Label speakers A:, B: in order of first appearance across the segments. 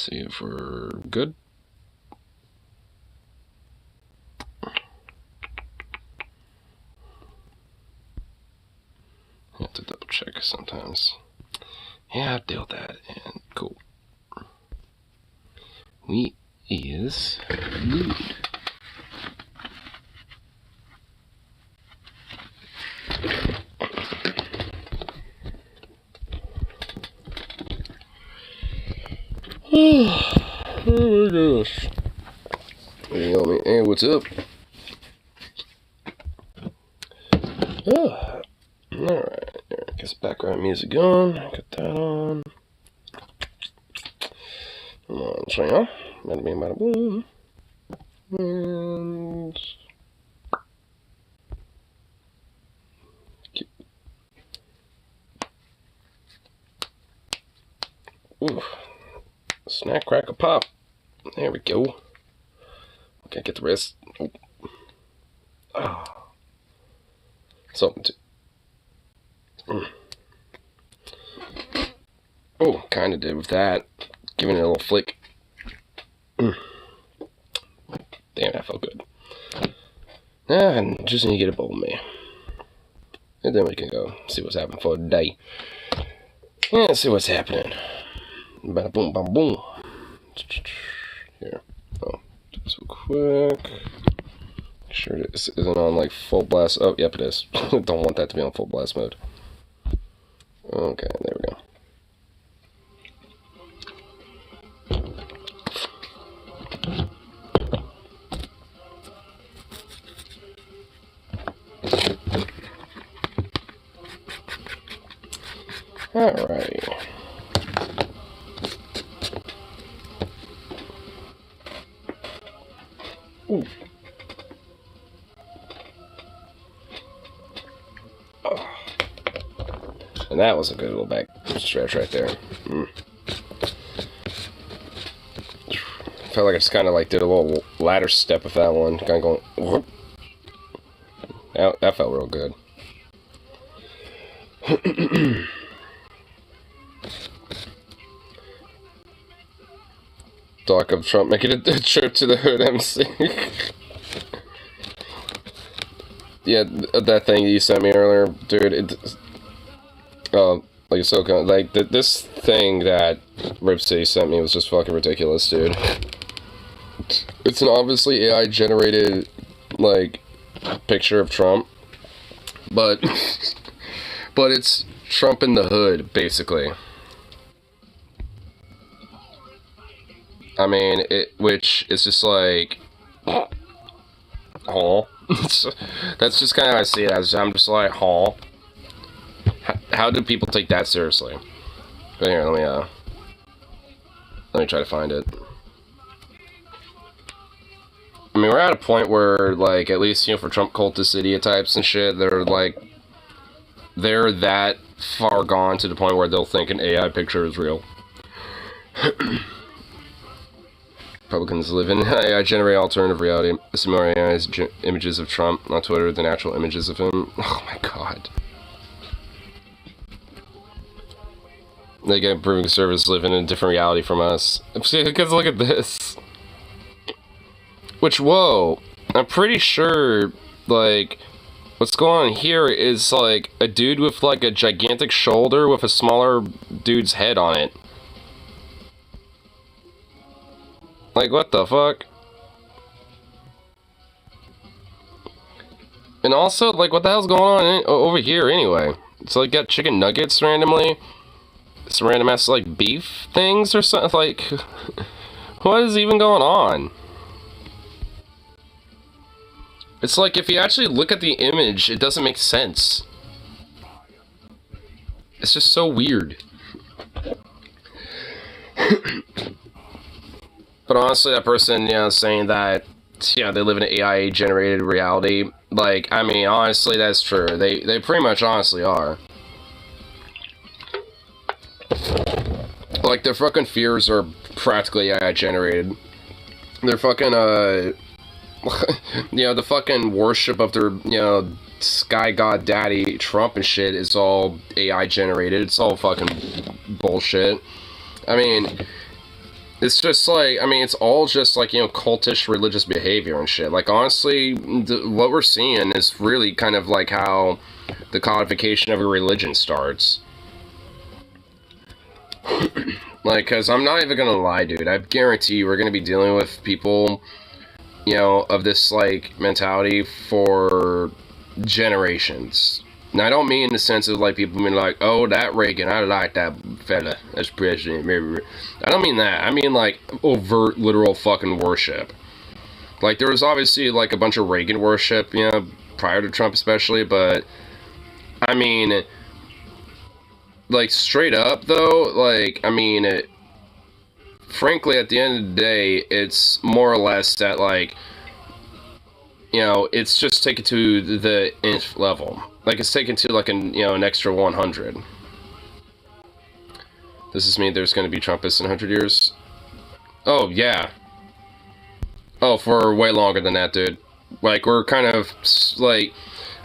A: see if we're good. I have to double check sometimes. Yeah, I'll deal with that. And cool. We is good. Oh my gosh. Hey, what's up? Oh, alright. I guess background music on. Got that on. Come on, channel. Baddabing, Baddaboom. And. Ooh. Snack, crackle, pop. There we go. Okay, get the rest. Oh. Oh. Something to. Oh, kind of did with that. Giving it a little flick. Damn, that felt good. Now I just need to get a bowl of me. And then we can go see what's happening for the day. Yeah, see what's happening. Bada boom, bam, boom. Here. Oh, just real quick. Make sure this isn't on like full blast. Oh, yep, it is. Don't want that to be on full blast mode. Okay, there we go. Alright. Ooh. Oh. And that was a good little back stretch right there. Felt like I just kind of like did a little ladder step with that one. Kind of going. Whoop. That felt real good. Talk of Trump making a trip to the hood MC. Yeah, that thing you sent me earlier, dude. Like so, like this thing that Rip City sent me was just fucking ridiculous, dude. It's an obviously AI generated like picture of Trump, but it's Trump in the hood, basically. I mean, which is just like, huh? That's just kind of how I see it as. I'm just like, huh? How do people take that seriously? But here, let me try to find it. I mean, we're at a point where, like, at least, you know, for Trump cultist idiot types and shit, they're that far gone to the point where they'll think an AI picture is real. Republicans live in AI-generated alternative reality. Similar AI's images of Trump on Twitter than actual images of him. Oh my god. They get improving service living in a different reality from us. Because look at this. Which, whoa. I'm pretty sure, like, what's going on here is, like, a dude with, like, a gigantic shoulder with a smaller dude's head on it. Like, what the fuck? And also, like, what the hell's going on over here anyway? It's like, got chicken nuggets randomly. Some random ass, like, beef things or something. Like, what is even going on? It's like, if you actually look at the image, it doesn't make sense. It's just so weird. But honestly, that person, you know, saying that, you know, they live in an AI-generated reality, like, I mean, honestly, that's true. They pretty much honestly are. Like, their fucking fears are practically AI-generated. Their fucking, you know, the fucking worship of their, you know, sky god daddy Trump and shit is all AI-generated. It's all fucking bullshit. I mean, It's just like, I mean, it's all just like, you know, cultish religious behavior and shit. Like, honestly, what we're seeing is really kind of like how the codification of a religion starts. Like, because I'm not even gonna lie, dude. I guarantee you we're gonna be dealing with people, you know, of this, like, mentality for generations. Now, I don't mean in the sense of, like, people being like, oh, that Reagan, I like that fella as president. I don't mean that. I mean, like, overt, literal fucking worship. Like, there was obviously, like, a bunch of Reagan worship, you know, prior to Trump especially, but, I mean, like, straight up, though, like, I mean, frankly, at the end of the day, it's more or less that, like, you know, it's just taken to the nth level. Like, it's taken to, like, an extra 100. Does this mean there's going to be Trumpists in 100 years? Oh, yeah. Oh, for way longer than that, dude. Like, we're kind of, like,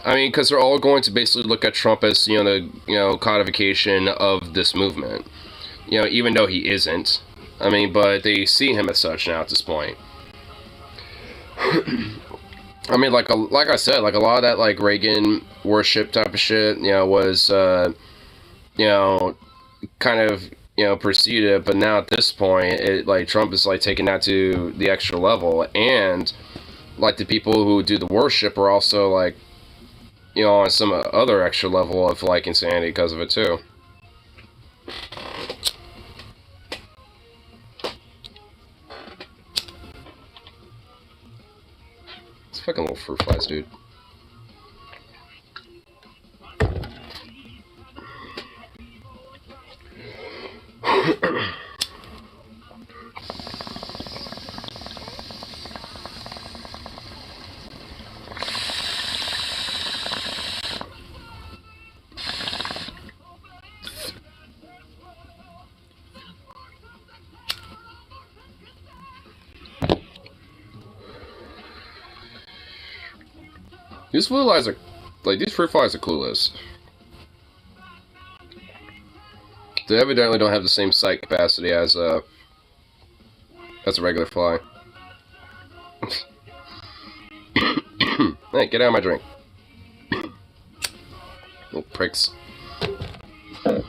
A: I mean, because they're all going to basically look at Trump as, you know, the, you know, codification of this movement. You know, even though he isn't. I mean, but they see him as such now at this point. I mean, like I said, like a lot of that, like, Reagan worship type of shit, you know, was, you know, kind of, you know, preceded, but now at this point, it, like, Trump is, like, taking that to the extra level, and, like, the people who do the worship are also, like, you know, on some other extra level of, like, insanity because of it, too. Fucking little fruit flies, dude. These fruit flies are, like, these fruit flies are clueless. They evidently don't have the same sight capacity as a regular fly. Hey, get out of my drink. Little pricks. At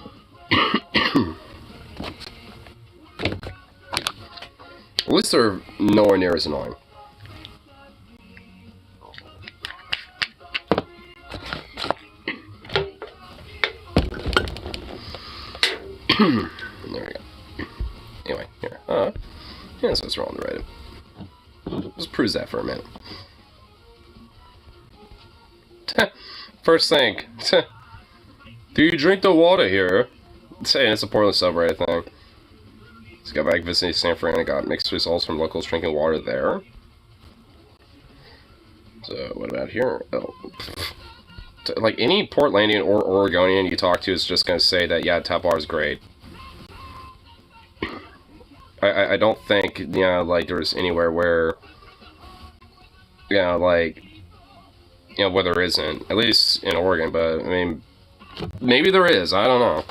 A: least they're nowhere near as annoying. There we go. Anyway, here. Yeah, so it's rolling the right. Just proves that for a minute. First thing. Do you drink the water here? It's a Portland subreddit thing. Just got back visiting San Fran and got mixed results from locals drinking water there. So, what about here? Oh. Like, any Portlandian or Oregonian you talk to is just going to say that, yeah, tap water is great. I don't think, you know, like, there's anywhere where, you know, like, you know, where there isn't. At least in Oregon, but, I mean, maybe there is. I don't know.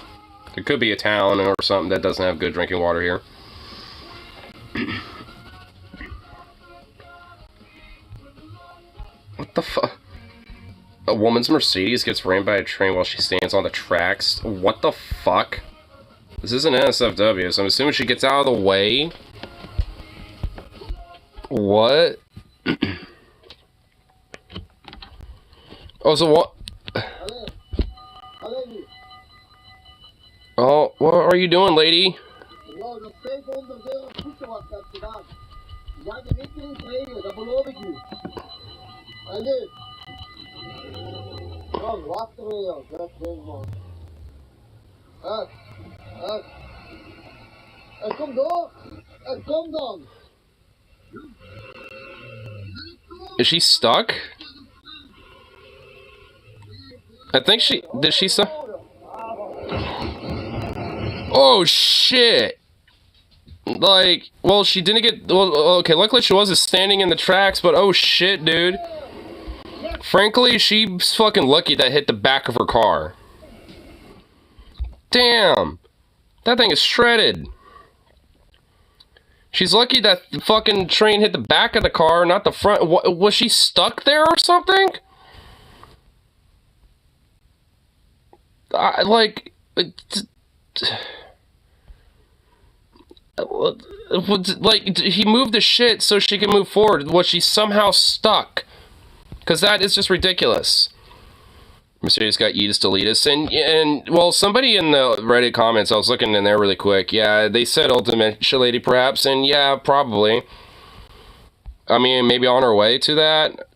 A: There could be a town or something that doesn't have good drinking water here. What the fuck? A woman's Mercedes gets rammed by a train while she stands on the tracks. What the fuck? This isn't NSFW, so I'm assuming she gets out of the way. What? Oh, so what? Oh, what are you doing, lady? Is she stuck? I think did she stuck? Oh shit! Like, well, she didn't get, well, okay, luckily she wasn't standing in the tracks, but oh shit, dude. Frankly, she's fucking lucky that hit the back of her car. Damn! That thing is shredded. She's lucky that the fucking train hit the back of the car, not the front. Was she stuck there or something? Like, he moved the shit so she could move forward. Was she somehow stuck? Because that is just ridiculous. Mysterious got Edis Deletus, and well, somebody in the Reddit comments, I was looking in there really quick, yeah, they said Ultimate Lady perhaps, and yeah, probably. I mean, maybe on her way to that.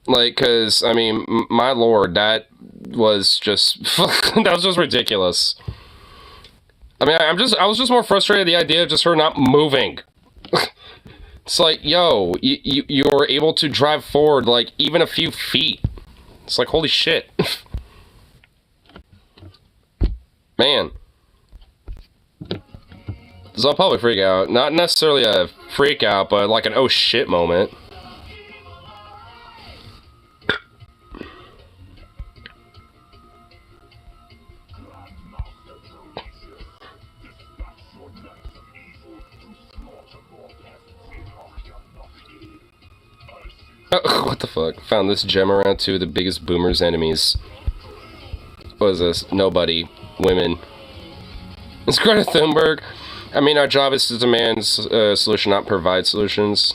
A: Like, cause, I mean, my lord, that was just, that was just ridiculous. I mean, I was just more frustrated at the idea of just her not moving. It's like, yo, you were able to drive forward, like, even a few feet. It's like, holy shit. Man. It's a public freak out. Not necessarily a freak out, but like an oh shit moment. Oh, what the fuck? Found this gem around two of the biggest boomers' enemies. What is this? Nobody. Women. It's Greta Thunberg. I mean, our job is to demand solution, not provide solutions.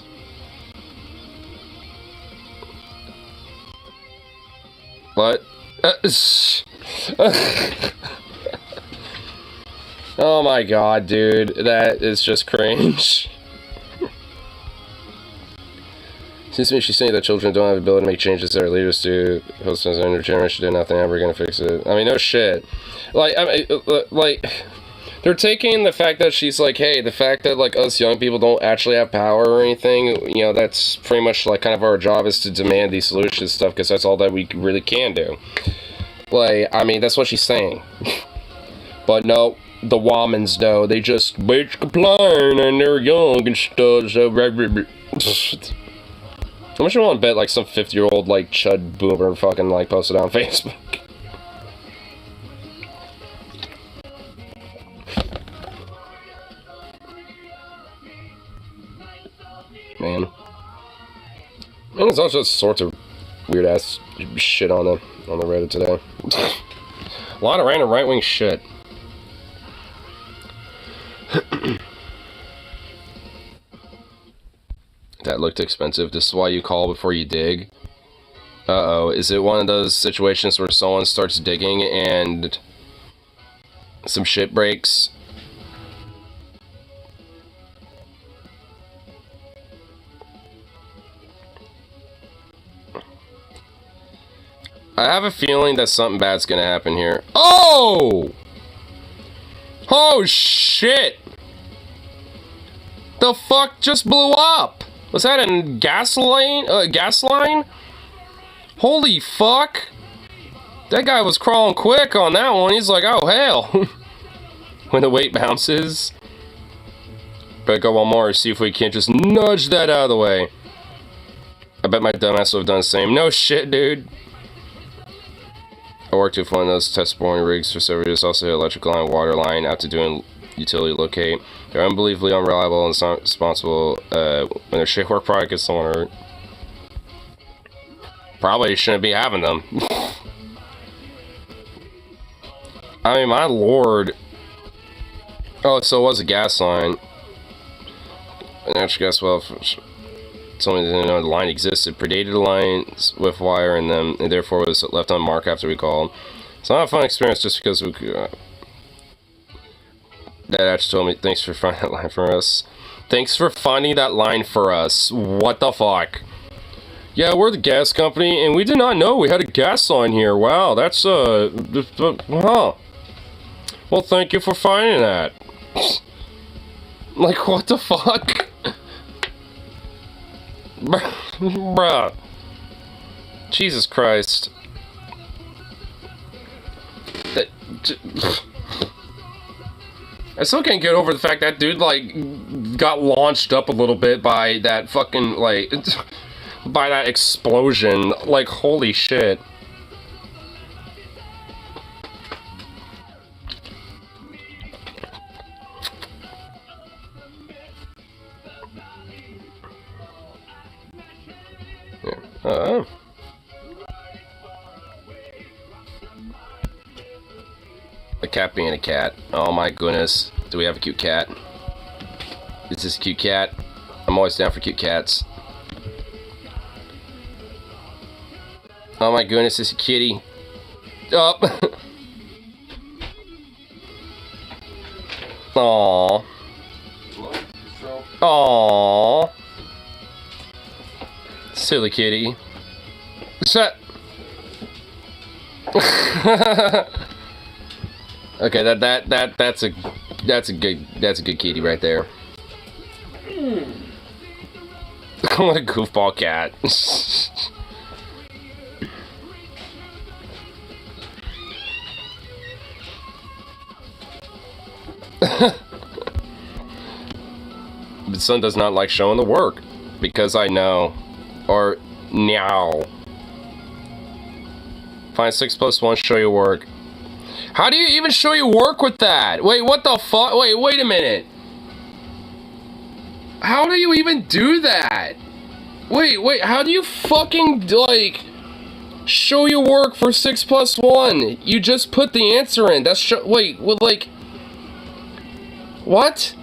A: What? Oh my god, dude. That is just cringe. Seems to me she's saying that children don't have the ability to make changes that our leaders do. Host as our generation did nothing, ever gonna fix it. I mean, no shit. Like, I mean, like, they're taking the fact that she's like, hey, the fact that, like, us young people don't actually have power or anything, you know, that's pretty much, like, kind of our job is to demand these solutions stuff, because that's all that we really can do. Like, I mean, that's what she's saying. But no, the womans, though, they just bitch complain, and they're young and stuff, so... How much do you want to bet, like, some 50-year-old, like, chud boomer fucking, like, posted on Facebook? Man. And there's also sorts of weird-ass shit on the Reddit today. A lot of random right-wing shit. That looked expensive. This is why you call before you dig. Uh-oh. Is it one of those situations where someone starts digging and some shit breaks? I have a feeling that something bad's gonna happen here. Oh! Oh, shit! The fuck just blew up? Was that a gas line? Holy fuck! That guy was crawling quick on that one. He's like, oh hell! When the weight bounces. Better go one more, see if we can't just nudge that out of the way. I bet my dumbass would have done the same. No shit, dude. I worked with one of those test boring rigs for several years. Also hit electrical line, water line, out to doing utility locate. They're unbelievably unreliable and not responsible when their shit work product gets someone hurt. Probably shouldn't be having them. I mean, my lord. Oh, so it was a gas line. A natural gas well. Someone didn't know the line existed. Predated the lines with wire in them, and therefore was left unmarked after we called. It's not a fun experience just because we could. Dad actually told me, thanks for finding that line for us. Thanks for finding that line for us. What the fuck? Yeah, we're the gas company, and we did not know we had a gas line here. Wow, that's, huh. Well, thank you for finding that. Like, what the fuck? Bruh. Jesus Christ. I still can't get over the fact that dude, like, got launched up a little bit by that fucking, like, by that explosion. Like, holy shit. cat being a cat. Oh my goodness. Do we have a cute cat? Is this a cute cat? I'm always down for cute cats. Oh my goodness, it's a kitty. Oh. Aww. Aww. Silly kitty. Shut. Okay, that's a good kitty right there. What a goofball cat. The son does not like showing the work because I know, or now. Find 6 + 1, show your work. How do you even show your work with that? Wait, what the fuck? Wait a minute. How do you even do that? Wait, how do you fucking, like, show your work for 6 + 1? You just put the answer in. That's wait, like, what?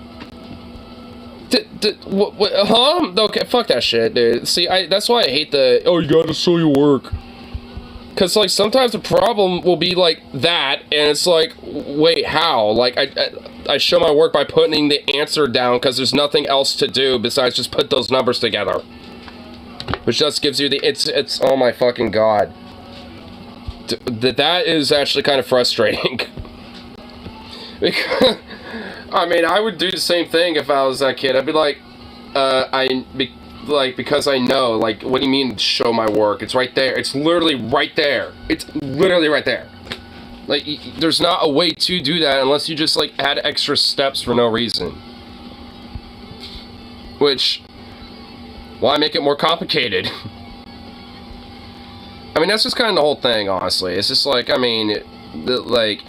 A: What? Huh? Okay, fuck that shit, dude. See, that's why I hate oh, you gotta show your work. Cause, like, sometimes the problem will be like that, and it's like, wait, how? Like, I show my work by putting the answer down, because there's nothing else to do besides just put those numbers together. Which just gives you it's, oh my fucking god. That is actually kind of frustrating. Because, I mean, I would do the same thing if I was that kid. I'd be like, because I know, like, what do you mean show my work? It's right there. It's literally right there. It's literally right there. Like, there's not a way to do that unless you just, like, add extra steps for no reason. Which, why make it more complicated? I mean, that's just kind of the whole thing, honestly. It's just like, I mean, like,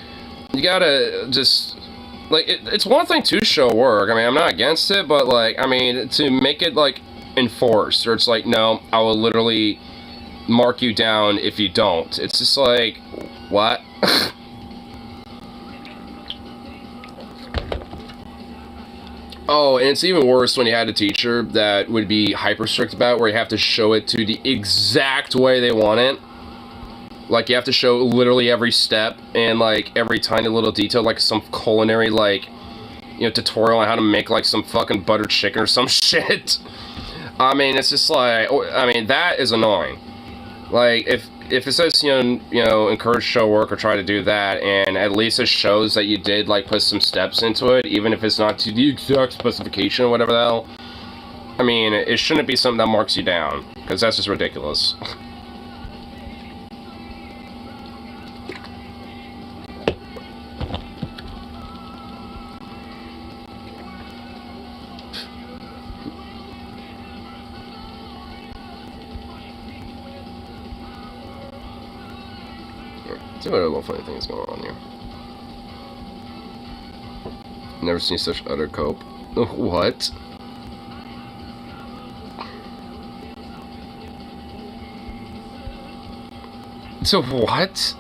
A: you gotta just, like, it's one thing to show work. I mean, I'm not against it, but, like, I mean, to make it, like, enforced, or it's like, no, I will literally mark you down if you don't. It's just like, what? Oh, and it's even worse when you had a teacher that would be hyper strict about, where you have to show it to the exact way they want it. Like, you have to show literally every step and, like, every tiny little detail, like some culinary, like, you know, tutorial on how to make, like, some fucking buttered chicken or some shit. I mean, it's just like, I mean, that is annoying. Like, if it says, you know, encourage show work or try to do that, and at least it shows that you did, like, put some steps into it, even if it's not to the exact specification or whatever the hell, I mean, it shouldn't be something that marks you down, because that's just ridiculous. See what other little funny things going on here. Never seen such utter cope. What? So what?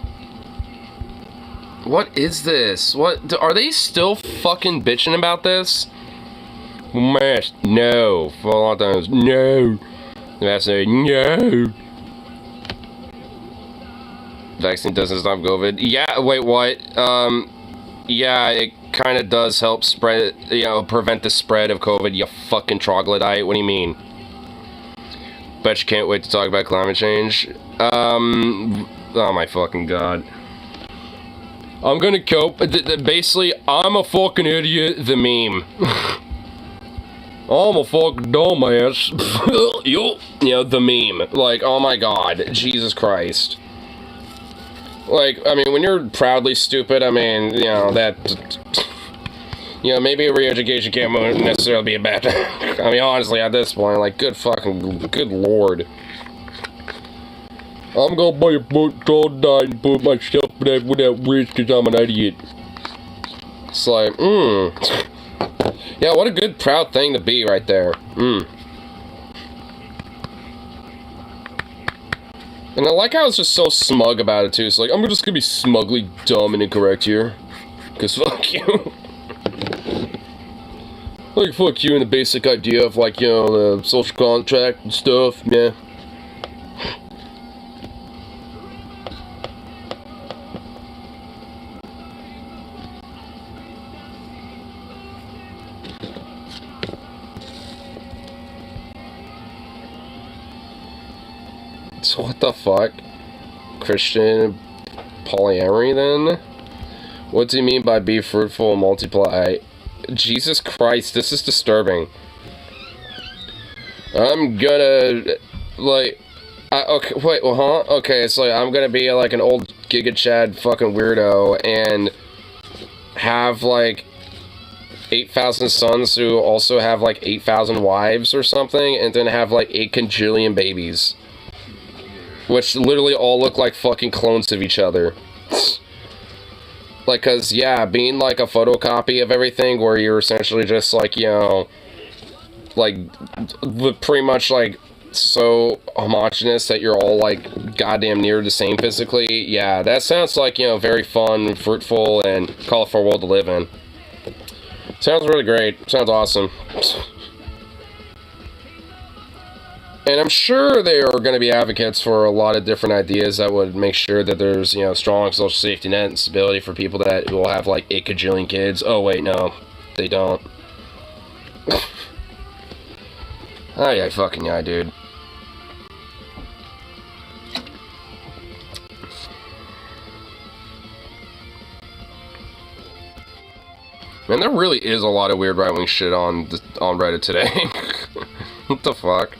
A: What is this? What? Are they still fucking bitching about this? Mask, no. For a lot of times, no. Mask, no. Vaccine doesn't stop COVID. Yeah, wait, what? Yeah, it kind of does help spread, you know, prevent the spread of COVID, you fucking troglodyte. What do you mean? Bet you can't wait to talk about climate change. Oh my fucking god. I'm gonna cope. Basically, I'm a fucking idiot, the meme. I'm a fucking dumbass. You know, the meme. Like, oh my god. Jesus Christ. Like, I mean, when you're proudly stupid, I mean, you know, that, you know, maybe re-education can't necessarily be a bad thing. I mean, honestly, at this point, like, good lord. I'm gonna buy a boat all night and put myself without risk because I'm an idiot. It's like, yeah, what a good, proud thing to be right there. And I like how it's just so smug about it, too. It's like, I'm just gonna be smugly dumb and incorrect here. Cause fuck you. Like, fuck you and the basic idea of, like, you know, the social contract and stuff, yeah. So what the fuck? Christian polyamory, then? What do you mean by be fruitful and multiply? Jesus Christ, this is disturbing. I'm gonna, like, okay, wait, well, huh? Okay, it's like, I'm gonna be, like, an old Giga Chad fucking weirdo and have, like, 8,000 sons who also have, like, 8,000 wives or something, and then have, like, 8 cajillion babies. Which literally all look like fucking clones of each other. Like, cause, yeah, being, like, a photocopy of everything, where you're essentially just, like, you know, like, pretty much, like, so homogenous that you're all, like, goddamn near the same physically. Yeah, that sounds like, you know, very fun, fruitful, and colorful world to live in. Sounds really great. Sounds awesome. And I'm sure they are going to be advocates for a lot of different ideas that would make sure that there's, you know, strong social safety net and stability for people that will have, like, 8 cajillion kids. Oh, wait, no. They don't. Oh, yeah, fucking yeah, dude. Man, there really is a lot of weird right-wing shit on Reddit today. What the fuck?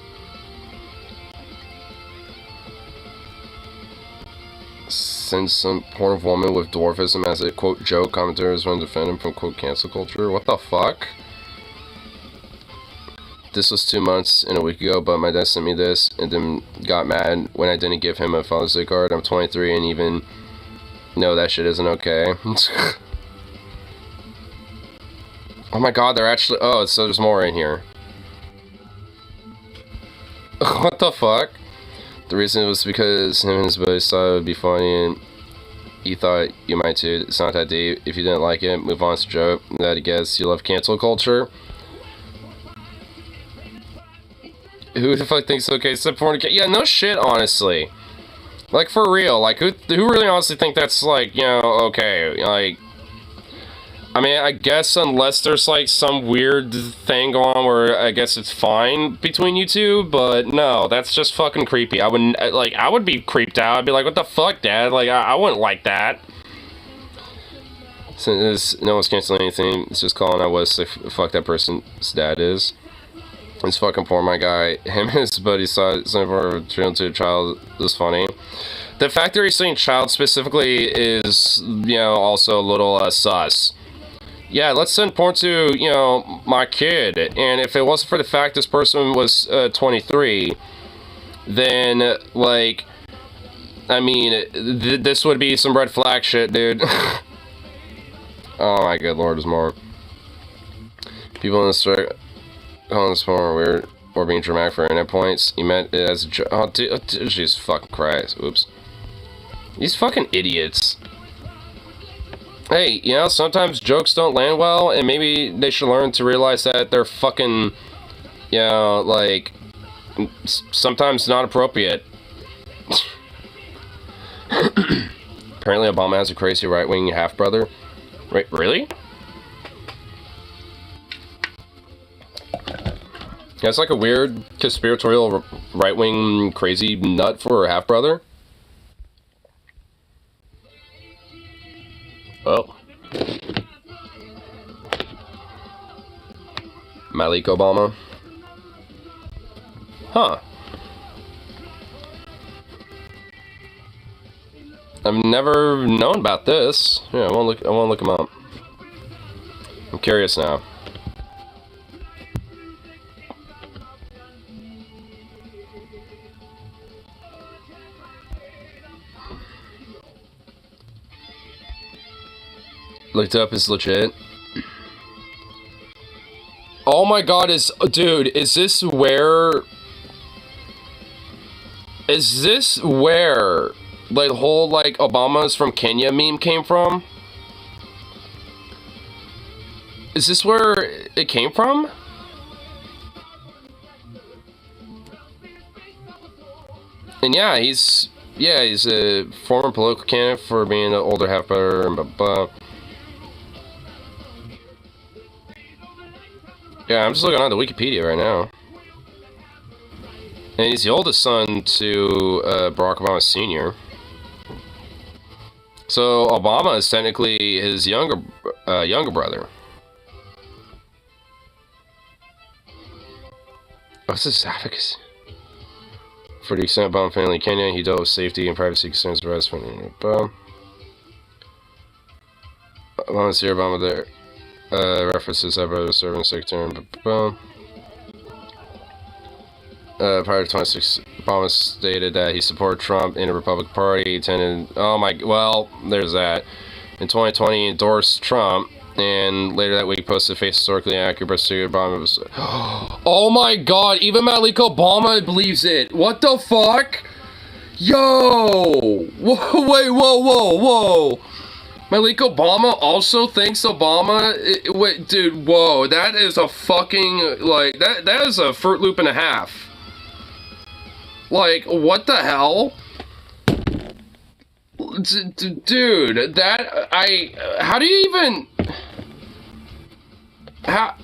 A: Since some porn of woman with dwarfism as a, quote, joke, commentators want to defend him from, quote, cancel culture. What the fuck? This was 2 months and a week ago, but my dad sent me this and then got mad when I didn't give him a Father's Day card. I'm 23 and even know that shit isn't okay. Oh my god, they're actually... Oh, so there's more in here. What the fuck? The reason was because him and his buddies thought it would be funny, and he thought you might too. It's not that deep. If you didn't like it, move on to joke. That I guess you love cancel culture. Who the fuck thinks okay? Except for yeah, no shit. Honestly, like for real. Like who really honestly think that's like, you know, okay? Like, I mean, I guess unless there's like some weird thing going on where I guess it's fine between you two, but no, that's just fucking creepy. I would be creeped out. I'd be like, what the fuck, Dad? Like, I wouldn't like that. Since no one's canceling anything, it's just calling out what the fuck that person's dad is. It's fucking poor, my guy. Him and his buddy saw something for a to a child is funny. The fact that he's saying child specifically is, you know, also a little sus. Yeah, let's send porn to, you know, my kid. And if it wasn't for the fact this person was 23, then, like, I mean, this would be some red flag shit, dude. Oh my good lord, there's more. People in the strike calling this porn weird or being dramatic for internet points. You meant it as a joke. Oh, dude, Jesus fucking Christ. Oops. These fucking idiots. Hey, you know, sometimes jokes don't land well, and maybe they should learn to realize that they're fucking, you know, like, sometimes not appropriate. Apparently Obama has a crazy right-wing half-brother. Wait, really? That's like a weird conspiratorial right-wing crazy nut for a half-brother? Well, Malik Obama. Huh. I've never known about this. Yeah, I want to look him up. I'm curious now. Looked up, it's legit. Oh my god, dude, is this where like the whole like Obama's from Kenya meme came from? Is this where it came from? And yeah, he's a former political candidate for being the older half brother and blah blah. Yeah, I'm just looking on the Wikipedia right now. And he's the oldest son to Barack Obama Sr. So Obama is technically his younger brother. What's his advocacy? For the extent Obama family in Kenya, he dealt with safety and privacy concerns of residents. Obama's here, Obama there. References ever serving secretary. Prior to 26, Obama stated that he supported Trump in the Republican Party. Attended. Oh my. Well, there's that. In 2020, he endorsed Trump, and later that week posted a face historically accurate birth certificate. Obama was. Oh my God! Even Malik Obama believes it. What the fuck? Yo! Whoa! Wait! Whoa! Malik Obama also thinks Obama. Wait, dude! Whoa! That is a fucking like that. That is a Fruit Loop and a half. Like, what the hell? Dude, that, how do you even, how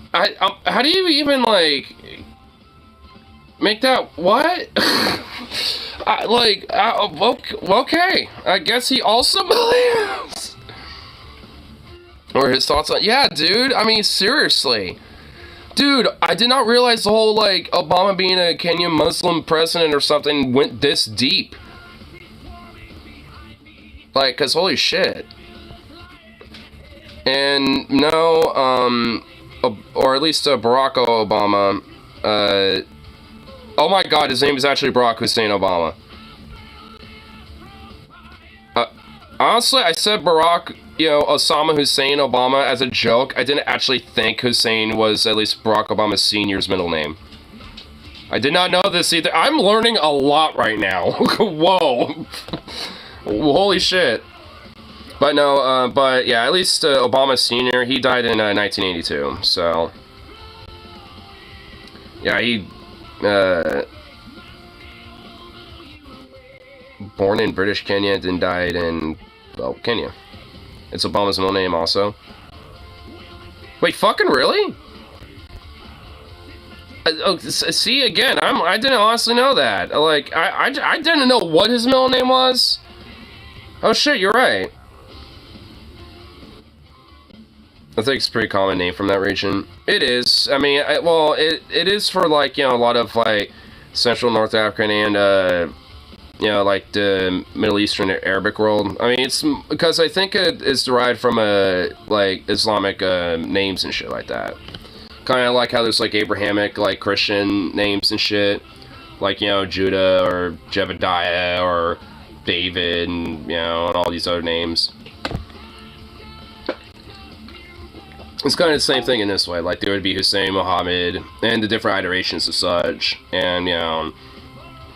A: do you even, like, make that, what? Okay, I guess he also believes. Or his thoughts on, yeah, dude, I mean, seriously. Dude, I did not realize the whole, like, Obama being a Kenyan Muslim president or something went this deep. Like, cause holy shit. And no, or at least Barack Obama, oh my God, his name is actually Barack Hussein Obama. Honestly, I said Barack, Osama Hussein Obama as a joke. I didn't actually think Hussein was at least Barack Obama Sr.'s middle name. I did not know this either. I'm learning a lot right now. Whoa. Holy shit. But no, but yeah, at least Obama Sr., he died in 1982, so. Yeah, he, born in British Kenya, then died in, well, Kenya. It's Obama's middle name also. Wait, fucking really? Oh, see, again, I didn't honestly know that. Like, I didn't know what his middle name was. Oh shit, you're right. I think it's a pretty common name from that region. It is. I mean, well, it is for, like, a lot of, like, Central North African and, like the Middle Eastern Arabic world. I mean, it's because I think it is derived from like Islamic names and shit like that. Kind of like how there's like Abrahamic like Christian names and shit, like Judah or Jebediah or David and and all these other names. It's kind of the same thing in this way. Like there would be Hussein, Muhammad, and the different iterations of such, and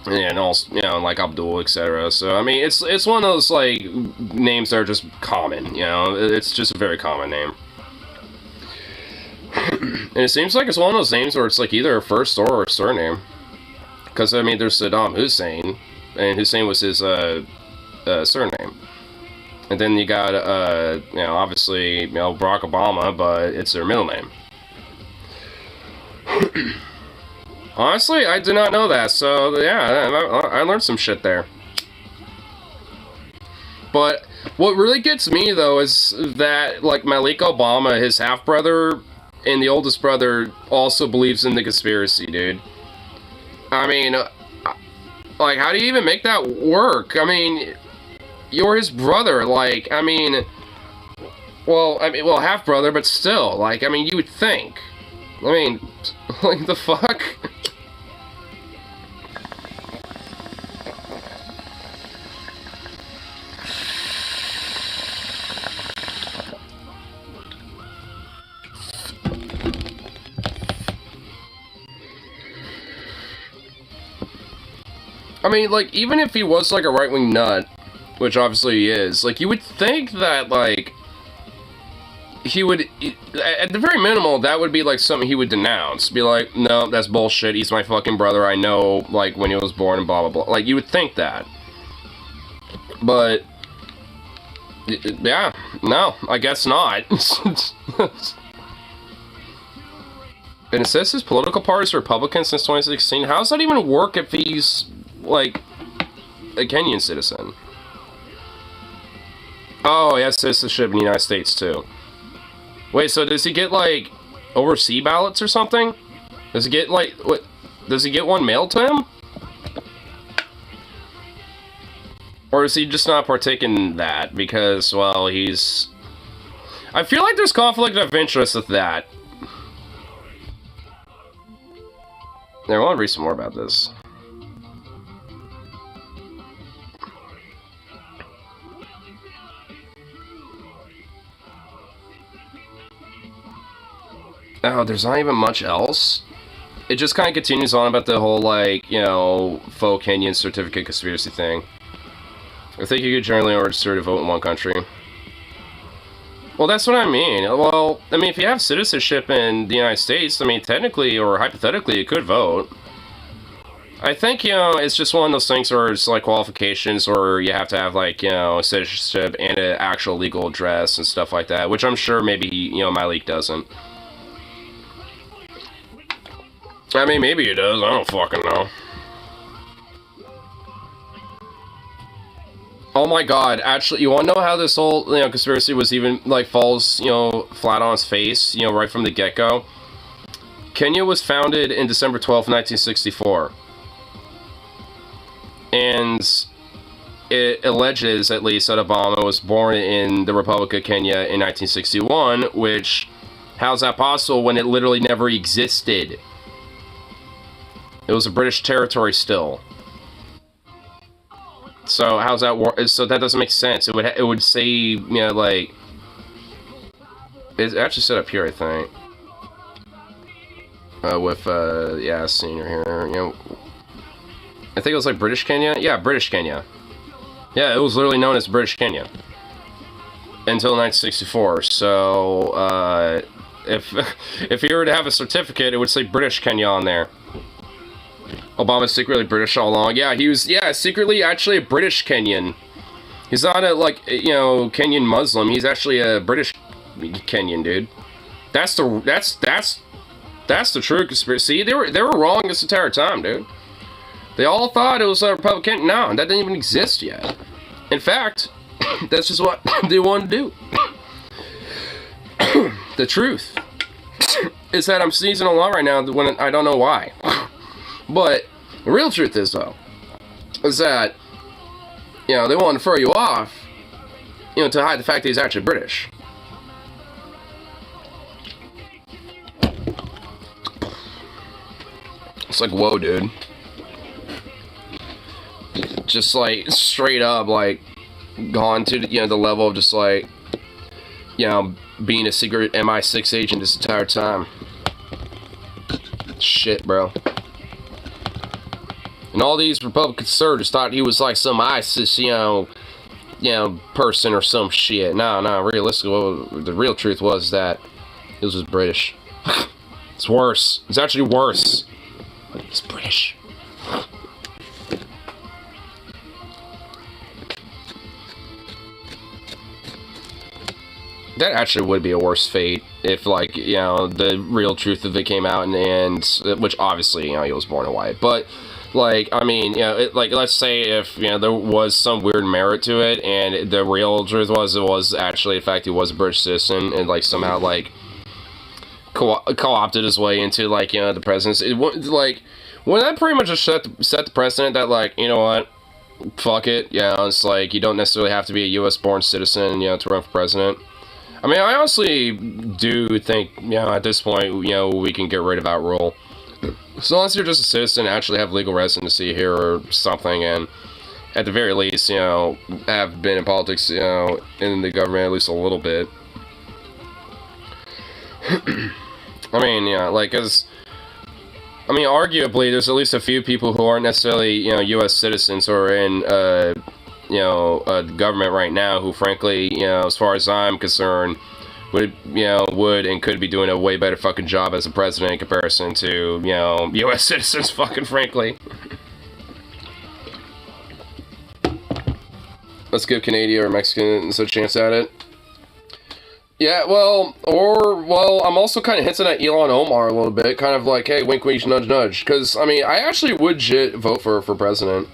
A: and also, like Abdul, etc. So, I mean, it's one of those, like, names that are just common, It's just a very common name. And it seems like it's one of those names where it's, like, either a first or a surname. Because, I mean, there's Saddam Hussein, and Hussein was his, surname. And then you got, obviously, Barack Obama, but it's their middle name. Honestly, I did not know that, so yeah, I learned some shit there. But what really gets me, though, is that, like, Malik Obama, his half-brother, and the oldest brother also believes in the conspiracy, dude. I mean, like, how do you even make that work? I mean, you're his brother, like, I mean, well, half-brother, but still, like, I mean, you would think. I mean, like, the fuck? I mean, like, even if he was, like, a right-wing nut, which obviously he is, like, you would think that, like, he would, at the very minimal, that would be like something he would denounce. Be like, no, that's bullshit. He's my fucking brother. I know, like, when he was born and blah, blah, blah. Like, you would think that. But, yeah, no, I guess not. And it says his political party is Republican since 2016. How does that even work if he's, like, a Kenyan citizen? Oh, he has citizenship in the United States, too. Wait, so does he get, like, overseas ballots or something? Does he get, like, what? Does he get one mailed to him? Or is he just not partaking in that because, well, he's... I feel like there's conflict of interest with that. There, I want to read some more about this. Oh, there's not even much else. It just kind of continues on about the whole, like, you know, faux Kenyan certificate conspiracy thing. I think you could generally register to vote in one country. Well, that's what I mean. Well, I mean, if you have citizenship in the United States, I mean, technically or hypothetically, you could vote. I think, you know, it's just one of those things where it's like qualifications, or you have to have, like, you know, citizenship and an actual legal address and stuff like that, which I'm sure maybe, you know, my league doesn't. I mean, maybe it does. I don't fucking know. Oh my god, actually, you want to know how this whole, you know, conspiracy was even, like, falls, you know, flat on its face, you know, right from the get-go? Kenya was founded in December 12th, 1964. And it alleges, at least, that Obama was born in the Republic of Kenya in 1961, which, how's that possible when it literally never existed? It was a British territory still. So how's that work? So that doesn't make sense. It would say, you know, like, it's actually set up here, I think. With yeah, senior here, you know. I think it was like British Kenya. Yeah, British Kenya. Yeah, it was literally known as British Kenya until 1964. So if you were to have a certificate, it would say British Kenya on there. Obama's secretly British all along. Yeah, he was, yeah, secretly actually a British Kenyan. He's not a, like, you know, Kenyan Muslim. He's actually a British Kenyan, dude. That's the true conspiracy. See, they were wrong this entire time, dude. They all thought it was a Republican. No, that didn't even exist yet. In fact, that's just what they wanted to do. The truth is that I'm sneezing along right now when I don't know why. But the real truth is, though, is that, you know, they want to throw you off, you know, to hide the fact that he's actually British. It's like, whoa, dude. Just, like, straight up, like, gone to, you know, the level of just, like, you know, being a secret MI6 agent this entire time. Shit, bro. And all these Republican conservatives thought he was like some ISIS, you know, person or some shit. No, realistically, the real truth was that he was just British. It's worse. It's actually worse. He's British. That actually would be a worse fate if, like, you know, the real truth of it came out, and which obviously, you know, he was born in white, but, like, I mean, you know, like, let's say if, you know, there was some weird merit to it, and the real truth was, it was actually, in fact, he was a British citizen, and, like, somehow, like, co-opted his way into, like, you know, the presidency. Like, when that pretty much just set the precedent that, like, you know what, fuck it, yeah, it's like, you don't necessarily have to be a U.S.-born citizen, you know, to run for president. I mean, I honestly do think, you know, at this point, you know, we can get rid of that rule. So unless you're just a citizen, actually have legal residency here or something, and at the very least, you know, have been in politics, you know, in the government at least a little bit. I mean, yeah, like, I mean, arguably, there's at least a few people who aren't necessarily, you know, U.S. citizens who are in, you know, the government right now who, frankly, you know, as far as I'm concerned, would and could be doing a way better fucking job as a president in comparison to, U.S. citizens, fucking frankly. Let's give Canadian or Mexicans a chance at it. Yeah, well, I'm also kind of hinting at Elon Omar a little bit, kind of like, hey, wink, wink, nudge, nudge, because, I mean, I actually would vote for president.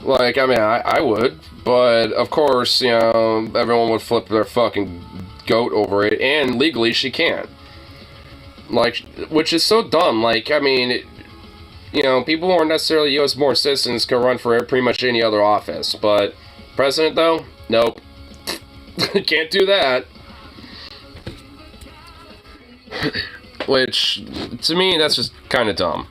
A: Like, I mean, I would, but, of course, everyone would flip their fucking goat over it, and legally she can't. Like, which is so dumb, like, I mean, people who aren't necessarily U.S.-born citizens can run for pretty much any other office, but president, though? Nope. Can't do that. Which, to me, that's just kind of dumb.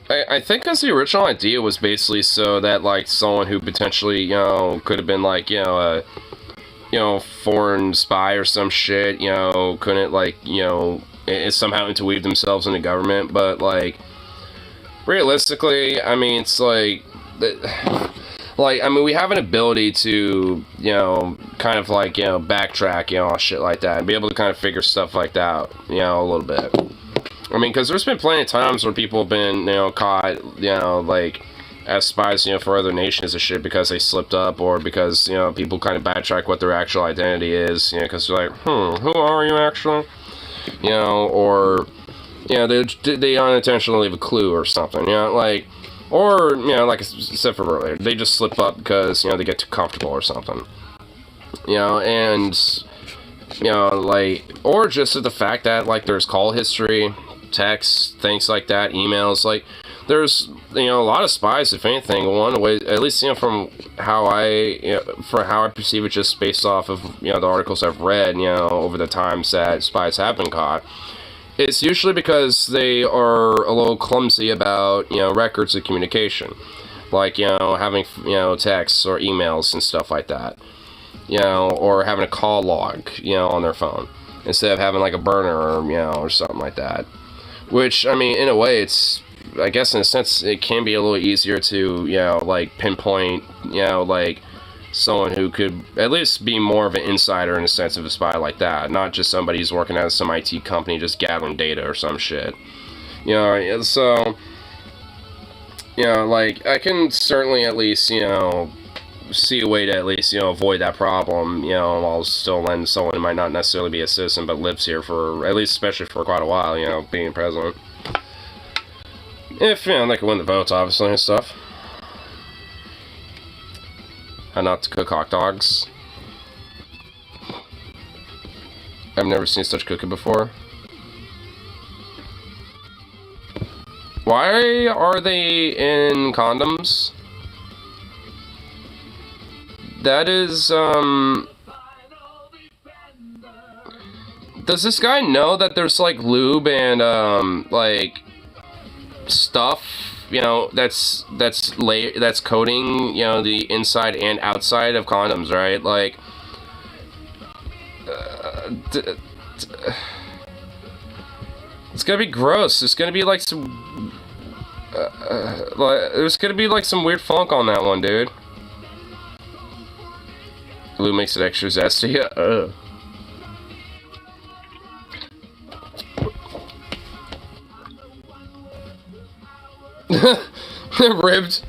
A: I think that's the original idea, was basically so that, like, someone who potentially, could have been, like, a foreign spy or some shit, couldn't, like, somehow interweave themselves in the government, but, like, realistically, I mean, it's like, I mean, we have an ability to, kind of, like, backtrack, shit like that, and be able to kind of figure stuff like that out, a little bit. I mean, because there's been plenty of times where people have been, caught, like, as spies, for other nations and shit because they slipped up, or because, people kind of backtrack what their actual identity is, because they're like, who are you actually? Or, they unintentionally leave a clue or something, like, or, like I said from earlier, they just slip up because, they get too comfortable or something, and, like, or just the fact that, like, there's call history, texts, things like that, emails, like, there's, a lot of spies, if anything, one way, at least, from how I perceive it, just based off of, the articles I've read, over the times that spies have been caught, it's usually because they are a little clumsy about, records of communication, like, having, texts or emails and stuff like that, or having a call log, on their phone, instead of having, like, a burner or something like that. Which, I mean, in a way, it's, I guess in a sense, it can be a little easier to, like, pinpoint, like, someone who could at least be more of an insider in a sense of a spy like that, not just somebody who's working at some IT company just gathering data or some shit. So, like, I can certainly at least, see a way to at least, avoid that problem, while still letting someone who might not necessarily be a citizen but lives here for, at least especially for quite a while, being president. If, they can win the votes, obviously, and stuff. How not to cook hot dogs. I've never seen such cooking before. Why are they in condoms? That is, does this guy know that there's, like, lube and, like, stuff, that's coating, the inside and outside of condoms, right? Like, it's gonna be gross. It's gonna be, like, some, there's gonna be, like, some weird funk on that one, dude. Blue makes it extra zesty. Ribbed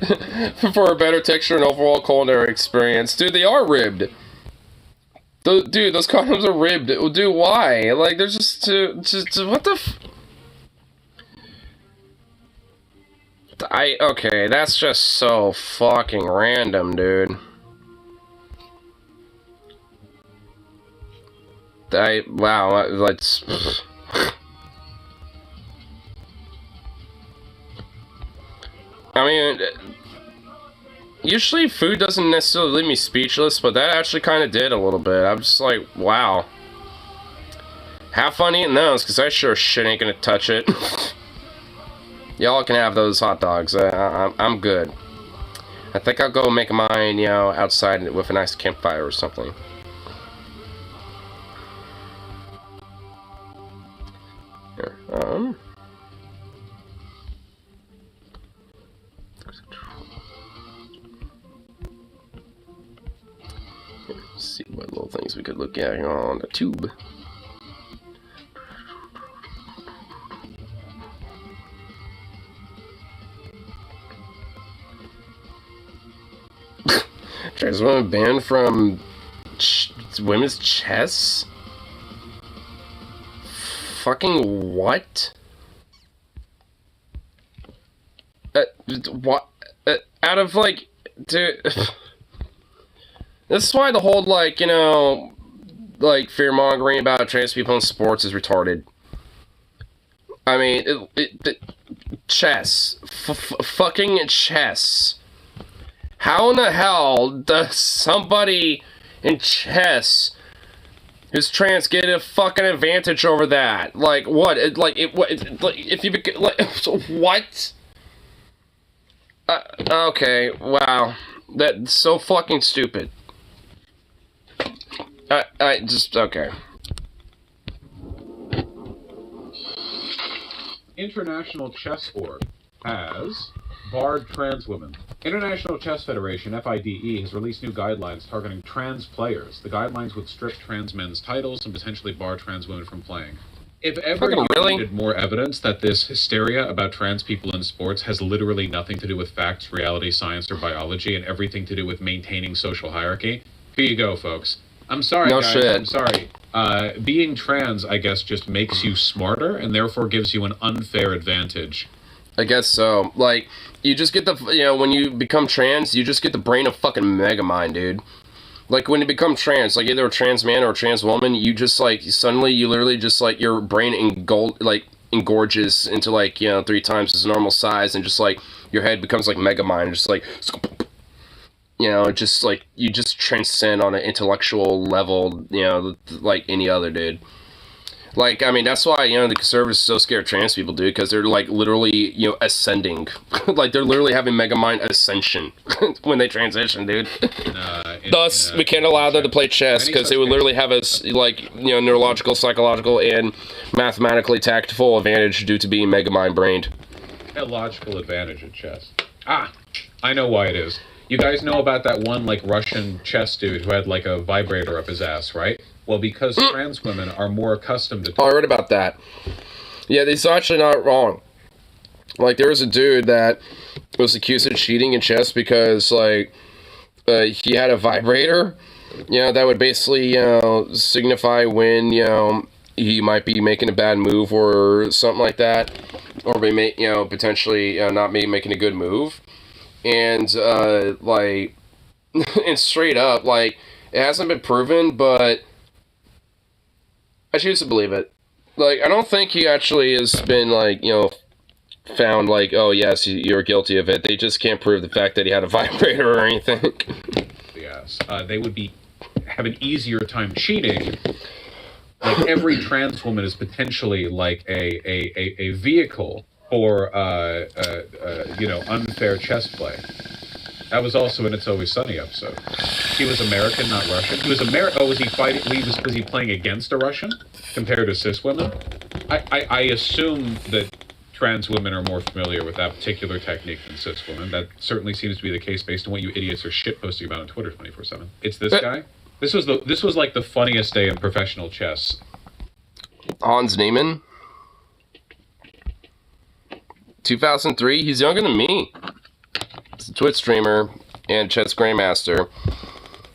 A: for a better texture and overall culinary experience. Dude, they are ribbed. Dude, those condoms are ribbed. Dude, why? Like, they're just what the okay, that's just so fucking random, dude. Wow, let's... I mean, usually food doesn't necessarily leave me speechless, but that actually kind of did a little bit. I'm just like, wow. Have fun eating those, because I sure shit ain't gonna touch it. Y'all can have those hot dogs. I'm good. I think I'll go make mine, outside with a nice campfire or something. Here, Let's see what little things we could look at here on the tube. Trans women banned from women's chess? Fucking what? What? Out of like, dude. This is why the whole, like, you know, like, fear-mongering about trans people in sports is retarded. I mean, chess. Fucking chess. How in the hell does somebody in chess who's trans get a fucking advantage over that? Like, what? If you... Like, what? Okay, wow. That's so fucking stupid. I just, okay.
B: International Chess Board has barred trans women. International Chess Federation, FIDE, has released new guidelines targeting trans players. The guidelines would strip trans men's titles and potentially bar trans women from playing. If ever you needed more evidence that this hysteria about trans people in sports has literally nothing to do with facts, reality, science, or biology, and everything to do with maintaining social hierarchy, here you go, folks. I'm sorry, guys. Shit. I'm sorry. Being trans, I guess, just makes you smarter and therefore gives you an unfair advantage.
A: I guess so. Like, you just get the, you know, when you become trans, you just get the brain of fucking Megamind, dude. Like, when you become trans, like, either a trans man or a trans woman, you just, like, suddenly, you literally just, like, your brain engorges into, like, you know, 3 times its normal size, and just, like, your head becomes, like, Megamind, just, like, you know, just, like, you just transcend on an intellectual level, you know, like any other dude. Like, I mean, that's why, you know, the conservatives are so scared of trans people, dude, because they're, like, literally, you know, ascending. Like, they're literally having Megamind ascension when they transition, dude. Thus, we can't allow them to play chess, because they would literally have a, like, you know, neurological, psychological, and mathematically tactful advantage due to being Megamind-brained.
B: A logical advantage in chess. Ah, I know why it is. You guys know about that one, like, Russian chess dude who had, like, a vibrator up his ass, right? Well, because trans women are more accustomed to...
A: Oh, I read about that. Yeah, it's actually not wrong. Like, there was a dude that was accused of cheating in chess because, like, he had a vibrator, you know, that would basically, you know, signify when, you know, he might be making a bad move or something like that. Or, you know, potentially not making a good move. And, like, and straight up, like, it hasn't been proven, but I choose to believe it. Like, I don't think he actually has been, like, you know, found, like, oh, yes, you're guilty of it. They just can't prove the fact that he had a vibrator or anything.
B: Yes, they would have an easier time cheating. Like, every trans woman is potentially, like, a vehicle for, you know, unfair chess play. That was also in It's Always Sunny episode. He was American, not Russian. He was American. Oh, was he fighting? Was he playing against a Russian compared to cis women? I assume that trans women are more familiar with that particular technique than cis women. That certainly seems to be the case based on what you idiots are shitposting about on Twitter 24/7. It's this guy. This was like the funniest day in professional chess.
A: Hans Niemann. 2003. He's younger than me. He's a Twitch streamer and chess grandmaster.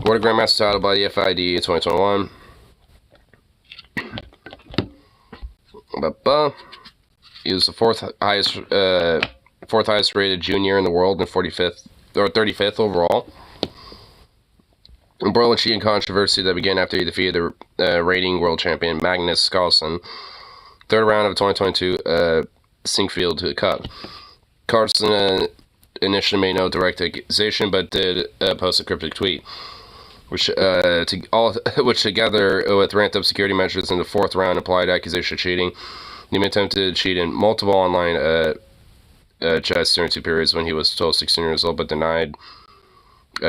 A: World Grandmaster title by the FID 2021. He was the fourth highest rated junior in the world and 45th or 35th overall. Embroiled cheating controversy that began after he defeated the reigning world champion Magnus Carlsen, third round of the 2022 Sinkfield Cup. Carlsen initially made no direct accusation, but did post a cryptic tweet, which together with ramped up security measures in the fourth round implied accusation of cheating. He attempted to cheat in multiple online chess during 2 periods when he was 16 years old, but denied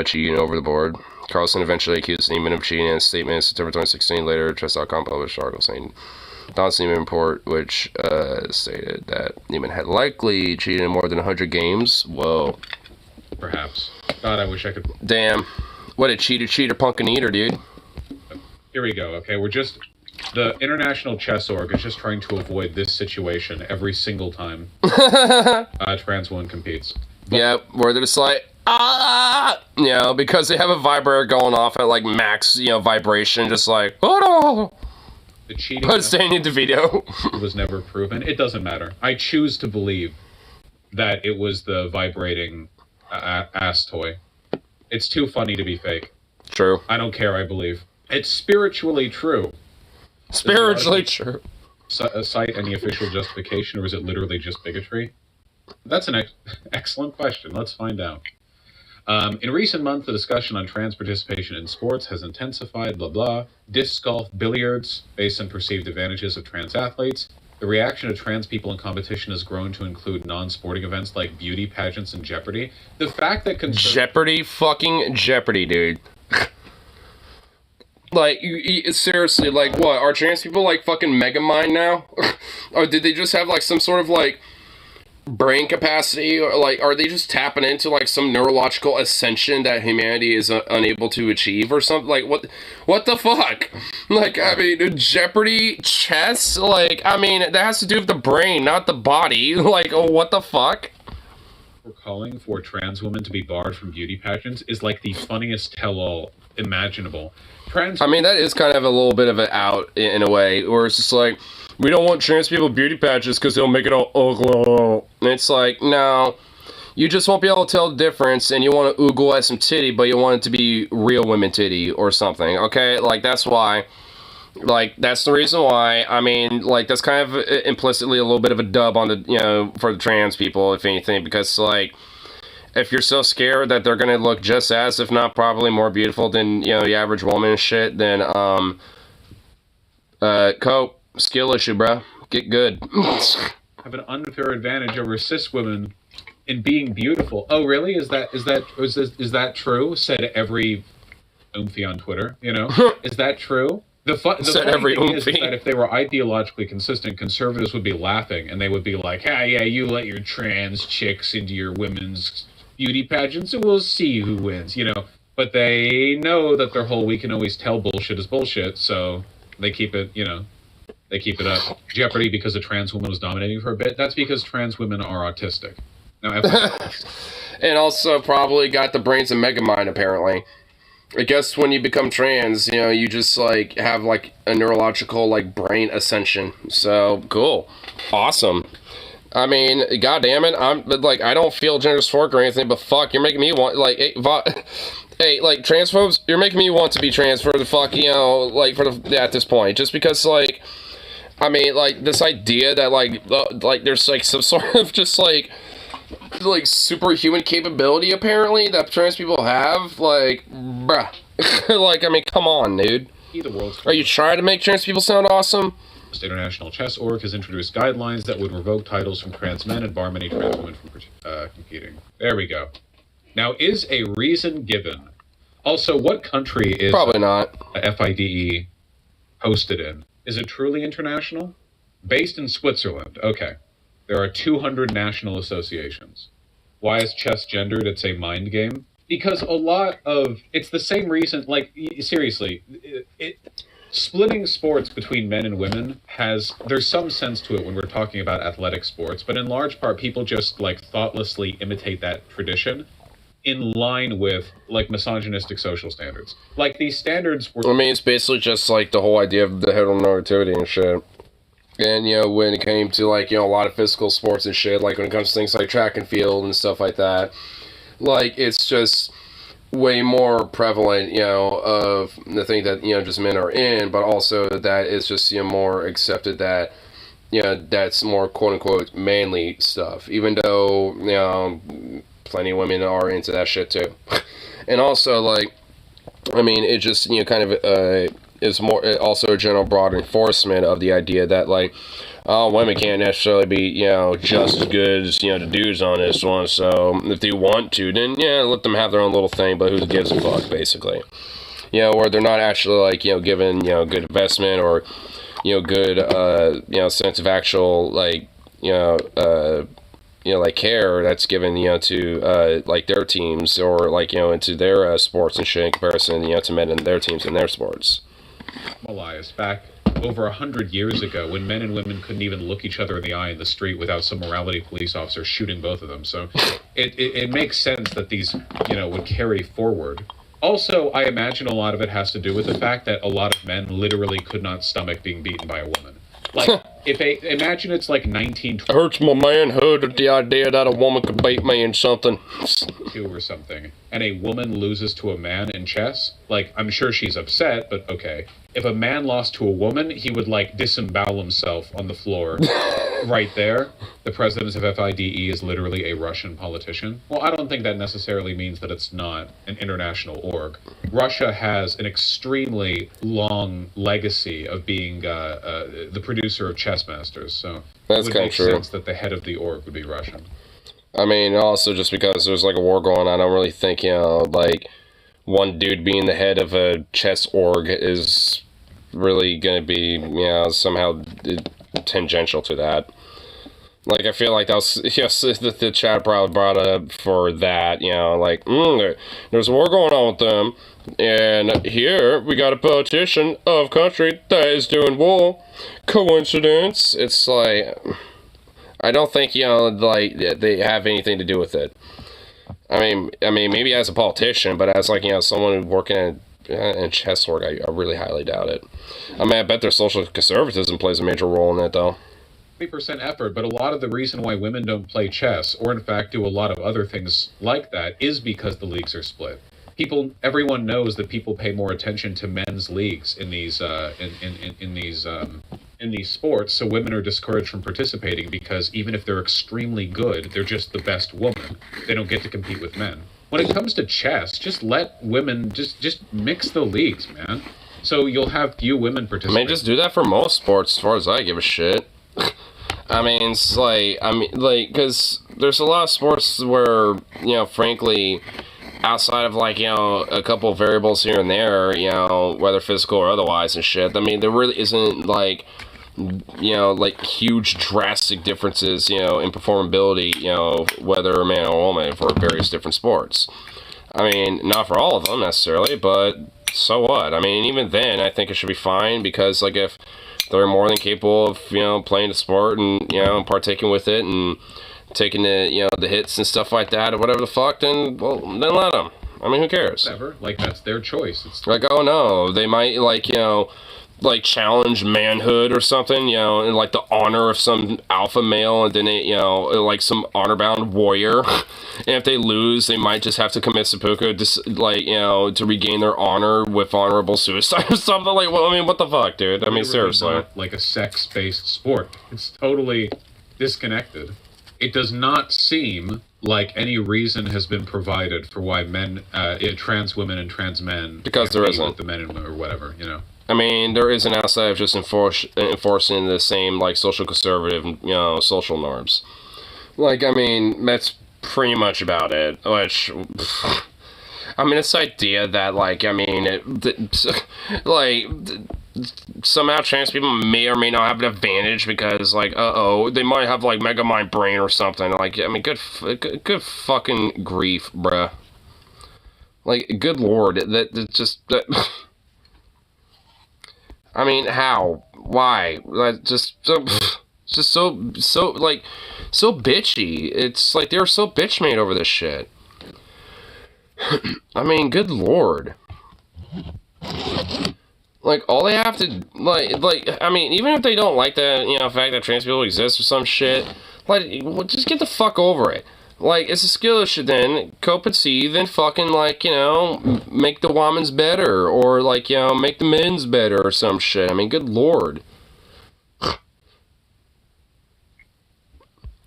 A: cheating over the board. Carlsen eventually accused Neiman of cheating in a statement in September 2016. Later, Chess.com published an article saying Dawson report, which stated that Neiman had likely cheated in more than 100 games. Whoa.
B: Perhaps. God, I wish I could.
A: Damn. What a cheater, pumpkin eater, dude.
B: Here we go. Okay, the International Chess Org is just trying to avoid this situation every single time a trans woman competes. But,
A: yeah, where they're just like, because they have a vibrator going off at like max, vibration, just like, oh no.
B: The cheating
A: But staying in the video
B: was never proven. It doesn't matter. I choose to believe that it was the vibrating ass toy. It's too funny to be fake.
A: True.
B: I don't care, I believe. It's spiritually true.
A: Spiritually true.
B: Cite any official justification, or is it literally just bigotry? That's an excellent question. Let's find out. In recent months, the discussion on trans participation in sports has intensified, blah, blah. Disc golf, billiards, based on perceived advantages of trans athletes. The reaction of trans people in competition has grown to include non-sporting events like beauty pageants and Jeopardy. The fact that...
A: Fucking Jeopardy, dude. Like, seriously, like, what? Are trans people, like, fucking Megamind now? Or did they just have, like, some sort of, like, brain capacity? Or, like, are they just tapping into, like, some neurological ascension that humanity is unable to achieve or something? Like, what the fuck? Like, I mean, Jeopardy, chess? Like, I mean, that has to do with the brain, not the body. Like, what the fuck?
B: For calling for trans women to be barred from beauty pageants is, like, the funniest tell-all imaginable.
A: I mean, that is kind of a little bit of an out in a way, where it's just like, we don't want trans people beauty patches because they'll make it all ugly. And it's like, no, you just won't be able to tell the difference, and you want to oogle at some titty, but you want it to be real women titty or something, okay? Like, that's why, like, that's the reason why. I mean, like, that's kind of implicitly a little bit of a dub on the, for the trans people, if anything, because, like, if you're so scared that they're gonna look just as, if not probably more beautiful than, the average woman and shit, then, Cope, skill issue, bro. Get good.
B: Have an unfair advantage over cis women in being beautiful. Oh, really? Is that true? Said every oomphy on Twitter, Is that true? The funny thing is that if they were ideologically consistent, conservatives would be laughing, and they would be like, yeah, you let your trans chicks into your women's beauty pageants, and we'll see who wins, But they know that their whole we can always tell bullshit is bullshit, so they keep it, they keep it up. Jeopardy because a trans woman was dominating for a bit. That's because trans women are autistic. Now,
A: and also probably got the brains of Megamind, apparently. I guess when you become trans, you just, like, have, like, a neurological, like, brain ascension. So, cool. Awesome. I mean, god damn it, I don't feel gender dysphoric or anything, but fuck, you're making me want, like, hey, like, transphobes, you're making me want to be trans for the fuck, at this point, just because, like, I mean, like, this idea that, like, there's, like, some sort of just, like, superhuman capability, apparently, that trans people have, like, bruh. Like, I mean, come on, dude. Are you trying to make trans people sound awesome?
B: The International Chess Org has introduced guidelines that would revoke titles from trans men and bar many trans women from competing. There we go. Now, is a reason given? Also, what country is
A: probably not
B: FIDE hosted in? Is it truly international? Based in Switzerland. Okay. There are 200 national associations. Why is chess gendered? It's a mind game. Because it's the same reason, like, seriously, splitting sports between men and women there's some sense to it when we're talking about athletic sports, but in large part, people just, like, thoughtlessly imitate that tradition in line with, like, misogynistic social standards. Like, these standards were...
A: I mean, it's basically just, like, the whole idea of the heteronormativity and shit. And, when it came to, like, a lot of physical sports and shit, like, when it comes to things like track and field and stuff like that, like, it's just way more prevalent, of the thing that, just men are in, but also that it's just, more accepted that, that's more quote-unquote manly stuff, even though, plenty of women are into that shit too. And also, like, I mean, it just, kind of, is more also a general broad enforcement of the idea that, like, women can't necessarily be, just as good as, the dudes on this one, so if they want to, then, let them have their own little thing, but who gives a fuck, basically. Where they're not actually, like, given, good investment or good, sense of actual, like, like care that's given, to, like, their teams or, like, into their sports and shit in comparison, to men and their teams and their sports.
B: Elias, back over 100 years ago, when men and women couldn't even look each other in the eye in the street without some morality police officer shooting both of them. So it makes sense that these, would carry forward. Also, I imagine a lot of it has to do with the fact that a lot of men literally could not stomach being beaten by a woman. Like, imagine it's like 1920.
A: It hurts my manhood at the idea that a woman could beat me in something.
B: Or something, and a woman loses to a man in chess. Like, I'm sure she's upset, but okay. If a man lost to a woman, he would, like, disembowel himself on the floor. Right there. The president of FIDE is literally a Russian politician. Well, I don't think that necessarily means that it's not an international org. Russia has an extremely long legacy of being the producer of chess masters, so
A: that's
B: it would
A: kind
B: make
A: of true.
B: sense that the head of the org would be Russian.
A: I mean, also just because there's like a war going on, I don't really think, like one dude being the head of a chess org is really going to be, somehow tangential to that. Like, I feel like that was, yes, the chat probably brought up for that, like, there's a war going on with them, and here we got a politician of country that is doing war. Coincidence? It's like, I don't think, like, they have anything to do with it. I mean, maybe as a politician, but as, like, someone working in chess org, I really highly doubt it. I mean, I bet their social conservatism plays a major role in that, though.
B: 20% effort, but a lot of the reason why women don't play chess, or in fact do a lot of other things like that, is because the leagues are split. Everyone knows that people pay more attention to men's leagues in these in these sports, so women are discouraged from participating because even if they're extremely good, they're just the best woman. They don't get to compete with men. When it comes to chess, just let women just mix the leagues, man. So you'll have few women participate.
A: I mean, just do that for most sports, as far as I give a shit. I mean, it's like, because there's a lot of sports where, frankly, outside of, like, a couple of variables here and there, whether physical or otherwise and shit, I mean, there really isn't, like, like, huge drastic differences, in performability, whether a man or woman for various different sports. I mean, not for all of them, necessarily, but so what? I mean, even then, I think it should be fine, because, like, if they're more than capable of, playing the sport and, partaking with it and taking the, the hits and stuff like that or whatever the fuck, then let them. I mean, who cares?
B: Whatever. Like, that's their choice. It's
A: like, oh no, they might, like, like, challenge manhood or something, and, like, the honor of some alpha male, and then they, like, some honor-bound warrior. And if they lose, they might just have to commit seppuku, like, to regain their honor with honorable suicide or something. Like, well, I mean, what the fuck, dude? I mean, seriously.
B: Not like a sex-based sport. It's totally disconnected. It does not seem like any reason has been provided for why trans women and trans men...
A: Because there isn't.
B: ...with the men or whatever,
A: I mean, there isn't outside of just enforcing the same, like, social conservative, social norms. Like, I mean, that's pretty much about it. Which, I mean, this idea that, like, I mean, somehow trans people may or may not have an advantage because, like, they might have, like, mega mind brain or something. Like, I mean, good fucking grief, bruh. Like, good lord, that I mean, how? Why? Just so bitchy. It's like they're so bitch made over this shit. I mean, good lord. Like, all they have to, like, I mean, even if they don't like the, fact that trans people exist or some shit, like, well, just get the fuck over it. Like, it's a skill issue then, cope and see, then fucking, like, make the womans better, or, like, make the men's better, or some shit. I mean, good lord. Let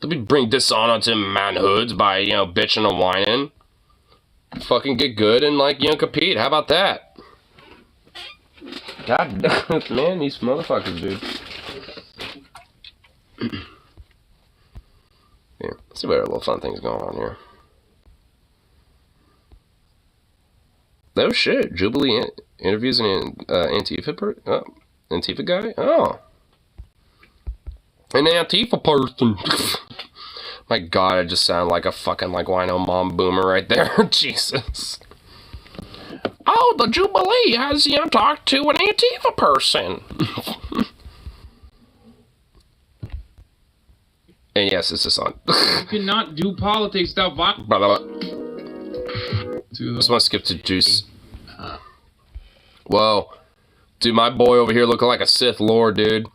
A: me bring dishonor to manhoods by, bitching and whining. Fucking get good and, like, compete. How about that? God damn, man, these motherfuckers, dude. Yeah, let's see what other little fun things going on here. Oh shit, Jubilee interviews an Antifa guy? Oh, An Antifa person. My God, I just sound like a fucking like wino mom boomer right there. Jesus. Oh, the Jubilee has talked to an Antifa person. And yes, it's the sun.
C: You cannot do politics without violence.
A: Blah, blah, blah. Just want to skip to Juice. Whoa. Dude, my boy over here looking like a Sith Lord, dude.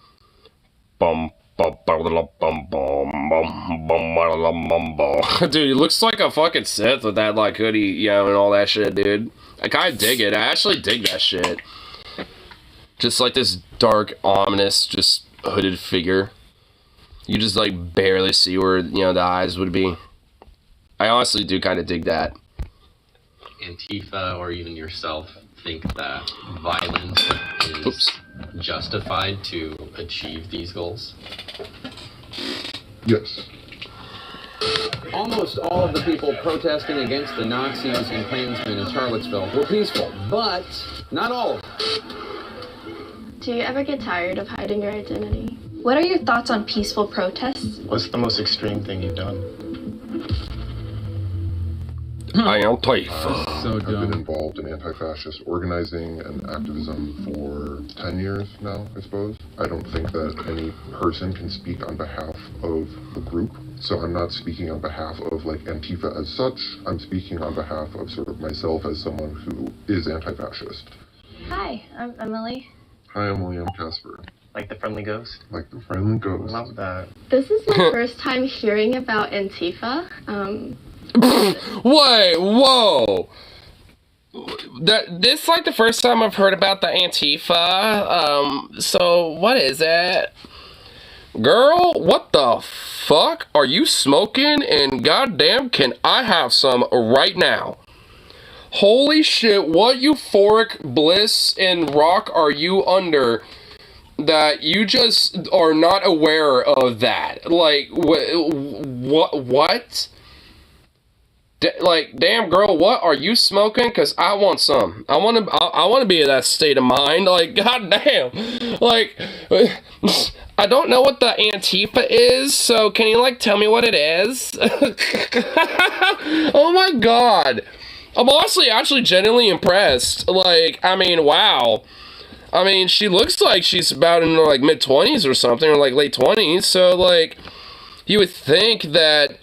A: Bum, bum, bum, bum, bum, bum, bum, bum. Dude, he looks like a fucking Sith with that, like, hoodie, and all that shit, dude. I kinda dig it. I actually dig that shit. Just like this dark, ominous, just hooded figure. You just, like, barely see where, the eyes would be. I honestly do kind of dig that.
D: Antifa, or even yourself, think that violence is justified to achieve these goals?
E: Yes.
F: Almost all of the people protesting against the Nazis and Klansmen in Charlottesville were peaceful, but not all of them.
G: Do you ever get tired of hiding your identity? What are your thoughts on peaceful protests?
H: What's the most extreme thing you've done?
A: I am tight.
E: I've been involved in anti-fascist organizing and activism for 10 years now, I suppose. I don't think that any person can speak on behalf of the group. So I'm not speaking on behalf of like Antifa as such. I'm speaking on behalf of sort of myself as someone who is anti-fascist.
G: Hi, I'm Emily.
E: Hi, Emily. I'm Casper.
H: Like the friendly ghost?
E: Like the friendly ghost.
H: Love that.
G: This is my first time hearing about Antifa.
A: Wait, whoa. This like the first time I've heard about the Antifa. So what is it? Girl, what the fuck are you smoking? And goddamn, can I have some right now? Holy shit, what euphoric bliss and rock are you under that you just are not aware of that? Like, what? Like, damn girl, what are you smoking? Cause I want some. I want to be in that state of mind. Like, goddamn. Like, I don't know what the Antifa is, so can you like tell me what it is? Oh my God. I'm honestly actually genuinely impressed. Like, I mean, wow. I mean, she looks like she's about in like mid-20s or something, or like late 20s. So like, you would think that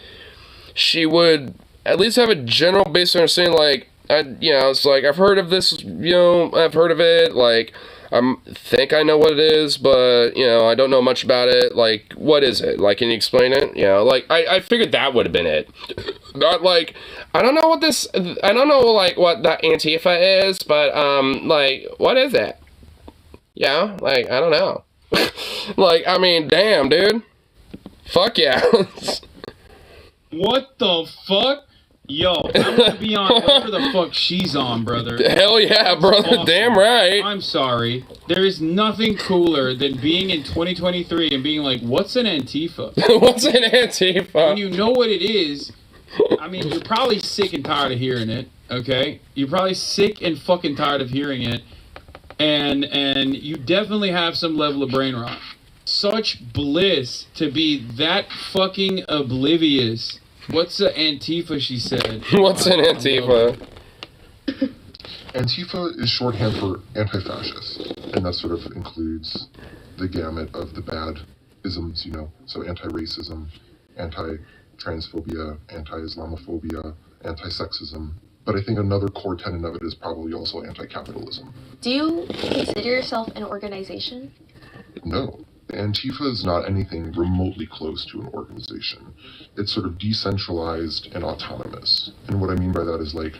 A: she would at least have a general basic understanding, like, it's like, I've heard of this, I've heard of it, like, I think I know what it is, but, I don't know much about it, like, what is it? Like, can you explain it? Like, I figured that would have been it. Not, like, I don't know what what that Antifa is, but, like, what is it? Yeah, like, I don't know. Like, I mean, damn, dude. Fuck yeah.
C: What the fuck? Yo, I'm gonna be on whatever the fuck she's on, brother.
A: Hell yeah, brother. Awesome. Damn right.
C: I'm sorry. There is nothing cooler than being in 2023 and being like, what's an Antifa?
A: What's an Antifa?
C: When you know what it is, I mean, you're probably sick and tired of hearing it, okay? You're probably sick and fucking tired of hearing it. And you definitely have some level of brain rot. Such bliss to be that fucking oblivious. What's the Antifa, she said?
A: What's an Antifa?
E: Antifa is shorthand for anti-fascist, and that sort of includes the gamut of the bad isms, so anti-racism, anti-transphobia, anti-Islamophobia, anti-sexism. But I think another core tenet of it is probably also anti-capitalism.
G: Do you consider yourself an organization?
E: No. Antifa is not anything remotely close to an organization. It's sort of decentralized and autonomous. And what I mean by that is, like,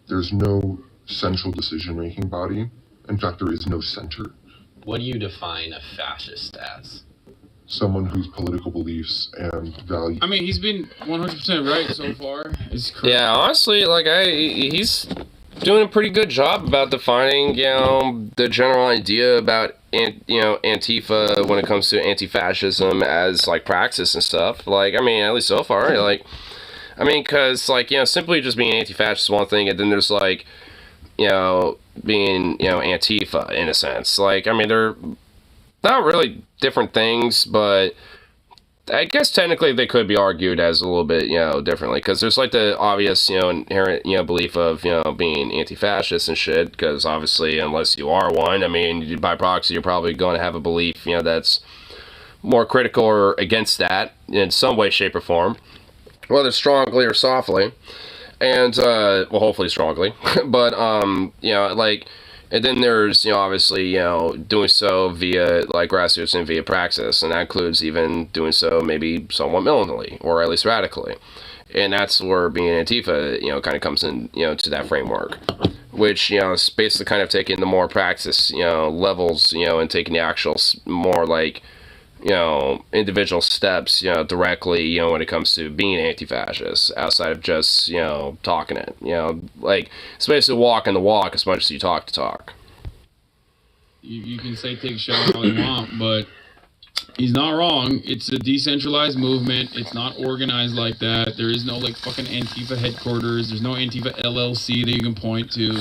E: there's no central decision-making body. In fact, there is no center.
D: What do you define a fascist as?
E: Someone whose political beliefs and values...
C: I mean, he's been 100% right so far. It's correct.
A: Yeah, honestly, like, he's doing a pretty good job about defining, the general idea about, Antifa when it comes to anti-fascism as, like, praxis and stuff. Like, I mean, at least so far, like, I mean, because, like, simply just being anti-fascist is one thing, and then there's, like, being, Antifa, in a sense. Like, I mean, they're not really different things, but I guess technically they could be argued as a little bit, differently, because there's like the obvious, inherent, belief of, being anti-fascist and shit, because obviously, unless you are one, I mean, by proxy, you're probably going to have a belief, that's more critical or against that in some way, shape, or form, whether strongly or softly, and, well, hopefully strongly, but, like, and then there's, obviously, doing so via, like, grassroots and via praxis, and that includes even doing so maybe somewhat militantly, or at least radically. And that's where being Antifa, kind of comes in, to that framework, which, is basically kind of taking the more praxis, levels, and taking the actual more, like, individual steps, directly, when it comes to being anti-fascist, outside of just, talking it, like, it's basically walking the walk as much as you talk the talk.
C: You can say take a shot all you want, but he's not wrong. It's a decentralized movement. It's not organized like that. There is no, like, fucking Antifa headquarters. There's no Antifa LLC that you can point to.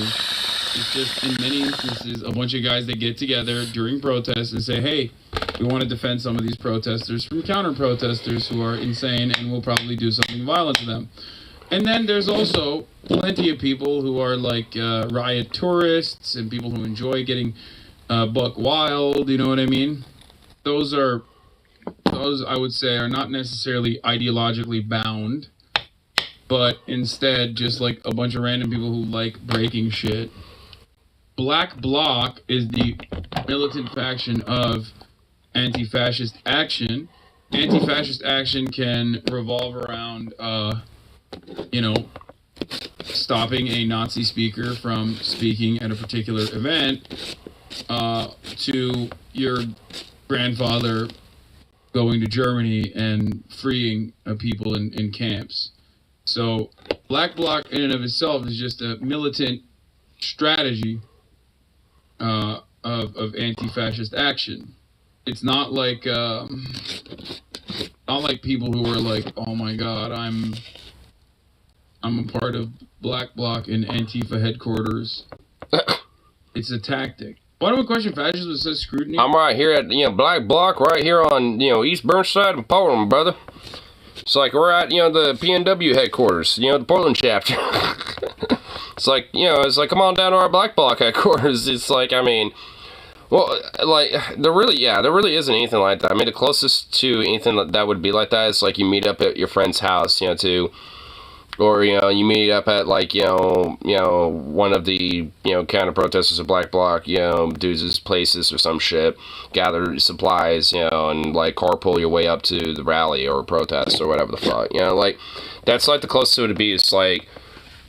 C: It's just, in many instances, a bunch of guys that get together during protests and say, hey, we want to defend some of these protesters from counter-protesters who are insane and will probably do something violent to them. And then there's also plenty of people who are like riot tourists and people who enjoy getting buck wild, you know what I mean? Those I would say are not necessarily ideologically bound, but instead just like a bunch of random people who like breaking shit. Black Bloc is the militant faction of anti-fascist action. Anti-fascist action can revolve around, stopping a Nazi speaker from speaking at a particular event, to your grandfather going to Germany and freeing people in camps. So Black Bloc in and of itself is just a militant strategy of anti-fascist action. It's not like people who are like, oh my god, I'm a part of Black Bloc in Antifa headquarters. It's a tactic. Why don't we question fascism with such scrutiny?
A: I'm right here at Black Bloc, right here on East Burnside in Portland, brother. It's like we're at the PNW headquarters, the Portland chapter. It's like come on down to our Black Bloc headquarters. It's like, I mean, well, like there really isn't anything like that. I mean, the closest to anything that would be like that is like you meet up at your friend's house, or you meet up at like one of the counter protesters of Black Bloc dudes' places or some shit, gather supplies and like carpool your way up to the rally or protest or whatever the fuck, like that's like the closest it would be. It's like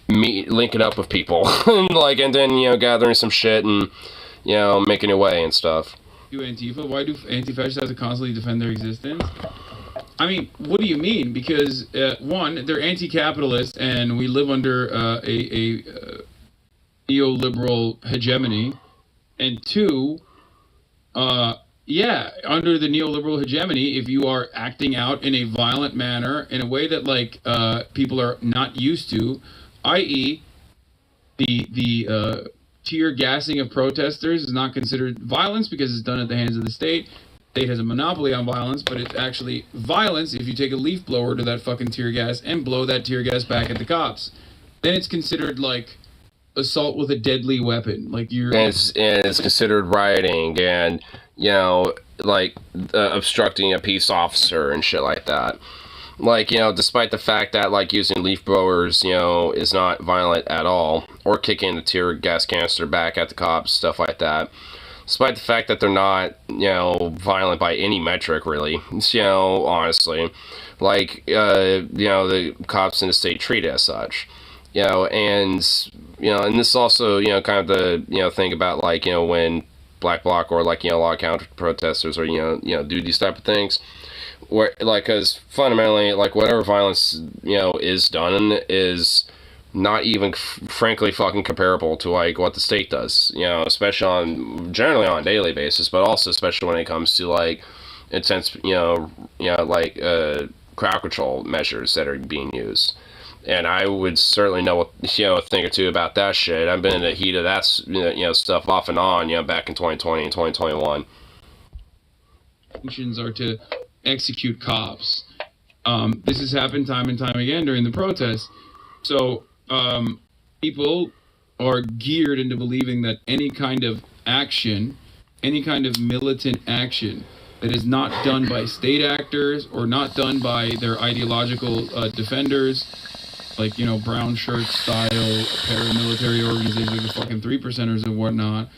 A: linking up with people and then gathering some shit and making your way and stuff.
C: Antifa? Why do anti-fascists have to constantly defend their existence? I mean, what do you mean? Because one, they're anti-capitalist, and we live under a neoliberal hegemony, and two, under the neoliberal hegemony, if you are acting out in a violent manner in a way that like people are not used to, i.e., the tear gassing of protesters is not considered violence because it's done at the hands of the state. State has a monopoly on violence, but it's actually violence if you take a leaf blower to that fucking tear gas and blow that tear gas back at the cops. Then it's considered like assault with a deadly weapon. Like
A: it's considered rioting and obstructing a peace officer and shit like that. Like, despite the fact that, like, using leaf blowers, is not violent at all, or kicking the tear gas canister back at the cops, stuff like that, despite the fact that they're not, violent by any metric, really, honestly, like, the cops in the state treat it as such, and this also, kind of the, thing about, like, when Black Bloc or, like, a lot of counter-protesters or, do these type of things, where, like, because fundamentally, like, whatever violence, is done is not even, frankly, fucking comparable to, like, what the state does, especially generally on a daily basis, but also especially when it comes to, like, intense, crowd control measures that are being used. And I would certainly know, a thing or two about that shit. I've been in the heat of that, stuff off and on, back in 2020 and 2021.
C: Functions are to execute cops. This has happened time and time again during the protests. So people are geared into believing that any kind of action, any kind of militant action that is not done by state actors or not done by their ideological defenders, like, you know, brown shirt style paramilitary organizations like the fucking 3%ers and whatnot,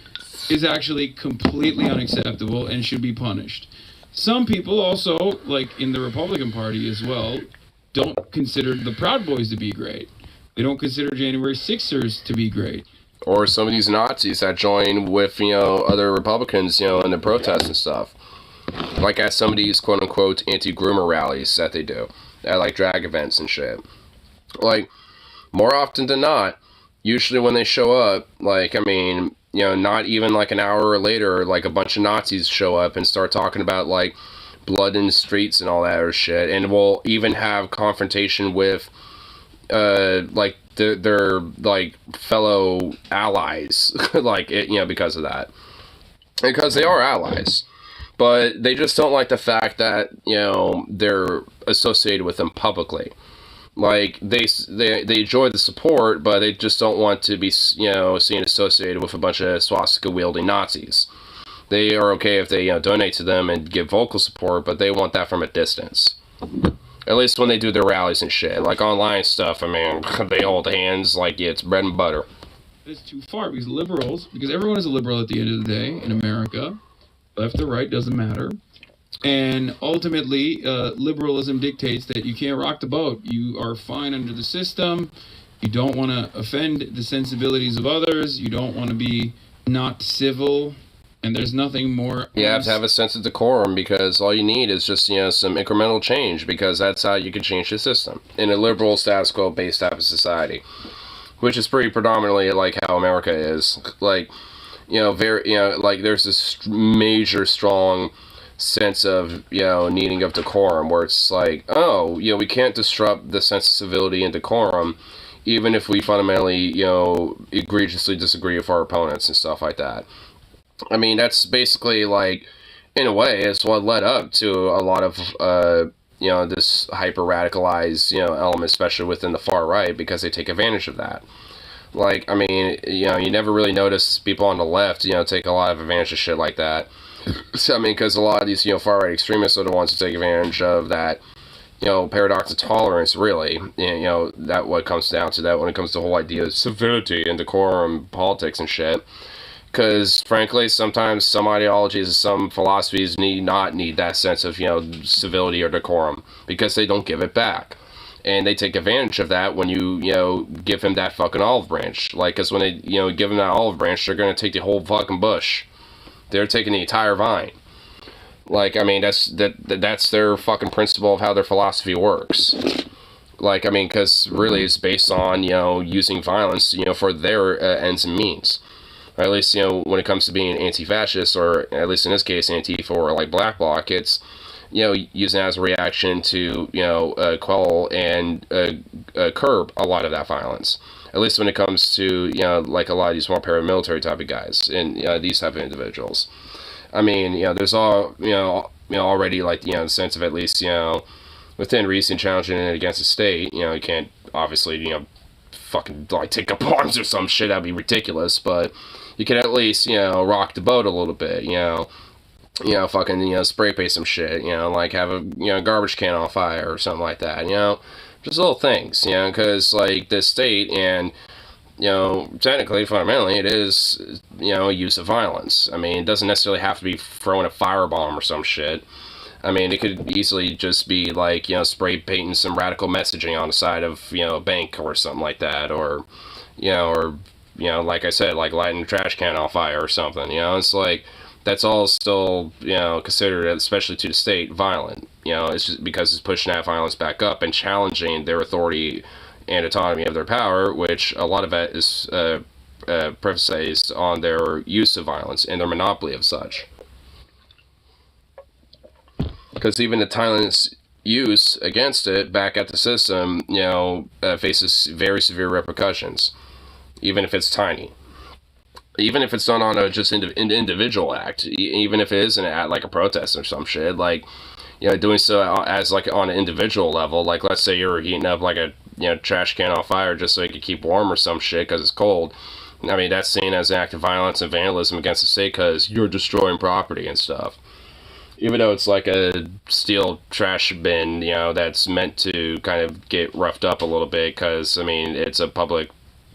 C: is actually completely unacceptable and should be punished. Some people also, like in the Republican Party as well, don't consider the Proud Boys to be great. They don't consider January 6ers to be great.
A: Or some of these Nazis that join with, you know, other Republicans, you know, in the protests and stuff. Like at some of these quote-unquote anti-groomer rallies that they do. At like drag events and shit. Like, more often than not, usually when they show up, like, I mean, you know, not even like an hour later, like a bunch of Nazis show up and start talking about like blood in the streets and all that or shit, and will even have confrontation with like their like fellow allies, like it, you know, because of that, because they are allies, but they just don't like the fact that, you know, they're associated with them publicly. Like, they enjoy the support, but they just don't want to be, you know, seen associated with a bunch of swastika-wielding Nazis. They are okay if they, you know, donate to them and give vocal support, but they want that from a distance. At least when they do their rallies and shit. Like, online stuff, I mean, they hold hands like, yeah, it's bread and butter.
C: It's too far, because liberals, because everyone is a liberal at the end of the day in America. Left or right, doesn't matter. And ultimately, liberalism dictates that you can't rock the boat. You are fine under the system. You don't want to offend the sensibilities of others. You don't want to be not civil. And there's nothing more.
A: You have to have a sense of decorum, because all you need is just, you know, some incremental change, because that's how you can change the system in a liberal status quo based type of society, which is pretty predominantly like how America is. Like, you know, very, you know, like there's this major strong sense of, you know, needing of decorum, where it's like, oh, you know, we can't disrupt the sense of civility and decorum, even if we fundamentally, you know, egregiously disagree with our opponents and stuff like that. I mean, that's basically, like, in a way, it's what led up to a lot of, you know, this hyper-radicalized, you know, element, especially within the far right, because they take advantage of that. Like, I mean, you know, you never really notice people on the left, you know, take a lot of advantage of shit like that. So, I mean, because a lot of these, you know, far-right extremists are the ones who take advantage of that, you know, paradox of tolerance, really. You know, that what comes down to that when it comes to the whole idea of civility and decorum, politics and shit. Because, frankly, sometimes some ideologies and some philosophies need that sense of, you know, civility or decorum, because they don't give it back. And they take advantage of that when you know, give him that fucking olive branch. Like, because when they, you know, give him that olive branch, they're going to take the whole fucking bush. They're taking the entire vine. Like, I mean, that's their fucking principle of how their philosophy works. Like, I mean, because really it's based on, you know, using violence, you know, for their ends and means. Or at least, you know, when it comes to being anti-fascist, or at least in this case, Antifa or like Black Bloc, it's, you know, using it as a reaction to, you know, quell and curb a lot of that violence. At least when it comes to, you know, like a lot of these more paramilitary type of guys and, you know, these type of individuals. I mean, you know, there's all, you know, already, like, you know, the sense of at least, you know, within reason challenging it against the state, you know, you can't obviously, you know, fucking like take up arms or some shit, that'd be ridiculous, but you can at least, you know, rock the boat a little bit, you know, fucking, you know, spray paint some shit, you know, like have a, you know, garbage can on fire or something like that, you know, just little things, you know, because, like, the state and, you know, technically, fundamentally, it is, you know, use of violence. I mean, it doesn't necessarily have to be throwing a firebomb or some shit. I mean, it could easily just be, like, you know, spray painting some radical messaging on the side of, you know, a bank or something like that, or, you know, like I said, like lighting a trash can on fire or something, you know, it's like, that's all still, you know, considered, especially to the state, violent. You know, it's just because it's pushing that violence back up and challenging their authority and autonomy of their power, which a lot of that is prefaced on their use of violence and their monopoly of such. Because even the tyrant's use against it back at the system, you know, faces very severe repercussions, even if it's tiny. Even if it's done on a just individual act, even if it is an act like a protest or some shit, like, doing so as like on an individual level. Like, let's say you were heating up like a trash can on fire just so you could keep warm or some shit because it's cold. I mean, that's seen as an act of violence and vandalism against the state because you're destroying property and stuff. Even though it's like a steel trash bin, that's meant to kind of get roughed up a little bit because, I mean, it's a public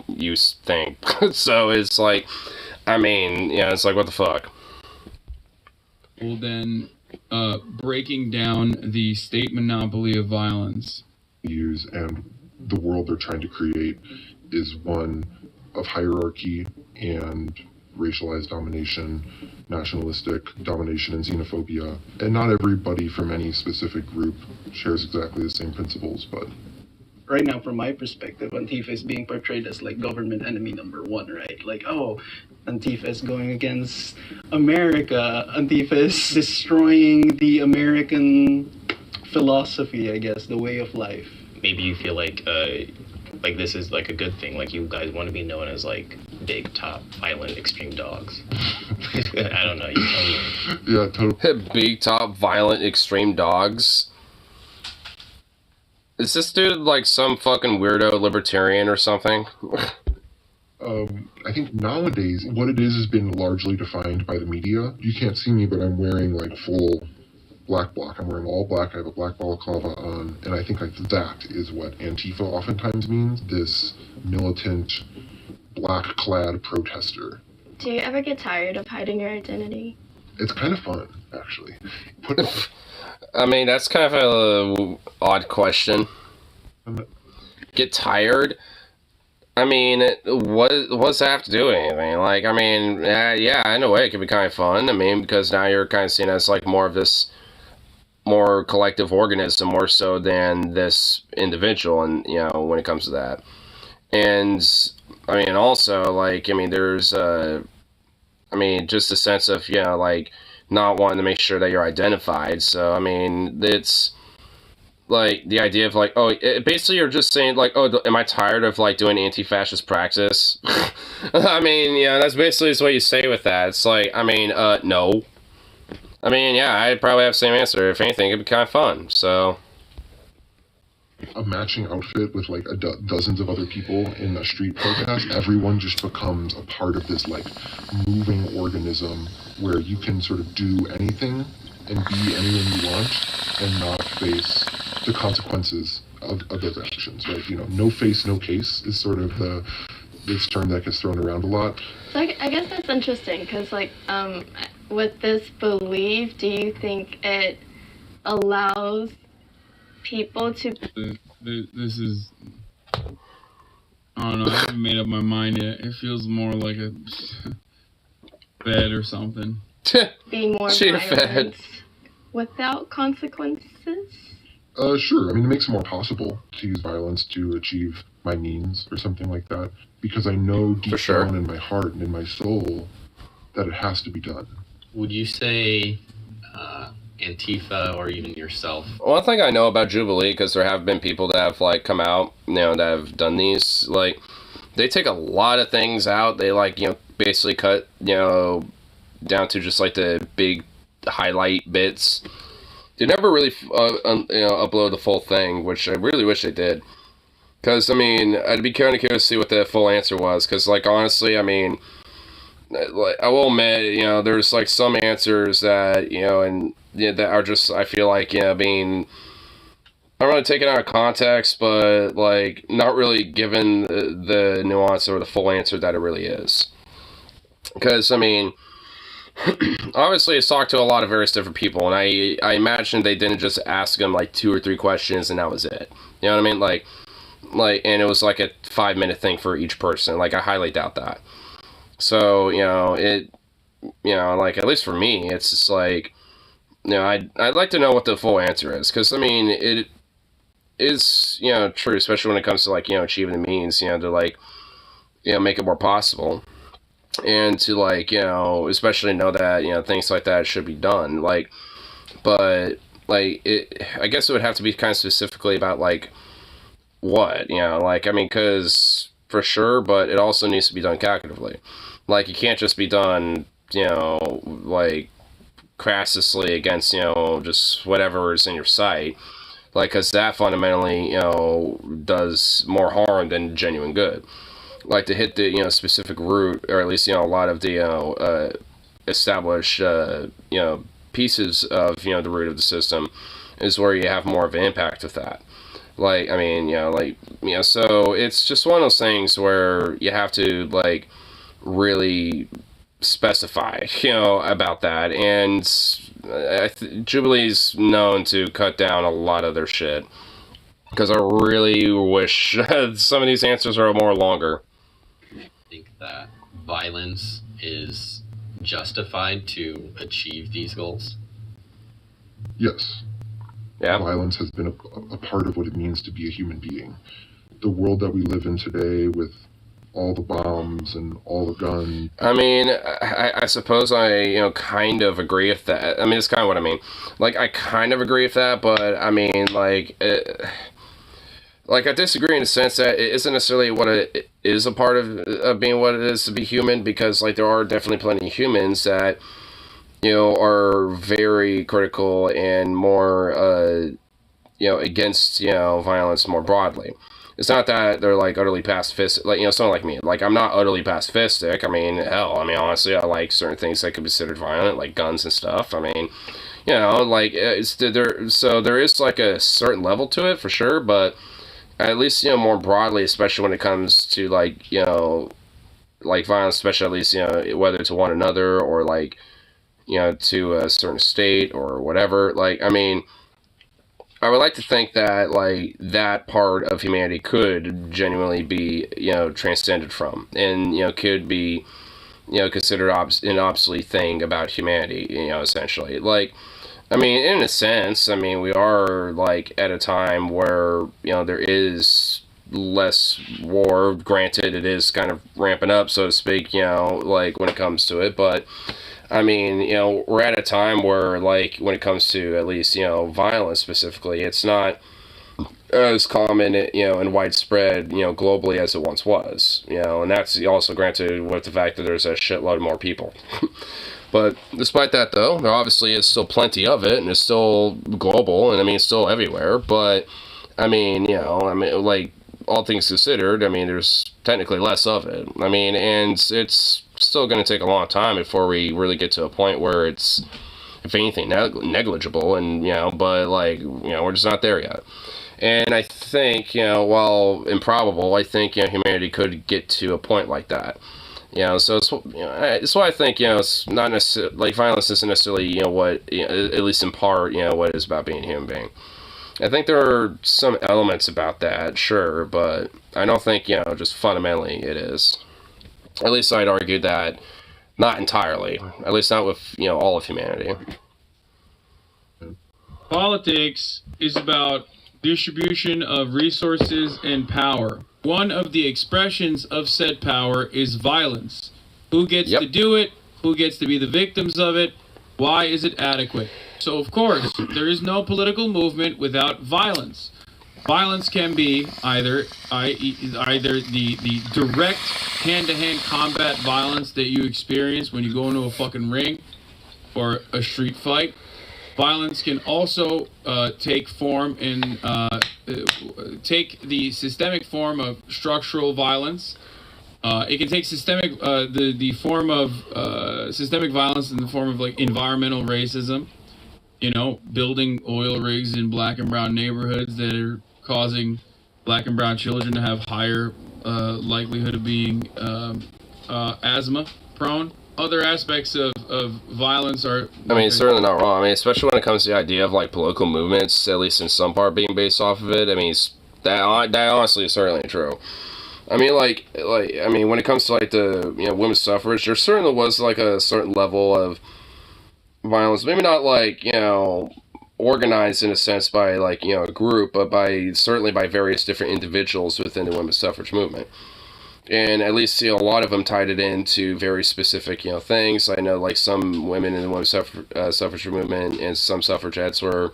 A: use thing. So it's like, I mean, it's like, what the fuck?
C: Well, then, breaking down the state monopoly of violence.
E: Use and the world they're trying to create is one of hierarchy and racialized domination, nationalistic domination, and xenophobia. And not everybody from any specific group shares exactly the same principles, but
H: Right now, from my perspective, Antifa is being portrayed as like government enemy number one, right? Like, oh, Antifa is going against America. Antifa is destroying the American philosophy, I guess, the way of life.
I: Maybe you feel like this is like a good thing. Like you guys want to be known as like big, top, violent, extreme dogs. I don't know. You tell me.
E: yeah, totally.
A: Big top, violent, extreme dogs. Is this dude like some fucking weirdo libertarian or something?
E: I think nowadays what it is has been largely defined by the media. You can't see me, but I'm wearing like full black. I'm wearing all black. I have a black balaclava on, and I think like that is what Antifa oftentimes means. This militant, black-clad protester.
G: Do you ever get tired of hiding your identity?
E: It's kind of fun, actually.
A: I mean, that's kind of a odd question. Get tired? I mean, what's that have to do with anything? Like, I mean, yeah, in a way it can be kind of fun. I mean, because now you're kind of seen as like more of this more collective organism, more so than this individual, and when it comes to that. And I mean, also, like, I mean, there's just a sense of like not wanting to make sure that you're identified. So I mean, it's like the idea of like, basically you're just saying like, am I tired of like doing anti-fascist practice? I mean, that's basically what you say with that. It's like, I mean, no. I mean, yeah, I'd probably have the same answer. If anything, it'd be kind of fun. So
E: a matching outfit with like dozens of other people in a street protest, everyone just becomes a part of this like moving organism where you can sort of do anything and be anyone you want and not face the consequences of those actions, right? No face, no case is sort of this term that gets thrown around a lot.
G: So I guess that's interesting because, like, with this belief, do you think it allows people to...
C: This is... I don't know, I haven't made up my mind yet. It feels more like a bed or something.
G: Be more violent without consequences?
E: Sure. I mean, it makes it more possible to use violence to achieve my means or something like that, because I know deep down in my heart and in my soul that it has to be done.
D: Would you say Antifa or even yourself?
A: One thing I know about Jubilee, because there have been people that have like come out, that have done these, like, they take a lot of things out. They like, basically cut, down to just like the big highlight bits. They never really, upload the full thing, which I really wish they did. Because, I mean, I'd be kind of curious to see what the full answer was. Because, like, honestly, I mean, like, I will admit, there's, like, some answers that, that are just, I feel like, being, I don't really taken out of context, but, like, not really given the nuance or the full answer that it really is. Because, I mean... obviously it's talked to a lot of various different people, and I imagine they didn't just ask them like 2 or 3 questions and that was it. You know what I mean? Like and it was like a 5-minute thing for each person. Like, I highly doubt that. So, like, at least for me, it's just like, I'd like to know what the full answer is, because I mean, it is, true, especially when it comes to like, achieving the means, to like, make it more possible. And to, like, especially know that, things like that should be done. Like, but, like, I guess it would have to be kind of specifically about, like, what, like, I mean, because, for sure, but it also needs to be done calculatively. Like, it can't just be done, like, crassusly against, just whatever is in your sight. Like, because that fundamentally, does more harm than genuine good. Like, to hit the, specific root, or at least, a lot of the, established, pieces of, the root of the system is where you have more of an impact with that. Like, I mean, so it's just one of those things where you have to, like, really specify, about that. And Jubilee's known to cut down a lot of their shit. Because I really wish some of these answers are more longer.
D: I think that violence is justified to achieve these goals.
E: Yes.
A: Yeah.
E: Violence has been a part of what it means to be a human being. The world that we live in today, with all the bombs and all the guns.
A: I mean, I suppose I, kind of agree with that. I mean, it's kind of what I mean. Like, I kind of agree with that, but I mean, like, I disagree in the sense that it isn't necessarily what it is a part of being what it is to be human, because, like, there are definitely plenty of humans that, are very critical and more, against, violence more broadly. It's not that they're, like, utterly pacifistic, like, someone like me. Like, I'm not utterly pacifistic. I mean, hell, honestly, I like certain things that could be considered violent, like guns and stuff. I mean, like, so there is, like, a certain level to it, for sure, but at least, more broadly, especially when it comes to, like, like, violence, especially at least, whether to one another or, like, to a certain state or whatever, like, I mean, I would like to think that, like, that part of humanity could genuinely be, transcended from, and, could be, considered an obsolete thing about humanity, essentially. Like, I mean, in a sense, I mean, we are, like, at a time where, there is less war. Granted, it is kind of ramping up, so to speak, like, when it comes to it, but I mean, we're at a time where, like, when it comes to at least, violence specifically, it's not as common, and widespread, globally as it once was, and that's also granted with the fact that there's a shitload more people. But despite that, though, there obviously is still plenty of it, and it's still global, and I mean, it's still everywhere, but I mean, like, all things considered, I mean, there's technically less of it. I mean, and it's still going to take a long time before we really get to a point where it's, if anything, negligible, and, but, like, we're just not there yet. And I think, while improbable, I think, humanity could get to a point like that. So it's why I think, it's not necessarily, like, violence isn't necessarily, what, at least in part, what it is about being a human being. I think there are some elements about that, sure, but I don't think, just fundamentally it is. At least I'd argue that not entirely. At least not with, all of humanity.
C: Politics is about distribution of resources and power. One of the expressions of said power is violence. Who gets to do it? Who gets to be the victims of it? Why is it adequate? So, of course, there is no political movement without violence. Violence can be either the direct hand-to-hand combat violence that you experience when you go into a fucking ring or a street fight. Violence can also take the systemic form of structural violence. It can take the form of systemic violence in the form of, like, environmental racism. Building oil rigs in black and brown neighborhoods that are causing black and brown children to have higher likelihood of being asthma prone. Other aspects of violence are...
A: I mean, it's certainly not wrong. I mean, especially when it comes to the idea of, like, political movements, at least in some part being based off of it. I mean, that honestly is certainly true. I mean, when it comes to, like, the, women's suffrage, there certainly was, like, a certain level of violence. Maybe not, like, organized in a sense by, like, a group, but certainly by various different individuals within the women's suffrage movement. And at least, a lot of them tied it into very specific, things. I know, like, some women in the women's suffrage movement and some suffragettes were,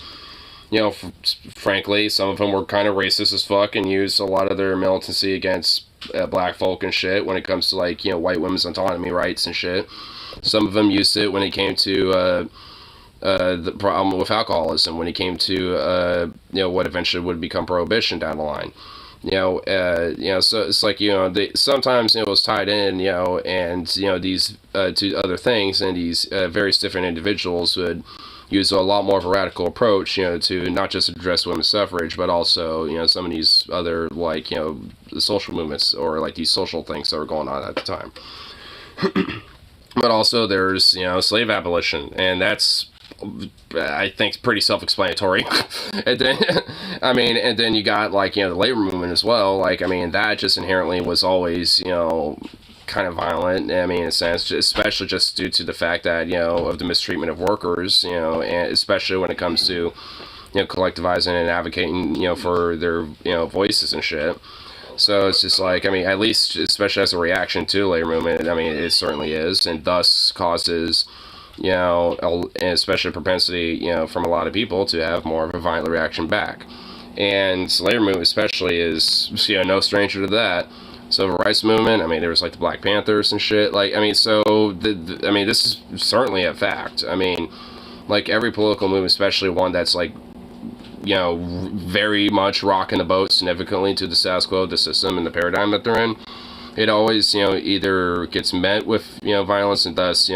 A: frankly, some of them were kind of racist as fuck and used a lot of their militancy against black folk and shit when it comes to, like, white women's autonomy rights and shit. Some of them used it when it came to, the problem with alcoholism when it came to what eventually would become prohibition down the line. So it's like sometimes it was tied in, and these two other things, and these various different individuals would use a lot more of a radical approach, to not just address women's suffrage, but also some of these other the social movements or like these social things that were going on at the time. But also there's slave abolition, and that's I think pretty self-explanatory. And then and then you got the labor movement as well. That just inherently was always kind of violent. In a sense, especially just due to the fact that of the mistreatment of workers, and especially when it comes to collectivizing and advocating for their voices and shit. So it's just at least especially as a reaction to the labor movement, it certainly is, and thus causes and especially propensity from a lot of people to have more of a violent reaction back. And the labor movement especially is no stranger to that. Civil rights movement, there was the Black Panthers and shit. So this is certainly a fact. Every political movement, especially one that's very much rocking the boat significantly to the status quo, the system, and the paradigm that they're in, it always either gets met with violence and thus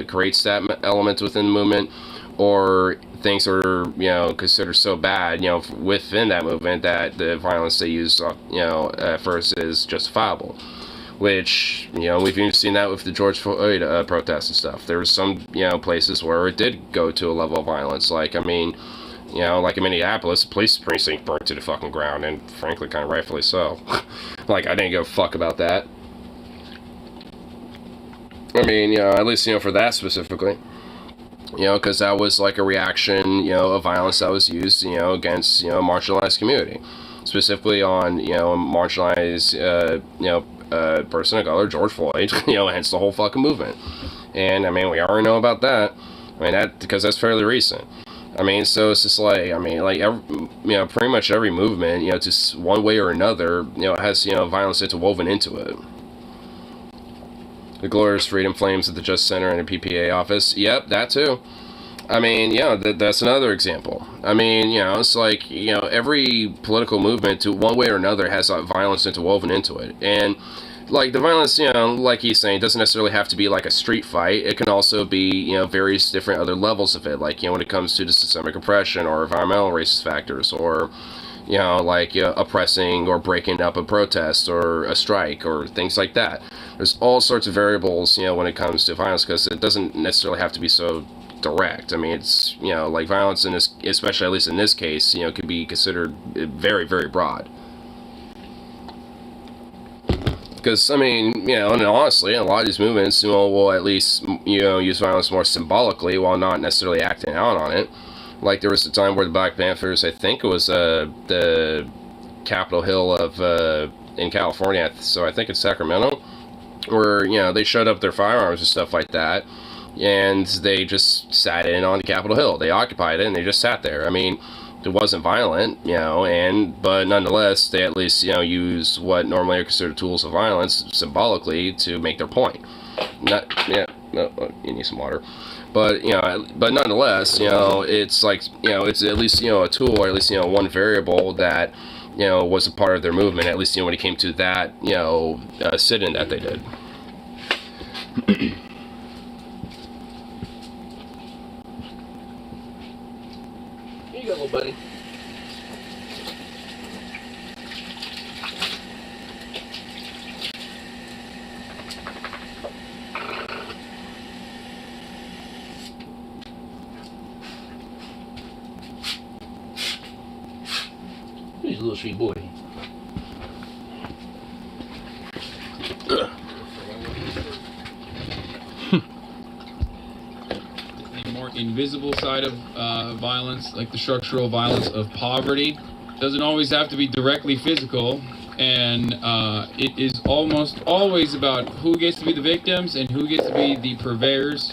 A: creates that element within the movement, or things are considered so bad within that movement that the violence they use at first is justifiable, which we've even seen that with the George Floyd protests and stuff. There was some places where it did go to a level of violence, like in Minneapolis, the police precinct burnt to the fucking ground, and frankly kind of rightfully so. I didn't give a fuck about that. At least for that specifically, because that was a reaction of violence that was used against a marginalized community, specifically on marginalized person of color, George Floyd, hence the whole fucking movement. And we already know about that. That because that's fairly recent. So it's just pretty much every movement, just one way or another, has violence interwoven into it. The glorious freedom flames at the Justice Center and the PPA office. Yep, that too. That's another example. It's every political movement, to one way or another, has violence interwoven into it. And, the violence, like he's saying, doesn't necessarily have to be a street fight. It can also be, various different other levels of it. When it comes to the systemic oppression or environmental racist factors, or, oppressing or breaking up a protest or a strike or things like that. There's all sorts of variables, when it comes to violence, because it doesn't necessarily have to be so direct. It's, violence in this, especially at least in this case, can be considered very, very broad. Because, and honestly, a lot of these movements, will at least, use violence more symbolically while not necessarily acting out on it. There was a time where the Black Panthers, I think it was the Capitol Hill of in California, so I think it's Sacramento, where they showed up their firearms and stuff like that, and they just sat in on the Capitol Hill. They occupied it and they just sat there. It wasn't violent, but nonetheless they at least use what normally are considered tools of violence symbolically to make their point. You need some water. But but nonetheless, it's it's at least a tool, or at least one variable that was a part of their movement. At least when it came to that sit-in that they did.
J: Here you go, little buddy. He's a little sweet boy.
C: The more invisible side of violence, like the structural violence of poverty, doesn't always have to be directly physical, and it is almost always about who gets to be the victims and who gets to be the purveyors.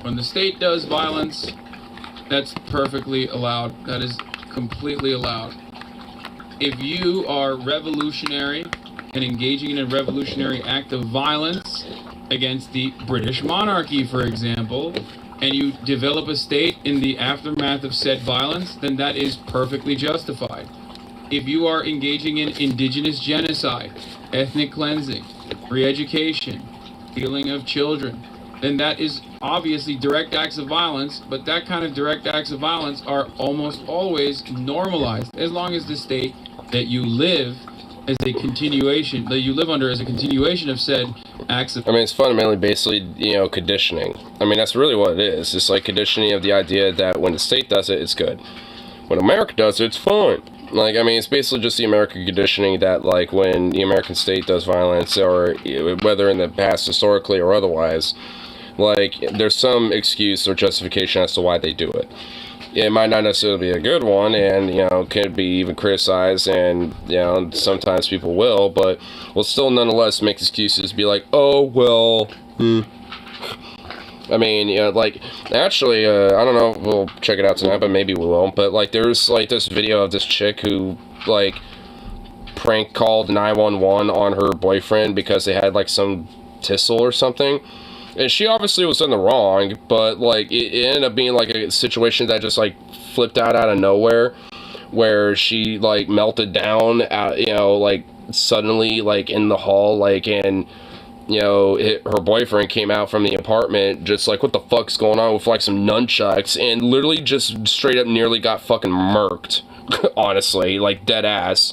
C: When the state does violence, that's perfectly allowed. That is completely allowed. If you are revolutionary and engaging in a revolutionary act of violence against the British monarchy, for example, and you develop a state in the aftermath of said violence, then that is perfectly justified. If you are engaging in indigenous genocide, ethnic cleansing, re-education, stealing of children, then that is obviously direct acts of violence, but that kind of direct acts of violence are almost always normalized, as long as the state that you live as a continuation, that you live under as a continuation of said acts of...
A: I mean, it's fundamentally basically, you know, conditioning. I mean, that's really what it is. It's like conditioning of the idea that when the state does it, it's good. When America does it, it's fine. Like, I mean, it's basically just the American conditioning that, like, when the American state does violence, or whether in the past historically or otherwise, like, there's some excuse or justification as to why they do it. It might not necessarily be a good one, and, you know, could be even criticized, and, you know, sometimes people will, but will still nonetheless make excuses, be like, oh, well, I mean, you know, like, actually, I don't know if we'll check it out tonight, but maybe we won't, but, like, there's, like, this video of this chick who, like, prank called 911 on her boyfriend because they had, like, some tussle or something. And she obviously was in the wrong, but, like, it ended up being, like, a situation that just, like, flipped out of nowhere, where she, like, melted down, you know, like, suddenly, like, in the hall, like, and, you know, her boyfriend came out from the apartment, just like, what the fuck's going on, with, like, some nunchucks, and literally just straight up nearly got fucking murked, honestly, like, dead ass.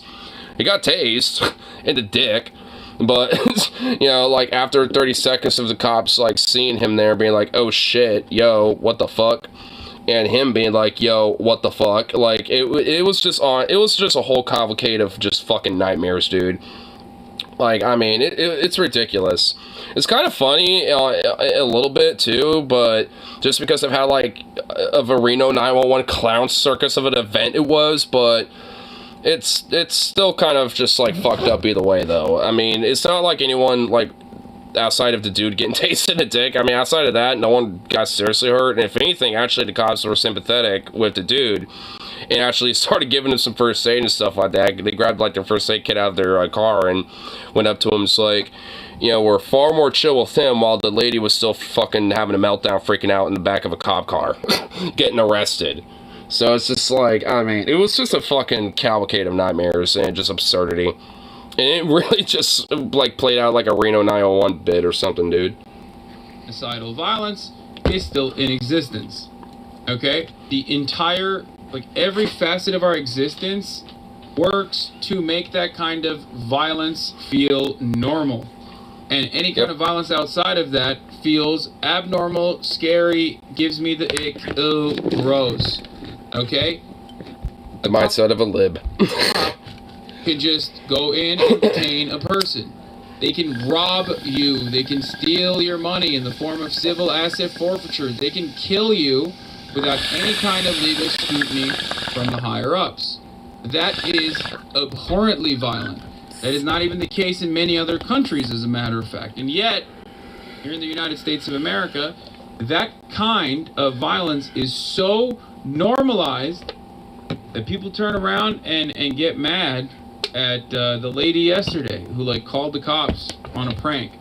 A: He got tased in the dick. But, you know, like, after 30 seconds of the cops, like, seeing him there, being like, oh shit, yo, what the fuck? And him being like, yo, what the fuck? Like, it was just a whole cavalcade of just fucking nightmares, dude. Like, I mean, it's ridiculous. It's kind of funny, a little bit, too, but just because of how, like, of a Reno 911 clown circus of an event it was, but... It's still kind of just, like, fucked up either way, though. I mean, it's not like anyone, like, outside of the dude getting tasted in the dick. I mean, outside of that, no one got seriously hurt. And if anything, actually, the cops were sympathetic with the dude and actually started giving him some first aid and stuff like that. They grabbed, like, their first aid kit out of their car and went up to him. It's like, you know, we're far more chill with him while the lady was still fucking having a meltdown, freaking out in the back of a cop car, getting arrested. So it's just like, I mean, it was just a fucking cavalcade of nightmares and just absurdity. And it really just, like, played out like a Reno 901 bit or something, dude.
C: Genocidal violence is still in existence. Okay? The entire, like, every facet of our existence works to make that kind of violence feel normal. And any kind of violence outside of that feels abnormal, scary, gives me the ick, gross. Okay?
A: The mindset of a lib.
C: Can just go in and detain a person. They can rob you. They can steal your money in the form of civil asset forfeiture. They can kill you without any kind of legal scrutiny from the higher-ups. That is abhorrently violent. That is not even the case in many other countries, as a matter of fact. And yet, here in the United States of America, that kind of violence is so normalized that people turn around and get mad at the lady yesterday who, like, called the cops on a prank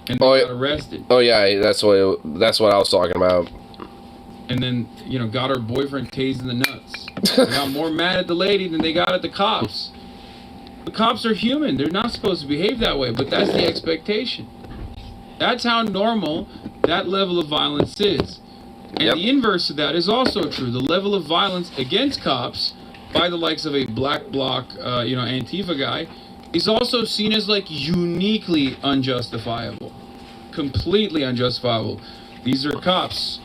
C: and got arrested.
A: Oh yeah, that's what I was talking about.
C: And then, you know, got her boyfriend tased in the nuts. They got more mad at the lady than they got at the cops. The cops are human. They're not supposed to behave that way, but that's the expectation. That's how normal that level of violence is. And the inverse of that is also true. The level of violence against cops by the likes of a black bloc, you know, Antifa guy, is also seen as, like, uniquely unjustifiable. Completely unjustifiable. These are cops.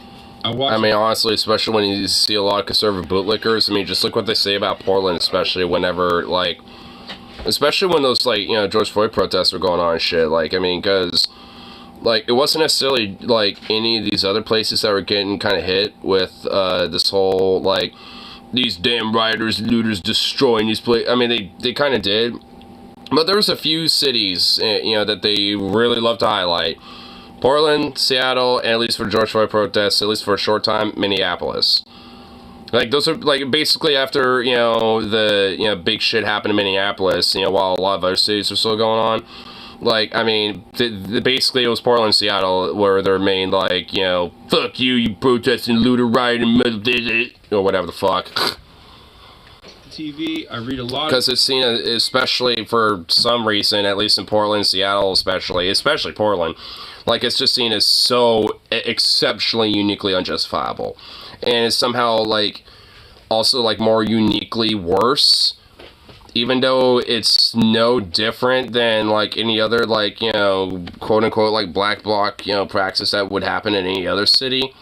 A: I mean, honestly, especially when you see a lot of conservative bootlickers, I mean, just look what they say about Portland, especially whenever, like, especially when those, like, you know, George Floyd protests were going on and shit. Like, I mean, because, like, it wasn't necessarily, like, any of these other places that were getting kind of hit with this whole, like, these damn rioters, looters destroying these places. I mean, they kind of did. But there was a few cities, you know, that they really love to highlight. Portland, Seattle, and at least for George Floyd protests, at least for a short time, Minneapolis. Like, those are, like, basically after, you know, the, you know, big shit happened in Minneapolis, you know, while a lot of other cities are still going on. Like, I mean, basically it was Portland, Seattle, where their main, like, you know, fuck you, you protesting looter riot and or whatever the fuck.
C: TV, I read a lot.
A: Because it's seen, especially for some reason, at least in Portland, Seattle especially Portland, like, it's just seen as so exceptionally uniquely unjustifiable. And it's somehow, like, also, like, more uniquely worse, even though it's no different than, like, any other, like, you know, quote-unquote, like, black bloc, you know, practice that would happen in any other city.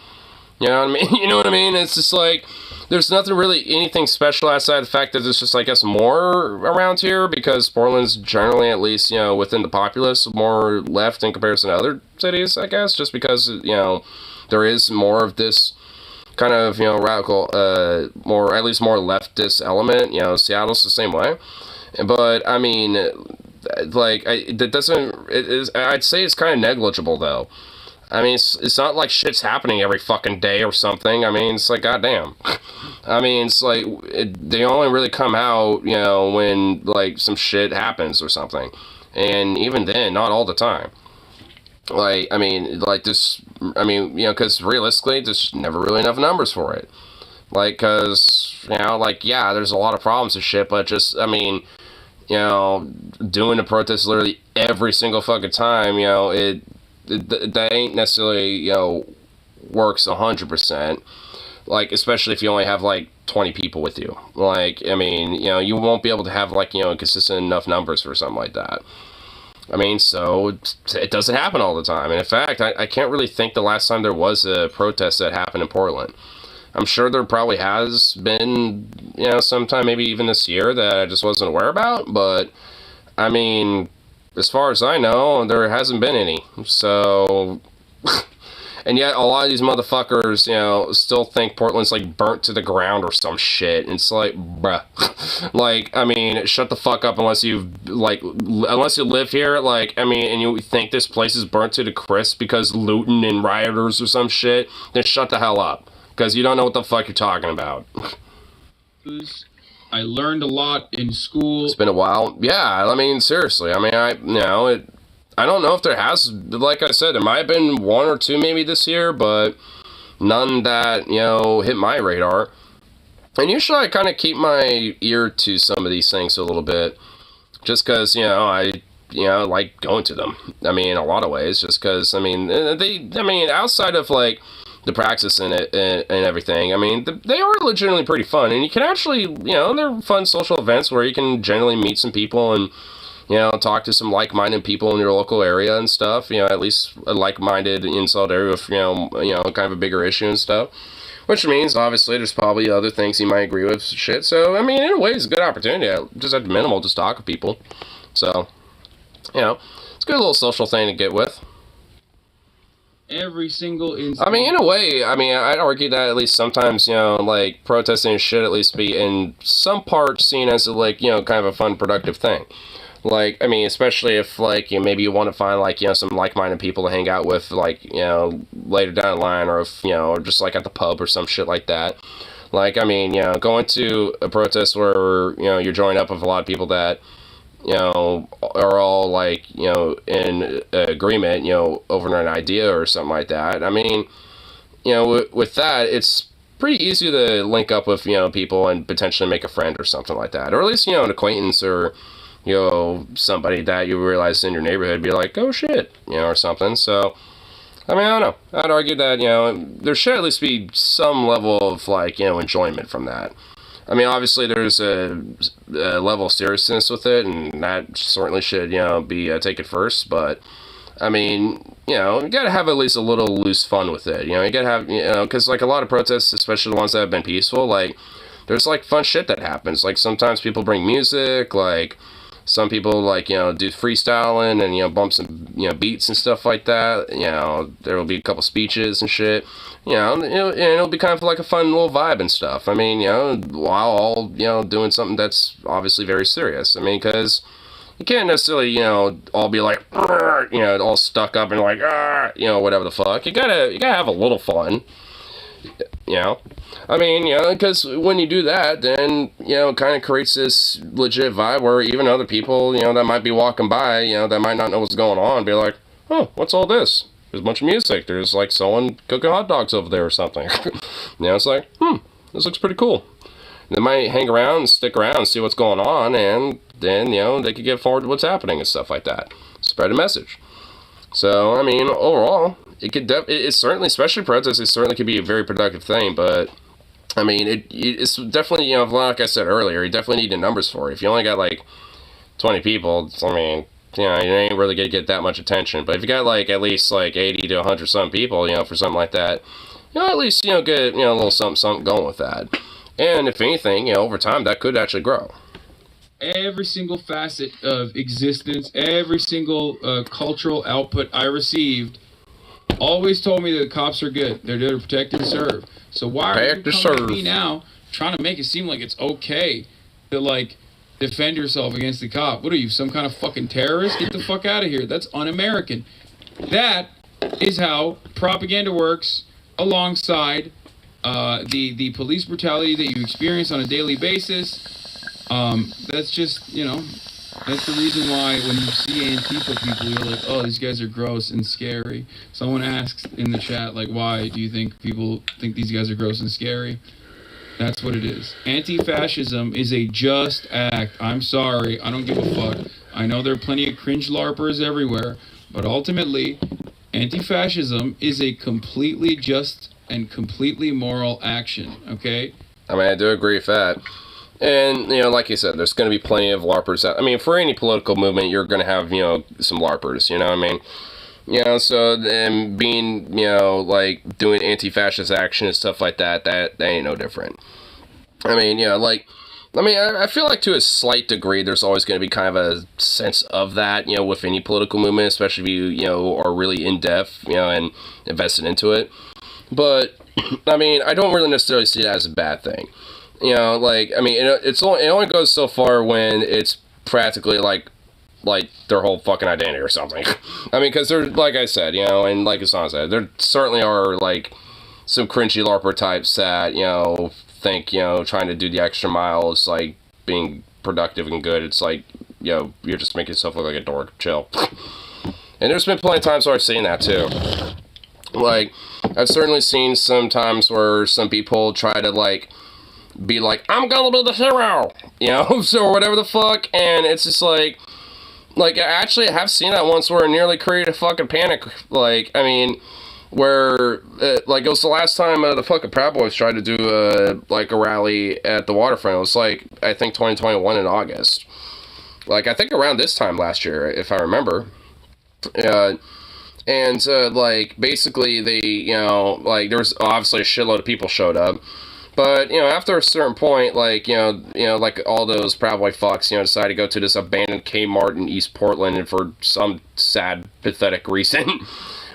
A: You know what I mean? You know what I mean? It's just, like, there's nothing really, anything special outside the fact that there's just, I guess, more around here, because Portland's generally, at least, you know, within the populace, more left in comparison to other cities, I guess, just because, you know, there is more of this kind of, you know, radical, more, at least more leftist element. You know, Seattle's the same way. But, I mean, like, that doesn't, it is, I'd say it's kind of negligible, though. I mean, it's not like shit's happening every fucking day or something. I mean, it's like, goddamn. I mean, it's like, they only really come out, you know, when, like, some shit happens or something. And even then, not all the time. Like, I mean, like, this, I mean, you know, because realistically, there's never really enough numbers for it. Like, because, you know, like, yeah, there's a lot of problems and shit, but just, I mean, you know, doing a protest literally every single fucking time, you know, that ain't necessarily, you know, works 100%. Like, especially if you only have, like, 20 people with you. Like, I mean, you know, you won't be able to have, like, you know, consistent enough numbers for something like that. I mean, so it doesn't happen all the time. And in fact, I can't really think the last time there was a protest that happened in Portland. I'm sure there probably has been, you know, sometime maybe even this year that I just wasn't aware about. But, I mean, as far as I know, there hasn't been any. So, and yet a lot of these motherfuckers, you know, still think Portland's, like, burnt to the ground or some shit. And it's like, bruh. Like, I mean, shut the fuck up unless you live here, like, I mean, and you think this place is burnt to the crisp because looting and rioters or some shit, then shut the hell up. Because you don't know what the fuck you're talking about.
C: I learned a lot in school.
A: It's been a while. Yeah, I mean, seriously. I mean, I don't know if there has, like I said, there might have been one or two maybe this year, but none that, you know, hit my radar. And usually I kind of keep my ear to some of these things a little bit, just because, you know, I like going to them. I mean, in a lot of ways, just because, I mean, outside of, like, the praxis in it and everything, I mean, they are legitimately pretty fun, and you can actually, you know, they're fun social events where you can generally meet some people and, you know, talk to some like-minded people in your local area and stuff, you know, at least like-minded in solidarity with, you know, kind of a bigger issue and stuff. Which means, obviously, there's probably other things you might agree with, shit. So, I mean, in a way, it's a good opportunity. Just at minimal, just talk with people. So, you know, it's a good little social thing to get with.
C: Every single instance.
A: I mean, in a way, I mean, I'd argue that at least sometimes, you know, like, protesting should at least be in some part seen as, like, you know, kind of a fun, productive thing. Like, I mean, especially if, like, you know, maybe you want to find, like, you know, some like-minded people to hang out with, like, you know, later down the line, or if, you know, just, like, at the pub or some shit like that. Like, I mean, you know, going to a protest where, you know, you're joining up with a lot of people that, you know, are all, like, you know, in agreement, you know, over an idea or something like that. I mean, you know, with that, it's pretty easy to link up with, you know, people and potentially make a friend or something like that. Or at least, you know, an acquaintance or, you know, somebody that you realize in your neighborhood, be like, oh shit, you know, or something. So, I mean, I don't know. I'd argue that, you know, there should at least be some level of, like, you know, enjoyment from that. I mean, obviously there's a level of seriousness with it, and that certainly should, you know, be taken first, but, I mean, you know, you gotta have at least a little loose fun with it, you know, you gotta have, you know, because, like, a lot of protests, especially the ones that have been peaceful, like, there's, like, fun shit that happens, like, sometimes people bring music, like, some people, like, you know, do freestyling and, you know, bump some, you know, beats and stuff like that. You know, there will be a couple speeches and shit. You know, and it'll be kind of like a fun little vibe and stuff. I mean, you know, while all, you know, doing something that's obviously very serious. I mean, because you can't necessarily, you know, all be like, you know, all stuck up and like, you know, whatever the fuck. You gotta have a little fun. You know, I mean, you know, because when you do that, then, you know, it kind of creates this legit vibe where even other people, you know, that might be walking by, you know, that might not know what's going on, be like, oh, what's all this? There's a bunch of music. There's like someone cooking hot dogs over there or something. You know, it's like, this looks pretty cool. They might hang around and stick around and see what's going on, and then, you know, they could get forward to what's happening and stuff like that. Spread a message. So, I mean, overall, it could it certainly, especially protests, it certainly could be a very productive thing, but, I mean, it's definitely, you know, like I said earlier, you definitely need the numbers for it. If you only got, like, 20 people, I mean, you know, you ain't really gonna get that much attention, but if you got, like, at least, like, 80 to 100 some people, you know, for something like that, you know, at least, you know, get, you know, a little something going with that. And if anything, you know, over time, that could actually grow.
C: Every single facet of existence, every single cultural output I received always told me that the cops are good. They're there to protect and serve. So why are you coming at me now trying to make it seem like it's okay to, like, defend yourself against the cop? What are you, some kind of fucking terrorist? Get the fuck out of here. That's un-American. That is how propaganda works alongside the police brutality that you experience on a daily basis. That's just, you know, that's the reason why when you see Antifa people, you're like, oh, these guys are gross and scary. Someone asks in the chat, like, why do you think people think these guys are gross and scary? That's what it is. Anti-fascism is a just act. I'm sorry. I don't give a fuck. I know there are plenty of cringe LARPers everywhere, but ultimately, anti-fascism is a completely just and completely moral action, okay?
A: I mean, I do agree with that. And, you know, like you said, there's going to be plenty of LARPers out. I mean, for any political movement, you're going to have, you know, some LARPers, you know what I mean? You know, so, and being, you know, like, doing anti-fascist action and stuff like that, that ain't no different. I mean, you know, like, I mean, I feel like to a slight degree, there's always going to be kind of a sense of that, you know, with any political movement, especially if you know, are really in-depth, you know, and invested into it. But, I mean, I don't really necessarily see it as a bad thing. You know, like, I mean, it only goes so far when it's practically like their whole fucking identity or something. I mean, because they're, like I said, you know, and like Hassan said, there certainly are, like, some cringy LARPer types that, you know, think, you know, trying to do the extra mile is, like, being productive and good. It's like, you know, you're just making yourself look like a dork. Chill. And there's been plenty of times where I've seen that, too. Like, I've certainly seen some times where some people try to, like, be like, I'm gonna be the hero, you know, so, or whatever the fuck, and it's just like, actually, I have seen that once where it nearly created a fucking panic, like, I mean, where, like, it was the last time the fucking Proud Boys tried to do, like, a rally at the waterfront. It was, like, I think 2021 in August. Like, I think around this time last year, if I remember. And, like, basically, they, you know, like, there was obviously a shitload of people showed up. But, you know, after a certain point, like, you know, like, all those Proud Boy fucks, you know, decided to go to this abandoned Kmart in East Portland and for some sad, pathetic reason.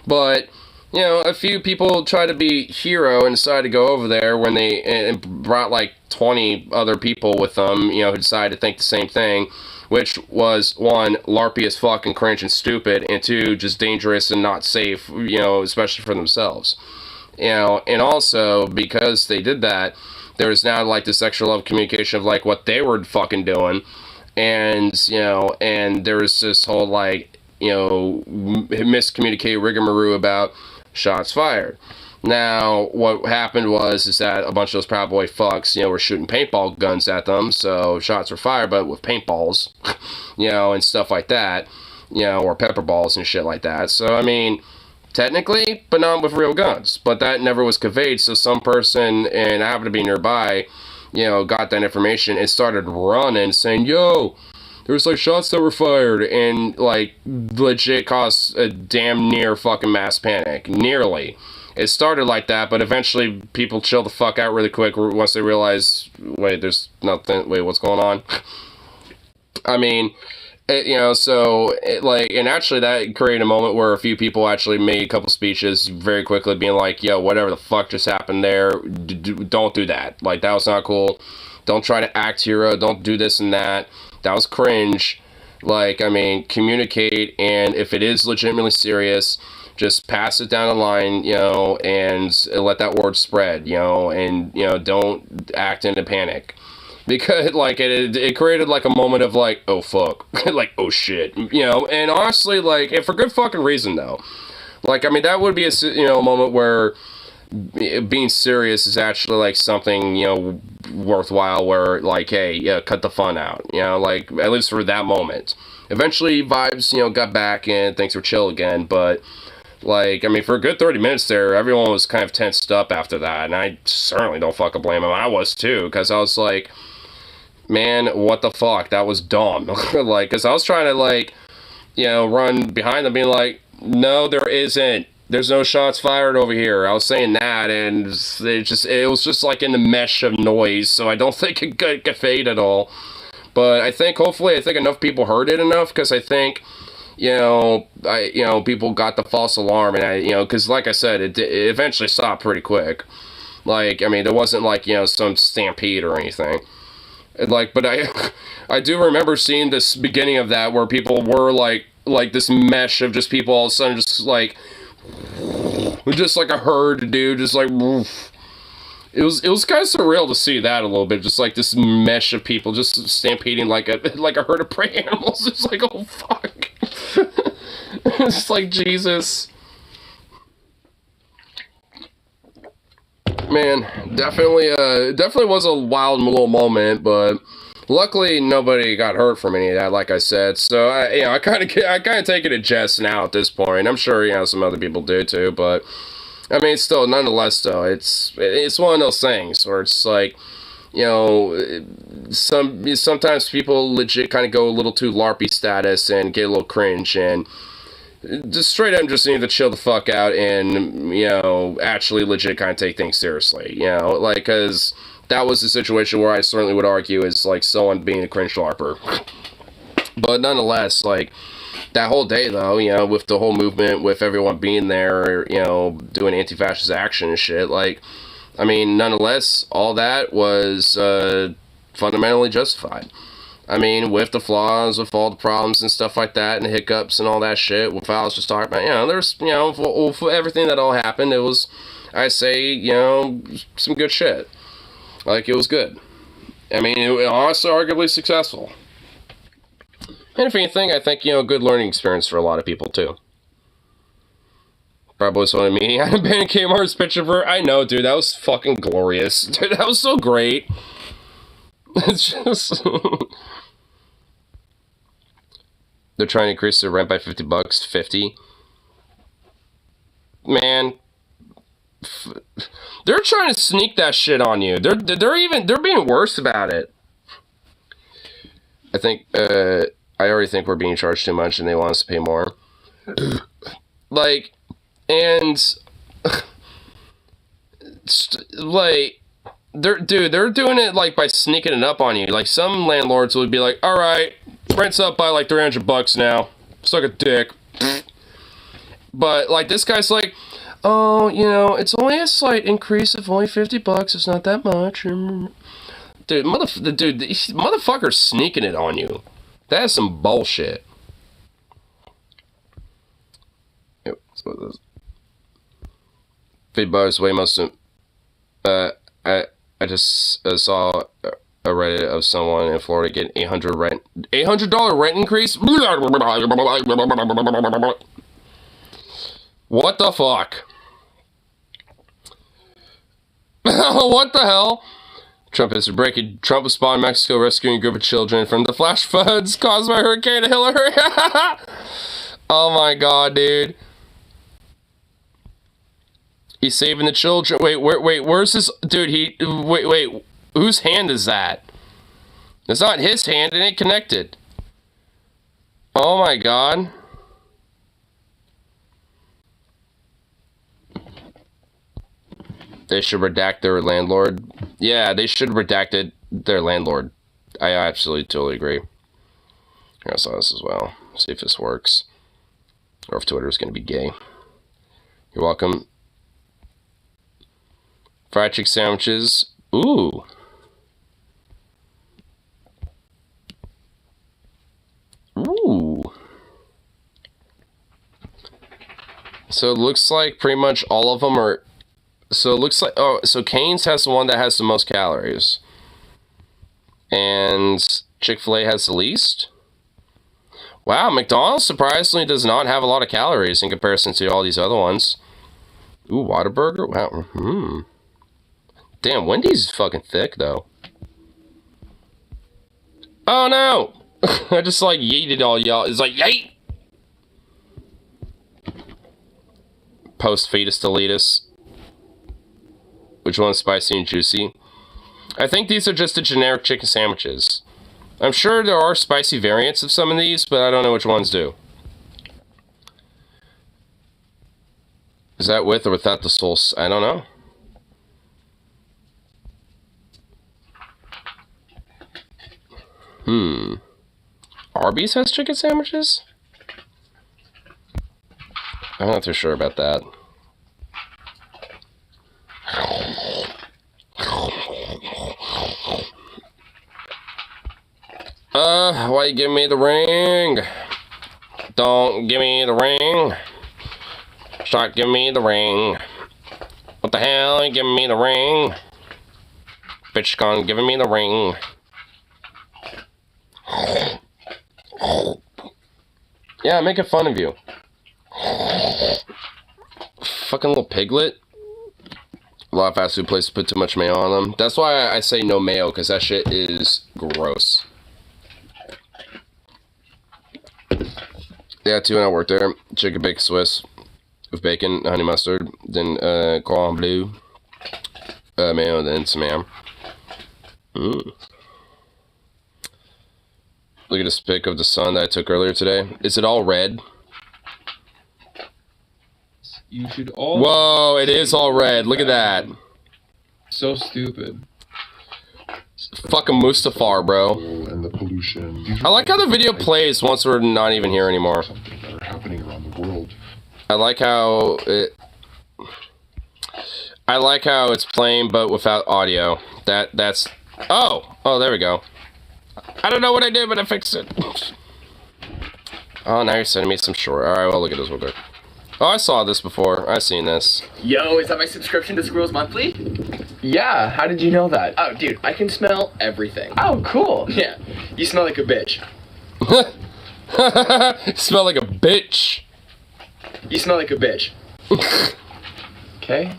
A: But, you know, a few people tried to be hero and decided to go over there when they and brought, like, 20 other people with them, you know, who decided to think the same thing, which was, one, LARPy as fuck and cringe and stupid, and two, just dangerous and not safe, you know, especially for themselves. You know, and also, because they did that, there was now, like, this extra level of communication of, like, what they were fucking doing, and, you know, and there was this whole, like, you know, miscommunicated rigmarole about shots fired. Now, what happened is that a bunch of those Proud Boy fucks, you know, were shooting paintball guns at them, so shots were fired, but with paintballs, you know, and stuff like that, you know, or pepper balls and shit like that. So, I mean, technically, but not with real guns. But that never was conveyed, so some person, and I happened to be nearby, you know, got that information and started running, saying, yo, there's, like, shots that were fired, and, like, legit caused a damn near fucking mass panic. Nearly. It started like that, but eventually people chilled the fuck out really quick once they realized, wait, there's nothing, wait, what's going on? I mean, you know, so, like, and actually that created a moment where a few people actually made a couple speeches very quickly being like, yo, whatever the fuck just happened there, don't do that. Like, that was not cool. Don't try to act hero. Don't do this and that. That was cringe. Like, I mean, communicate, and if it is legitimately serious, just pass it down the line, you know, and let that word spread, you know, and, you know, don't act into panic. Because, like, it created, like, a moment of, like, oh, fuck. Like, oh, shit. You know, and honestly, like, and for good fucking reason, though. Like, I mean, that would be a, you know, a moment where being serious is actually, like, something, you know, worthwhile, where, like, hey, yeah, cut the fun out. You know, like, at least for that moment. Eventually, vibes, you know, got back and things were chill again, but... Like, I mean, for a good 30 minutes there, everyone was kind of tensed up after that, and I certainly don't fucking blame them. I was too, because I was like, man, what the fuck? That was dumb. Like, because I was trying to, like, you know, run behind them, being like, no, there isn't. There's no shots fired over here. I was saying that, and it was just like in the mesh of noise, so I don't think it could fade at all. But I think, hopefully, enough people heard it enough, because I think... You know, people got the false alarm, and you know, because like I said, it eventually stopped pretty quick. Like, I mean, there wasn't like, you know, some stampede or anything. Like, but I do remember seeing this beginning of that where people were like this mesh of just people all of a sudden just like a herd, dude, just like. It was kind of surreal to see that a little bit, just like this mesh of people just stampeding like a herd of prey animals. It's like, oh fuck. It's like, Jesus. Man, definitely was a wild little moment, but luckily nobody got hurt from any of that, like I said. So I kind of take it in jest now at this point. I'm sure, you know, some other people do too, but I mean, still, nonetheless, though, it's one of those things where it's like, you know, sometimes people legit kind of go a little too LARPy status and get a little cringe, and just straight up just need to chill the fuck out and, you know, actually legit kind of take things seriously, you know, like, because that was the situation where I certainly would argue is, like, someone being a cringe LARPer. But nonetheless, like, that whole day, though, you know, with the whole movement, with everyone being there, you know, doing anti-fascist action and shit, like, I mean, nonetheless, all that was fundamentally justified. I mean, with the flaws, with all the problems and stuff like that, and the hiccups and all that shit, with I was just talking about, you know, there's, you know, for everything that all happened, it was, I say, you know, some good shit. Like, it was good. I mean, it was honestly arguably successful. And if anything, I think, you know, a good learning experience for a lot of people, too. Probably was one meeting. I had been in Kmart's picture for... I know, dude, that was fucking glorious. Dude, that was so great. It's just... They're trying to increase their rent by $50 to 50. Man. They're trying to sneak that shit on you. They're being worse about it. I think, I already think we're being charged too much and they want us to pay more. Like, and like, they're doing it like by sneaking it up on you. Like, some landlords would be like, all right, rent's up by like $300 now, suck a dick. But like, this guy's like, oh, you know, it's only a slight increase of only $50. It's not that much. Dude, these motherfuckers sneaking it on you. That's some bullshit. Yep, so this. $50 way most. I just saw a Reddit of someone in Florida getting $800 rent increase. What the fuck? What the hell? Trump is breaking. Trump was spotted in Mexico rescuing a group of children from the flash floods caused by Hurricane Hillary. Oh my god, dude. He's saving the children. Wait, where's this? Dude, wait, whose hand is that? It's not his hand, it ain't connected. Oh my god. They should redact their landlord. Yeah, they should redact their landlord. I absolutely totally agree. I saw this as well. See if this works. Or if Twitter's gonna be gay. You're welcome. Fried chicken sandwiches. Ooh. Ooh. So it looks like pretty much all of them are... So it looks like... Oh, so Cane's has the one that has the most calories. And Chick-fil-A has the least? Wow, McDonald's surprisingly does not have a lot of calories in comparison to all these other ones. Ooh, Whataburger? Wow. Damn, Wendy's is fucking thick, though. Oh, no! I just, like, yeeted all y'all. It's like, yeet! Post-fetus deletus. Which one's spicy and juicy? I think these are just the generic chicken sandwiches. I'm sure there are spicy variants of some of these, but I don't know which ones do. Is that with or without the sauce? I don't know. Arby's has chicken sandwiches? I'm not too sure about that. Why you give me the ring? Don't give me the ring. Start giving me the ring. What the hell? You giving me the ring? Bitch gone giving me the ring. Yeah, I'm making fun of you. Fucking little piglet. A lot of fast food places put too much mayo on them. That's why I say no mayo, because that shit is gross. Yeah, too, when I worked there. Chicken bacon Swiss with bacon, honey mustard, then cordon bleu, mayo, then some ham. Look at this pic of the sun that I took earlier today. Is it all red?
C: You should all...
A: Whoa, it is all red. Look at that.
C: So stupid.
A: Fucking Mustafar, bro.
E: And the pollution.
A: I like how the video plays once we're not even here anymore.
E: Something that are happening around the world.
A: I like how it's playing but without audio. That's oh, there we go. I don't know what I did, but I fixed it. Oh, now you're sending me some short. All right, well, look at this real quick. Oh, I saw this before. I've seen this.
K: Yo, is that my subscription to Squirrels Monthly? Yeah, how did you know that? Oh, dude, I can smell everything. Oh, cool. Yeah, you smell like a bitch.
A: Smell like a bitch.
K: You smell like a bitch. Okay.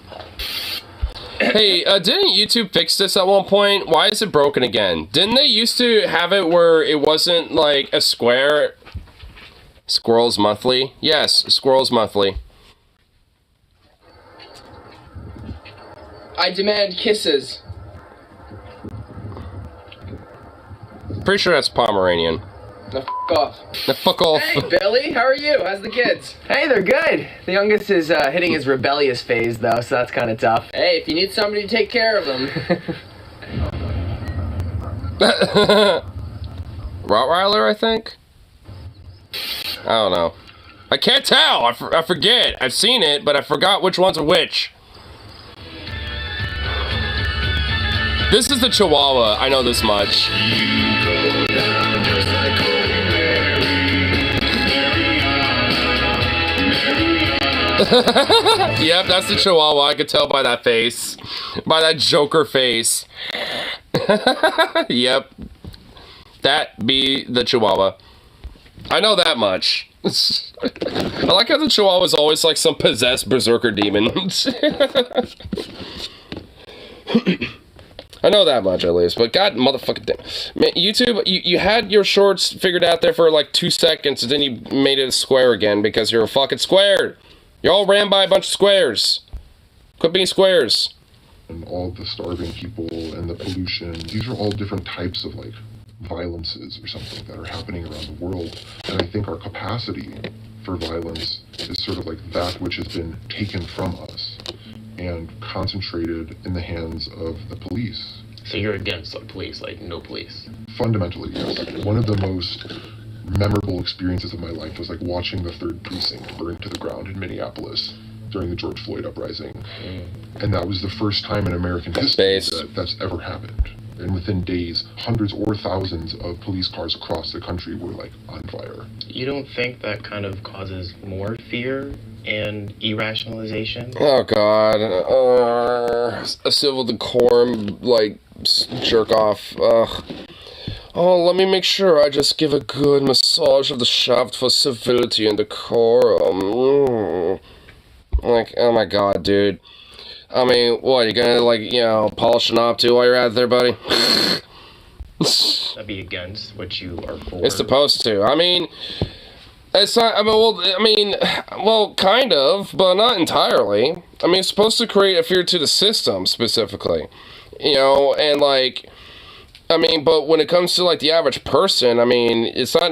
A: Hey, didn't YouTube fix this at one point? Why is it broken again? Didn't they used to have it where it wasn't like a square? Squirrels Monthly? Yes, Squirrels Monthly.
K: I demand kisses.
A: Pretty sure that's Pomeranian.
K: Now f*** off.
A: Now fuck off.
K: Hey, Billy, how are you? How's the kids? Hey, they're good. The youngest is hitting his rebellious phase, though, so that's kind of tough. Hey, if you need somebody to take care of them.
A: Rottweiler, I think? I don't know. I can't tell. I forget. I've seen it, but I forgot which ones are which. This is the Chihuahua. I know this much. Yep, that's the Chihuahua. I could tell by that face. By that Joker face. Yep. That be the Chihuahua. I know that much. I like how the Chihuahua is always like some possessed berserker demon. I know that much at least, but god motherfucking damn. Man, YouTube, you had your shorts figured out there for like 2 seconds, and then you made it a square again because you're a fucking square. You all ran by a bunch of squares. Quit being squares.
E: And all the starving people and the pollution, these are all different types of like violences or something that are happening around the world. And I think our capacity for violence is sort of like that which has been taken from us and concentrated in the hands of the police.
I: So you're against the police, like no police?
E: Fundamentally, yes. One of the most memorable experiences of my life was like watching the 3rd Precinct burn to the ground in Minneapolis during the George Floyd uprising. And that was the first time in American history that's ever happened. And within days, hundreds or thousands of police cars across the country were like on fire.
I: You don't think that kind of causes more fear and irrationalization.
A: Oh god, a civil decorum, like, jerk off, ugh. Oh, let me make sure I just give a good massage of the shaft for civility and decorum. Like, oh my god, dude. I mean, what, you gonna, like, you know, polish a knob too while you're out there, buddy?
I: That'd be against what you are for.
A: It's supposed to. I mean, it's not, well, kind of, but not entirely. I mean, it's supposed to create a fear to the system, specifically. You know, and, like, I mean, but when it comes to, like, the average person, I mean, it's not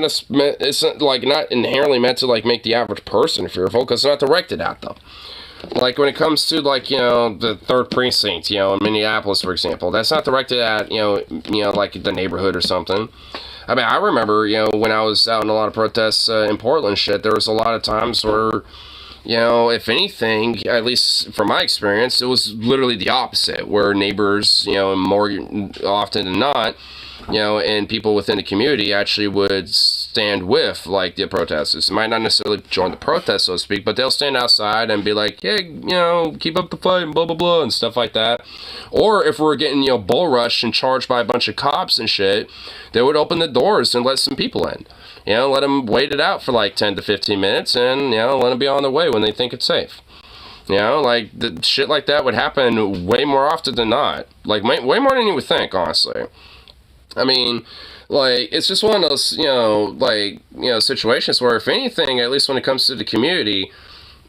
A: inherently meant to, like, make the average person fearful, because it's not directed at them. Like, when it comes to, like, you know, the 3rd precinct, you know, in Minneapolis, for example, that's not directed at, you know, like, the neighborhood or something. I mean, I remember, you know, when I was out in a lot of protests in Portland shit, there was a lot of times where, you know, if anything, at least from my experience, it was literally the opposite, where neighbors, you know, more often than not, you know, and people within the community actually would stand with, like, the protesters. They might not necessarily join the protest, so to speak, but they'll stand outside and be like, hey, you know, keep up the fight and blah, blah, blah, and stuff like that. Or if we're getting, you know, bull rushed and charged by a bunch of cops and shit, they would open the doors and let some people in. You know, let them wait it out for, like, 10 to 15 minutes and, you know, let them be on their way when they think it's safe. You know, like, the shit like that would happen way more often than not. Like, way more than you would think, honestly. I mean, like, it's just one of those, you know, like, you know, situations where, if anything, at least when it comes to the community,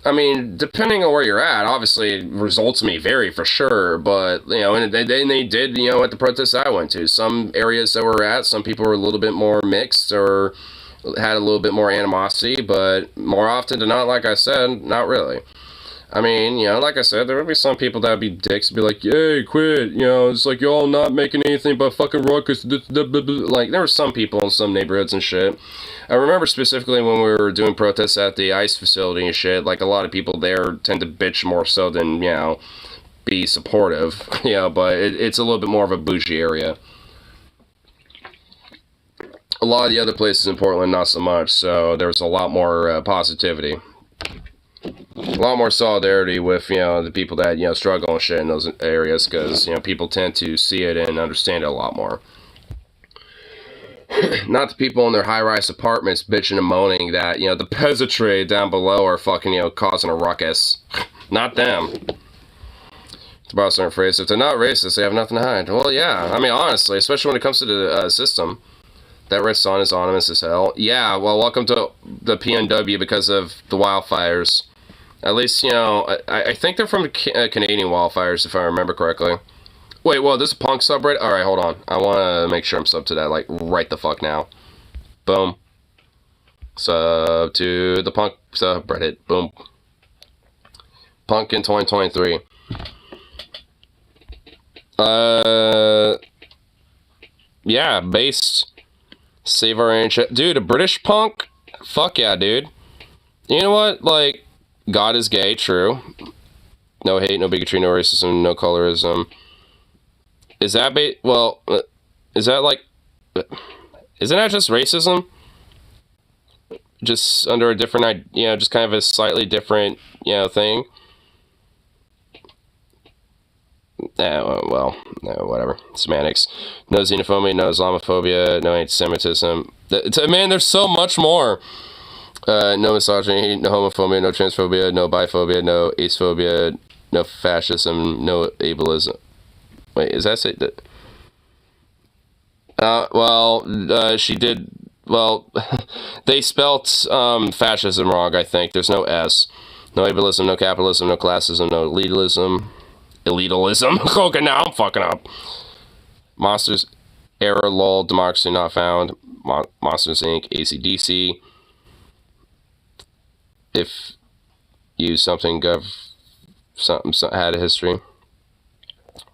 A: I mean, depending on where you're at, obviously, it results may vary for sure, but, you know, and they did, you know, at the protests I went to. Some areas that we're at, some people were a little bit more mixed or had a little bit more animosity, but more often than not, like I said, not really. I mean, you know, like I said, there would be some people that would be dicks, be like, yay, quit, you know, it's like, y'all not making anything but fucking ruckus, like, there were some people in some neighborhoods and shit. I remember specifically when we were doing protests at the ICE facility and shit, like, a lot of people there tend to bitch more so than, you know, be supportive, you know, but it's a little bit more of a bougie area. A lot of the other places in Portland, not so much, so there's a lot more positivity. A lot more solidarity with, you know, the people that, you know, struggle and shit in those areas, because, you know, people tend to see it and understand it a lot more. Not the people in their high-rise apartments bitching and moaning that, you know, the peasantry down below are fucking, you know, causing a ruckus. Not them. The boss aren't racist. If they're not racist, they have nothing to hide. Well, yeah, I mean, honestly, especially when it comes to the system. That red sun is ominous as hell. Yeah, well, welcome to the PNW because of the wildfires. At least, you know, I think they're from Canadian wildfires, if I remember correctly. Wait, well, this is a punk subreddit? Alright, hold on. I want to make sure I'm sub to that, like, right the fuck now. Boom. Sub to the punk subreddit. Boom. Punk in 2023. Yeah, based... Save our ancient... Dude, a British punk? Fuck yeah, dude. You know what? Like, God is gay, true. No hate, no bigotry, no racism, no colorism. Is that well, is that like... Isn't that just racism? Just under a different, you know, just kind of a slightly different, you know, thing? Well, no, whatever. Semantics. No xenophobia, no Islamophobia, no anti-Semitism. Man, there's so much more. No misogyny, no homophobia, no transphobia, no biphobia, no acephobia, no fascism, no ableism. Wait, is that say that? She did. Well, they spelt fascism wrong. I think there's no S. No ableism, no capitalism, no classism, no elitism. Okay, now I'm fucking up. Monsters, error, lol, democracy not found. Monsters Inc., AC/DC. If you something had a history.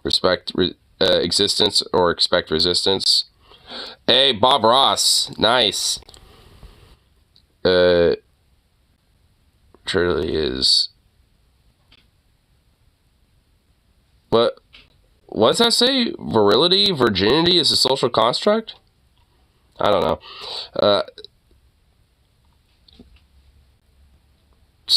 A: Respect existence or expect resistance. Hey, Bob Ross, nice. Truly is. What does that say? Virility, virginity is a social construct? I don't know.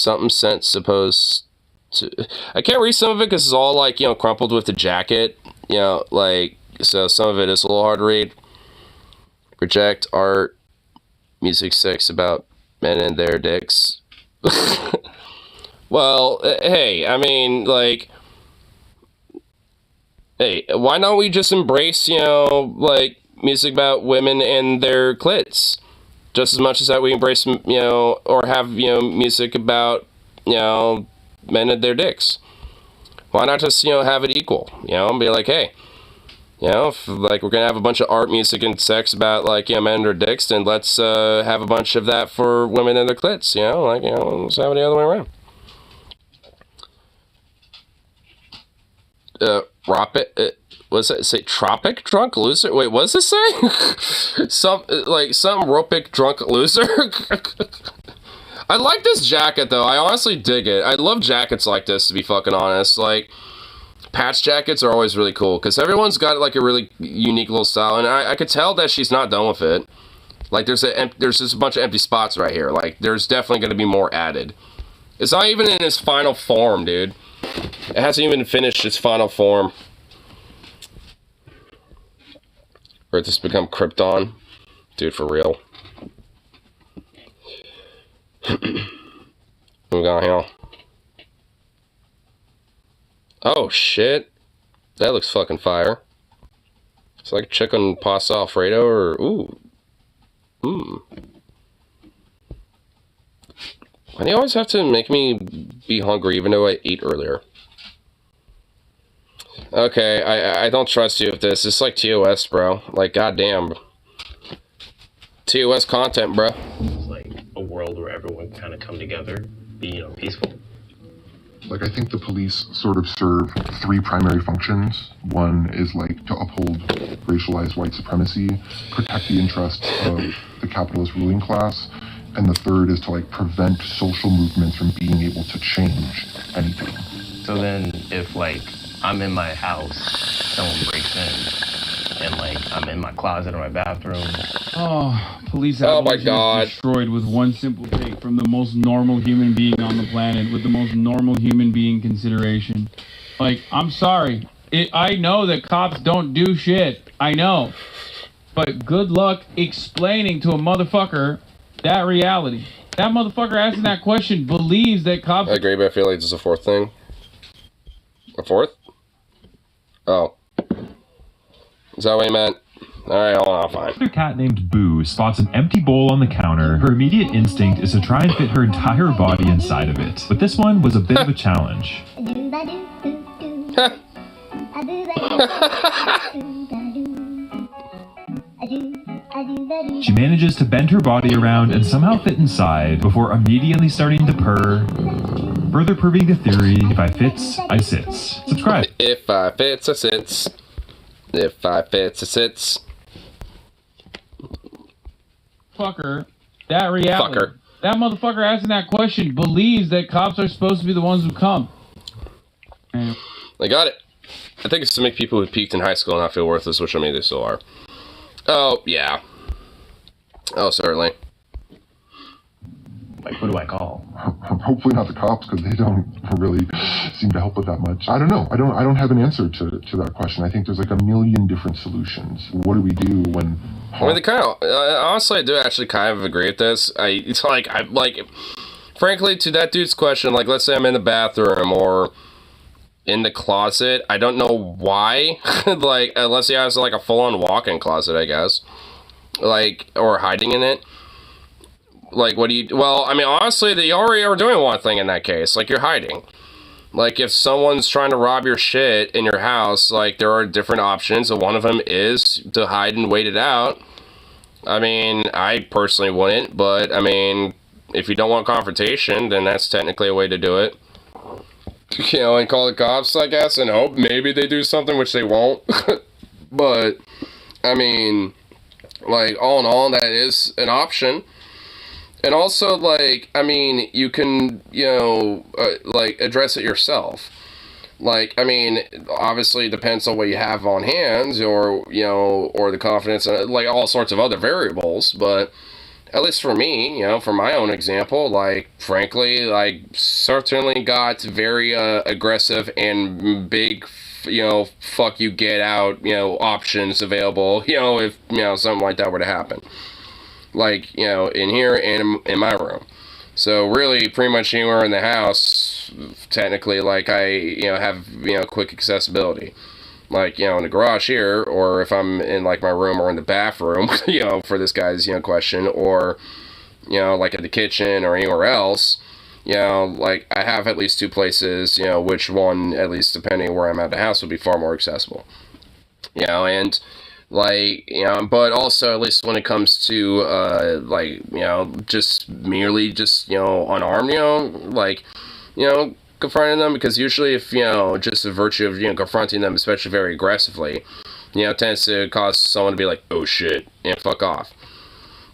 A: something sent supposed to... I can't read some of it because it's all, like, you know, crumpled with the jacket. You know, like, so some of it is a little hard to read. Reject art, music, sex about men and their dicks. Well, hey, I mean, like... Hey, why don't we just embrace, you know, like, music about women and their clits? Just as much as that we embrace, you know, or have, you know, music about, you know, men and their dicks. Why not just, you know, have it equal, you know, and be like, hey, you know, if, like, we're gonna have a bunch of art, music, and sex about, like, you know, men and their dicks, then let's have a bunch of that for women and their clits, you know, like, you know, let's have it the other way around. What's that say? Tropic drunk loser? Wait, what does it say? some ropic drunk loser? I like this jacket though. I honestly dig it. I love jackets like this, to be fucking honest. Like, patch jackets are always really cool because everyone's got like a really unique little style, and I could tell that she's not done with it. Like, there's just a bunch of empty spots right here. Like, there's definitely going to be more added. It's not even in its final form, dude. It hasn't even finished its final form. Or this become Krypton? Dude, for real. What we got here? Oh, shit. That looks fucking fire. It's like chicken pasta alfredo or... Ooh. Mmm. Why do you always have to make me be hungry even though I ate earlier? Okay, I don't trust you with this. It's like TOS, bro. Like, goddamn. TOS content, bro.
I: It's like a world where everyone kind of come together, be, you know, peaceful.
E: Like, I think the police sort of serve three primary functions. One is, like, to uphold racialized white supremacy, protect the interests of the capitalist ruling class, and the third is to, like, prevent social movements from being able to change anything.
I: So then, if, like, I'm in my house, someone breaks in, and, like, I'm in my closet or my bathroom.
C: Oh, police
A: oh my
C: abolition
A: God.
C: is destroyed with one simple take from the most normal human being on the planet, with the most normal human being consideration. Like, I'm sorry. I know that cops don't do shit. I know. But good luck explaining to a motherfucker that reality. That motherfucker asking that question believes that cops...
A: I agree, but I feel like there's a fourth thing. A fourth? Oh. Is that what you meant? Alright, hold on, fine.
L: Another cat named Boo spots an empty bowl on the counter. Her immediate instinct is to try and fit her entire body inside of it. But this one was a bit of a challenge. She manages to bend her body around and somehow fit inside before immediately starting to purr, further proving the theory, if I fits, I sits. Subscribe.
A: If I fits, I sits. If I fits, I sits.
C: Fucker, that reality.
A: Fucker.
C: That motherfucker asking that question believes that cops are supposed to be the ones who come.
A: I got it. I think it's to make people who peaked in high school not feel worthless, which I mean they still are. Oh, yeah. Oh, certainly.
I: Like, what do I call?
E: Hopefully not the cops, because they don't really seem to help with that much. I don't know. I don't have an answer to that question. I think there's like a million different solutions. What do we do when...
A: I mean, they kind of... honestly, I do actually kind of agree with this. Frankly, to that dude's question, like, let's say I'm in the bathroom or in the closet. I don't know why. Like, unless he has, like, a full-on walk-in closet, I guess. Like, or hiding in it. Like, what do you... Well, I mean, honestly, they already are doing one thing in that case. Like, you're hiding. Like, if someone's trying to rob your shit in your house, like, there are different options, and one of them is to hide and wait it out. I mean, I personally wouldn't, but, I mean, if you don't want confrontation, then that's technically a way to do it. You know, and call the cops, I guess, and hope maybe they do something, which they won't. But, I mean, like, all in all, that is an option. And also, like, I mean, you can, you know, like, address it yourself. Like, I mean, obviously it depends on what you have on hand, or, you know, or the confidence, and, like, all sorts of other variables, but, at least for me, for my own example, like, frankly, like, certainly got very aggressive and big, fuck you, get out, options available, if, something like that were to happen. Like, in here and in my room. So really, pretty much anywhere in the house, technically, like, I, have, quick accessibility. Like, in the garage here, or if I'm in, like, my room or in the bathroom, for this guy's, question, or, like, in the kitchen or anywhere else, like, I have at least 2 places, which one, at least depending where I'm at the house, would be far more accessible. And, like, but also, at least when it comes to, like, just merely just, unarmed, like, confronting them, because usually if, just the virtue of, confronting them, especially very aggressively, tends to cause someone to be like, oh shit, and fuck off.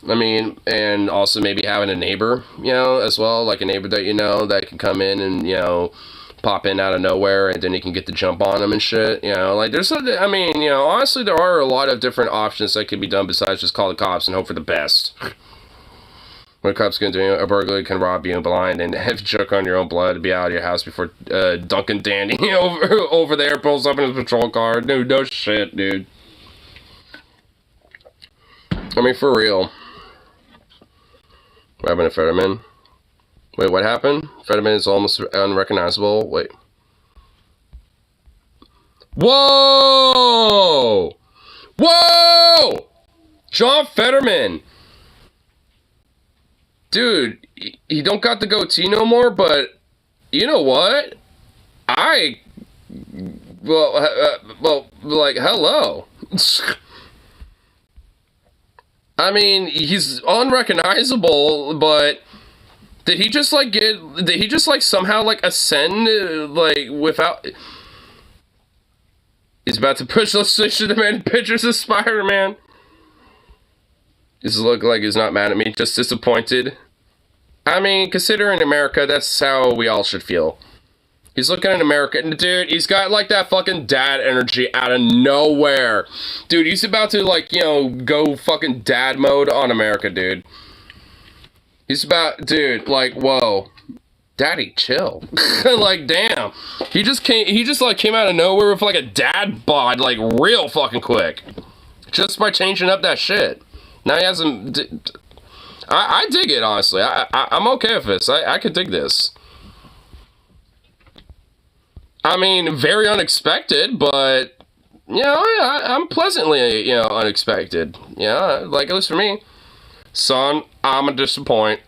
A: I mean, and also maybe having a neighbor, as well, like a neighbor that that can come in and, pop in out of nowhere, and then you can get the jump on them and shit, like, there's I mean, honestly, there are a lot of different options that can be done besides just call the cops and hope for the best. When a cop's gonna do, a burglar can rob you blind and have you choke on your own blood to be out of your house before Duncan Dandy over there pulls up in his patrol car. Dude, no shit, dude. I mean, for real. What happened to Fetterman? Wait, what happened? Fetterman is almost unrecognizable. Wait. Whoa! Whoa! John Fetterman! Dude, he don't got the goatee no more, but you know what? Well, like, hello. I mean, he's unrecognizable, but did he just somehow, like, ascend, like, without... He's about to push those demand pictures of Spider-Man. Does it look like he's not mad at me, just disappointed? I mean, considering America, that's how we all should feel. He's looking at America, and dude, he's got, like, that fucking dad energy out of nowhere. Dude, he's about to, like, go fucking dad mode on America, dude. He's about, dude, like, whoa. Daddy, chill. Like, damn. He just, like, came out of nowhere with, like, a dad bod, like, real fucking quick. Just by changing up that shit. Now he hasn't... I dig it, honestly. I'm okay with this. I could dig this. I mean, very unexpected, but... I'm pleasantly, unexpected. Like, at least for me. Son, I'm a disappoint.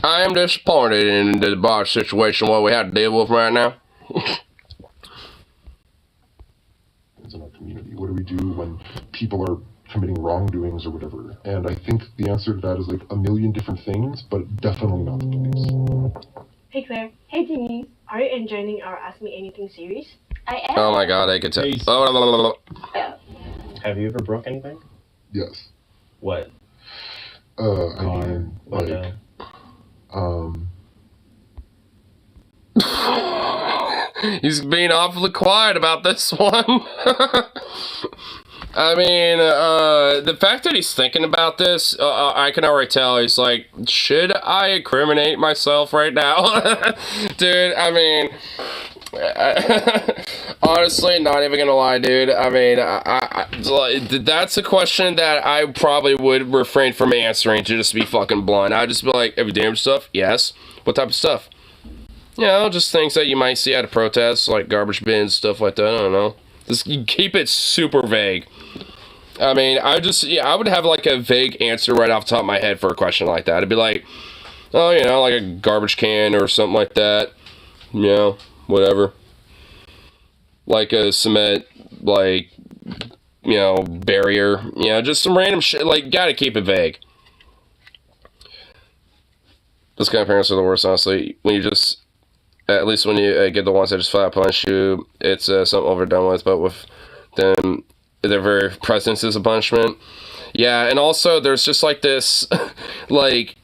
A: I am disappointed in the bar situation what we had to deal with right now.
E: In our community, what do we do when people are committing wrongdoings or whatever? And I think the answer to that is like a million different things, but definitely not the police.
M: Hey Claire. Hey Denise. Are you enjoying our Ask Me Anything series?
G: I am.
A: Oh my god, I could tell.
G: Yeah.
I: Have you ever broke anything?
E: Yes.
I: What?
E: I mean, like,
A: He's being awfully quiet about this one. I mean, the fact that he's thinking about this, I can already tell. He's like, should I incriminate myself right now? Dude, I mean... honestly, not even gonna lie, dude. I mean, that's a question that I probably would refrain from answering, to just be fucking blunt. I'd just be like, every damn stuff? Yes. What type of stuff? Just things that you might see at a protest, like garbage bins, stuff like that. I don't know. Just keep it super vague. I mean, I would have like a vague answer right off the top of my head for a question like that. It'd be like, oh, like a garbage can or something like that. Whatever. Like a cement, like, barrier. Just some random shit. Like, gotta keep it vague. Those kind of parents are the worst, honestly. When you just, at least when you get the ones that just flat punch you, it's something overdone with, but with them, their very presence is a punishment. Yeah, and also there's just like this, like,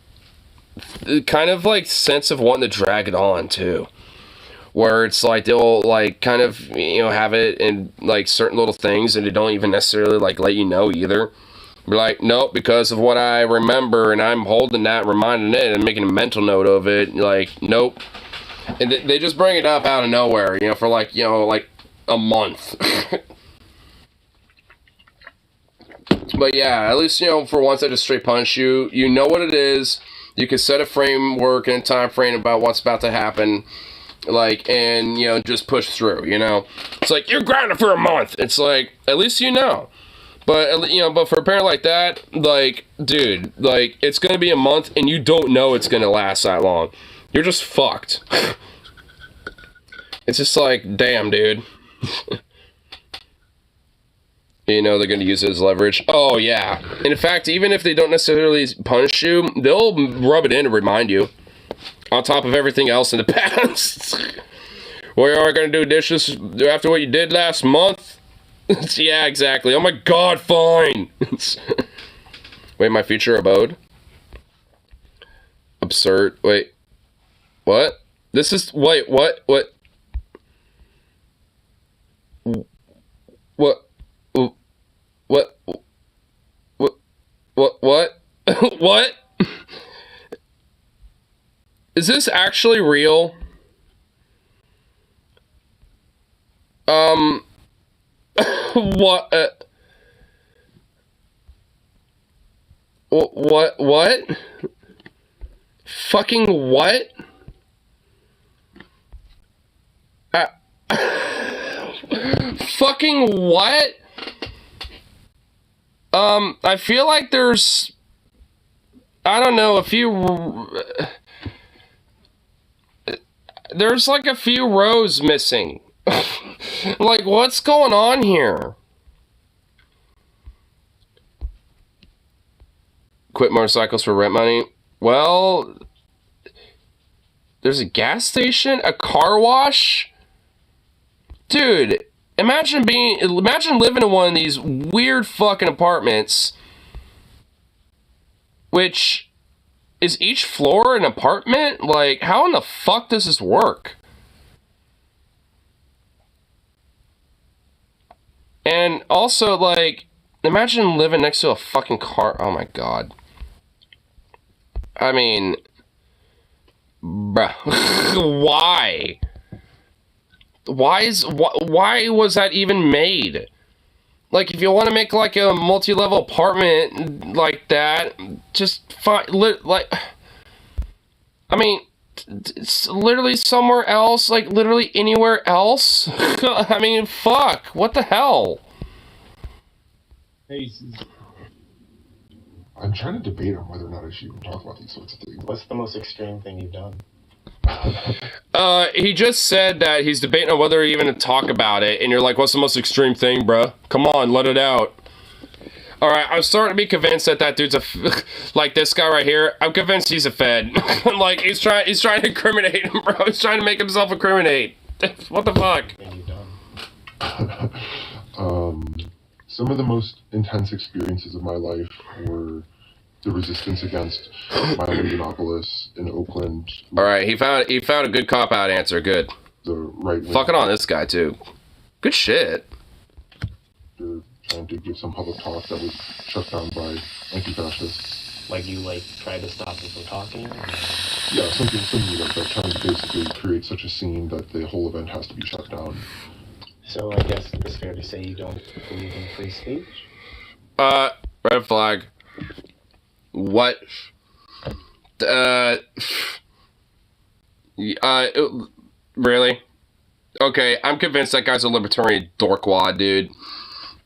A: kind of like sense of wanting to drag it on, too. where it's like they'll like kind of, you know, have it in like certain little things and they don't even necessarily like let you know either. Be like, nope, because of what I remember and I'm holding that, reminding it and making a mental note of it. Like, nope. And they just bring it up out of nowhere, you know, for like, you know, like a month. But yeah, at least, you know, for once I just straight punish you. You know what it is. You can set a framework and a time frame about what's about to happen. Like, and, you know, just push through, you know. It's like, you're grounded for a month. It's like, at least you know. But, you know, but for a parent like that, like, dude, like, it's going to be a month and you don't know it's going to last that long. You're just fucked. It's just like, damn, dude. You know, they're going to use it as leverage. Oh, yeah. And in fact, even if they don't necessarily punish you, they'll rub it in to remind you. On top of everything else in the past. Well, you are going to do dishes after what you did last month? Yeah, exactly. Oh my god, fine. Wait, my future abode? Absurd. Wait. What? This is... Wait, what? What? What? What? What? What? Is this actually real? What? What? Fucking what? Fucking what? I feel like there's, I don't know, there's like a few rows missing. Like, what's going on here? Quit motorcycles for rent money. Well, there's a gas station, a car wash. Dude, imagine living in one of these weird fucking apartments, which is each floor an apartment? Like, how in the fuck does this work? And also, like, imagine living next to a fucking car. Oh my god. I mean, bruh, why? Why was that even made? Like, if you want to make like a multi-level apartment like that, just like, I mean, it's literally somewhere else, like literally anywhere else. I mean, fuck, what the hell?
E: I'm trying to debate on whether or not I should even talk about these sorts of things.
I: What's the most extreme thing you've done?
A: He just said that he's debating on whether even to talk about it, and you're like, what's the most extreme thing, bruh? Come on, let it out. Alright, I'm starting to be convinced that that dude's like this guy right here, I'm convinced he's a Fed. Like, he's trying to incriminate him, bro. He's trying to make himself incriminate. What the fuck?
E: Some of the most intense experiences of my life were the resistance against Milo Yiannopoulos in Oakland.
A: Alright, he found a good cop-out answer, good.
E: The right wing.
A: Fucking on this guy, too. Good shit.
E: They're trying to give some public talk that was shut down by anti-fascists.
I: Like, you, like, tried to stop them from talking? Or?
E: Yeah, something like that, trying to basically create such a scene that the whole event has to be shut down.
I: So I guess it's fair to say you don't believe in free speech?
A: Red flag. What? Really? Okay, I'm convinced that guy's a libertarian dorkwad, dude.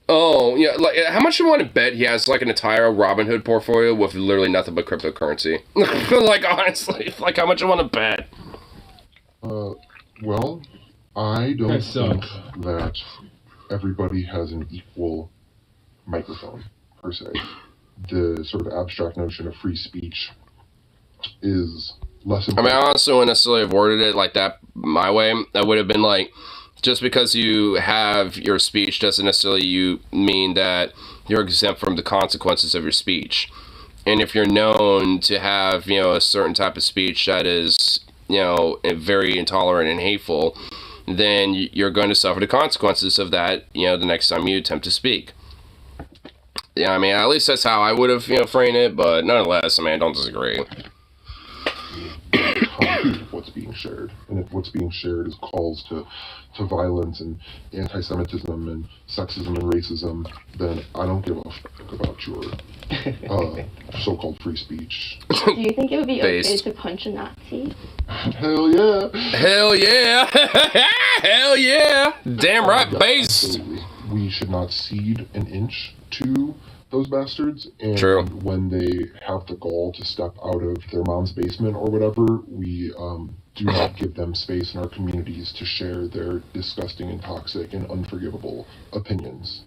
A: Oh, yeah, like, how much you want to bet he has, like, an entire Robinhood portfolio with literally nothing but cryptocurrency? Like, honestly, like, how much you want to bet?
E: Well, I don't think that everybody has an equal microphone, per se. The sort of abstract notion of free speech is less important.
A: I mean, I honestly wouldn't necessarily have worded it like that my way. I would have been like, just because you have your speech doesn't necessarily mean that you're exempt from the consequences of your speech. And if you're known to have, you know, a certain type of speech that is very intolerant and hateful, then you're going to suffer the consequences of that, the next time you attempt to speak. Yeah, I mean, at least that's how I would have, framed it, but nonetheless, I mean, I don't disagree.
E: What's being shared, and if what's being shared is calls to violence and anti-Semitism and sexism and racism, then I don't give a fuck about your so-called free speech.
G: Do you think it would be okay
A: Based.
G: to punch a Nazi?
E: Hell yeah!
A: Hell yeah! Hell yeah! Damn right, based.
E: Absolutely. We should not cede an inch to those bastards, and
A: True.
E: when they have the gall to step out of their mom's basement or whatever, we do not give them space in our communities to share their disgusting and toxic and unforgivable opinions.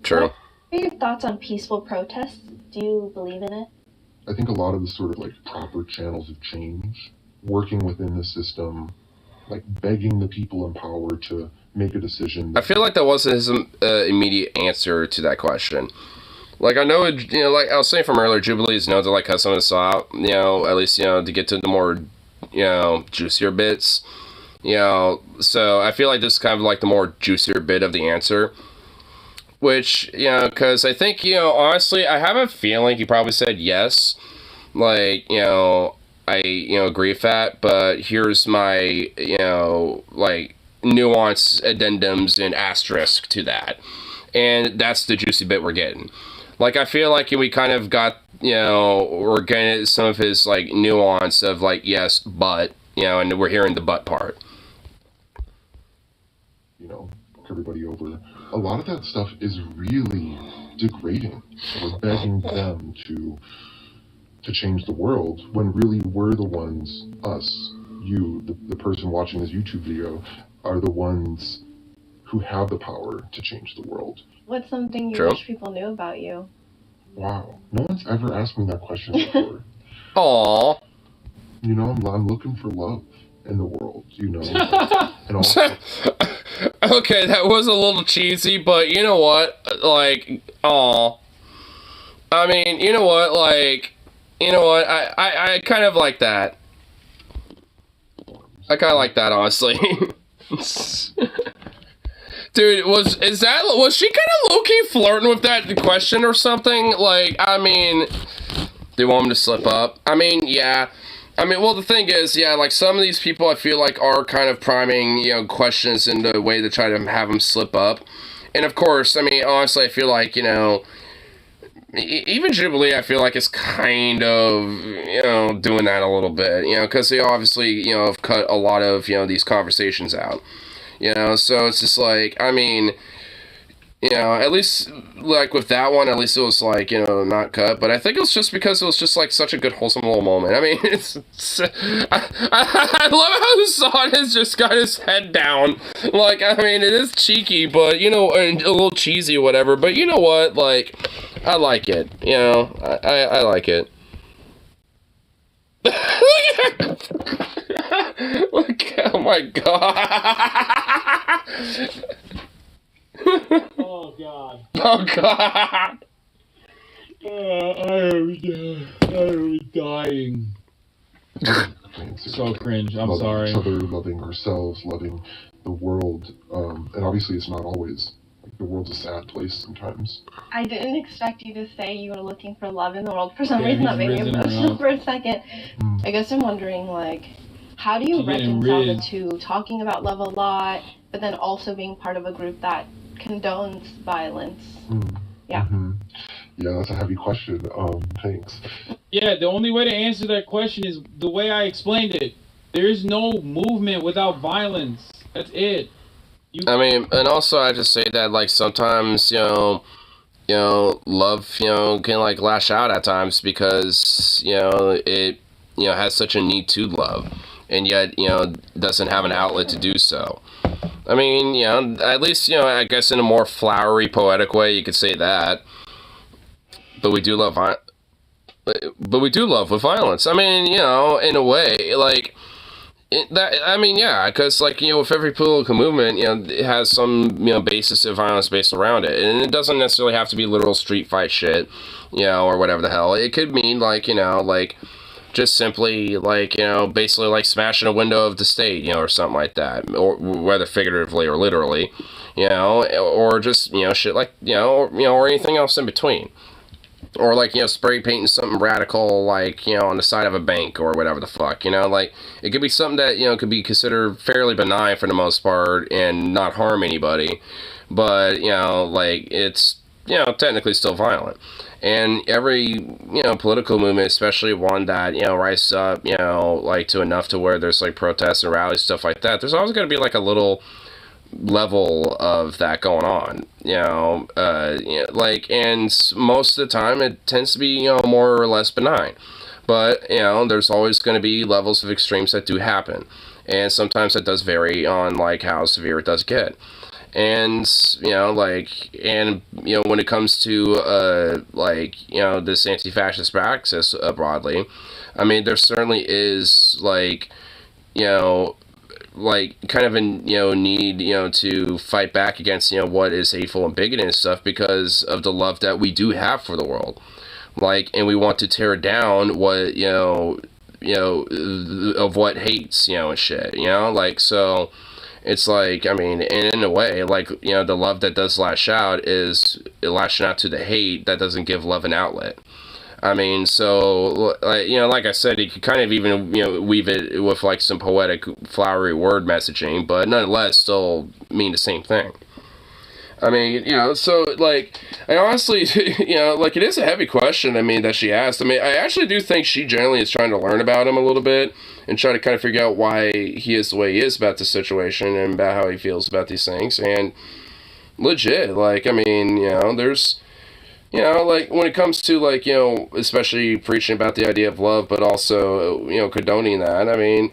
A: True.
M: What are your thoughts on peaceful protests? Do you believe in it?
E: I think a lot of the sort of like proper channels of change, working within the system, like begging the people in power to make a decision.
A: I feel like that wasn't his immediate answer to that question. Like, I know, like I was saying from earlier, Jubilee is known to, like, cut some of this out, at least, to get to the more, juicier bits, so I feel like this is kind of, like, the more juicier bit of the answer, which, because I think, honestly, I have a feeling he probably said yes, like, I, agree with that, but here's my, like, nuance addendums and asterisk to that, and that's the juicy bit we're getting. Like, I feel like we kind of got, we're getting some of his, like, nuance of, like, yes, but, and we're hearing the but part.
E: Everybody over. A lot of that stuff is really degrading. We're begging them to change the world, when really we're the ones, us, you, the person watching this YouTube video, are the ones who have the power to change the world.
G: What's something you
A: True.
G: wish people knew about you?
E: Wow, no one's ever asked me that question before.
A: Aww.
E: I'm looking for love in the world, and also,
A: Okay, that was a little cheesy, but you know what? Like, aw. I mean, you know what? Like, I kind of like that. I kind of like that, honestly. Dude, was she kind of low-key flirting with that question or something? Like, I mean, they want him to slip up. I mean, yeah. I mean, well, the thing is, yeah, like, some of these people I feel like are kind of priming, questions in the way to try to have them slip up. And, of course, I mean, honestly, I feel like, even Jubilee, I feel like, is kind of, doing that a little bit, because they obviously, have cut a lot of, these conversations out. So it's just like, I mean, at least, like, with that one, at least it was, like, not cut, but I think it was just because it was just, like, such a good, wholesome little moment. I mean, I love how Hassan has just got his head down. Like, I mean, it is cheeky, but, and a little cheesy or whatever, but you know what, like, I like it, I like it. Look, oh my god.
C: Oh god.
A: Oh god.
C: I am dying. So cringe. I'm
E: loving
C: sorry.
E: each other, loving ourselves, loving the world, and obviously it's not always. The world's a sad place sometimes.
G: I didn't expect you to say you were looking for love in the world. For some
C: Yeah,
G: reason,
C: he's
G: that made me
C: risen
G: emotional
C: around.
G: for a second. I guess I'm wondering, like, how do you
C: She's getting
G: reconcile the
C: rid.
G: two? Talking about love a lot, but then also being part of a group that condones violence. Yeah.
E: Mm-hmm. Yeah, that's a heavy question. Thanks.
C: Yeah, the only way to answer that question is the way I explained it. There's no movement without violence. That's it.
A: I mean, and also I just say that, like, sometimes, love, can, like, lash out at times because, it, has such a need to love, and yet, doesn't have an outlet to do so. I mean, at least, I guess in a more flowery, poetic way, you could say that. But we do love with violence. I mean, in a way, like, because, like, with every political movement, it has some, basis of violence based around it. And it doesn't necessarily have to be literal street fight shit, or whatever the hell. It could mean, like, just simply, like, you know, basically like smashing a window of the state, you know, or something like that, or whether figuratively or literally, you know, or just, you know, shit like, or anything else in between. Or, like, you know, spray painting something radical, like, you know, on the side of a bank or whatever the fuck, you know, like, it could be something that, you know, could be considered fairly benign for the most part and not harm anybody, but, you know, like, it's, you know, technically still violent. And every, you know, political movement, especially one that, you know, rises up, you know, like, to enough to where there's, like, protests and rallies, stuff like that, there's always going to be, like, a little level of that going on, you know, like, and most of the time it tends to be, you know, more or less benign, but, you know, there's always going to be levels of extremes that do happen, and sometimes it does vary on, like, how severe it does get. And, you know, like, and, you know, when it comes to, like, you know, this anti-fascist praxis broadly, I mean, there certainly is, like, you know, like, kind of a, you know, need, you know, to fight back against, you know, what is hateful and bigoted and stuff because of the love that we do have for the world. Like, and we want to tear down what, you know, of what hates, you know, and shit, you know, like, so it's like, I mean, in a way, like, you know, the love that does lash out is lashing out to the hate that doesn't give love an outlet. I mean, so, you know, like I said, you could kind of even, you know, weave it with, like, some poetic, flowery word messaging, but nonetheless still mean the same thing. I mean, you know, so, like, I honestly, you know, like, it is a heavy question, I mean, that she asked. I mean, I actually do think she generally is trying to learn about him a little bit and try to kind of figure out why he is the way he is about this situation and about how he feels about these things. And legit, like, I mean, you know, there's... You know, like, when it comes to, like, you know, especially preaching about the idea of love, but also, you know, condoning that, I mean,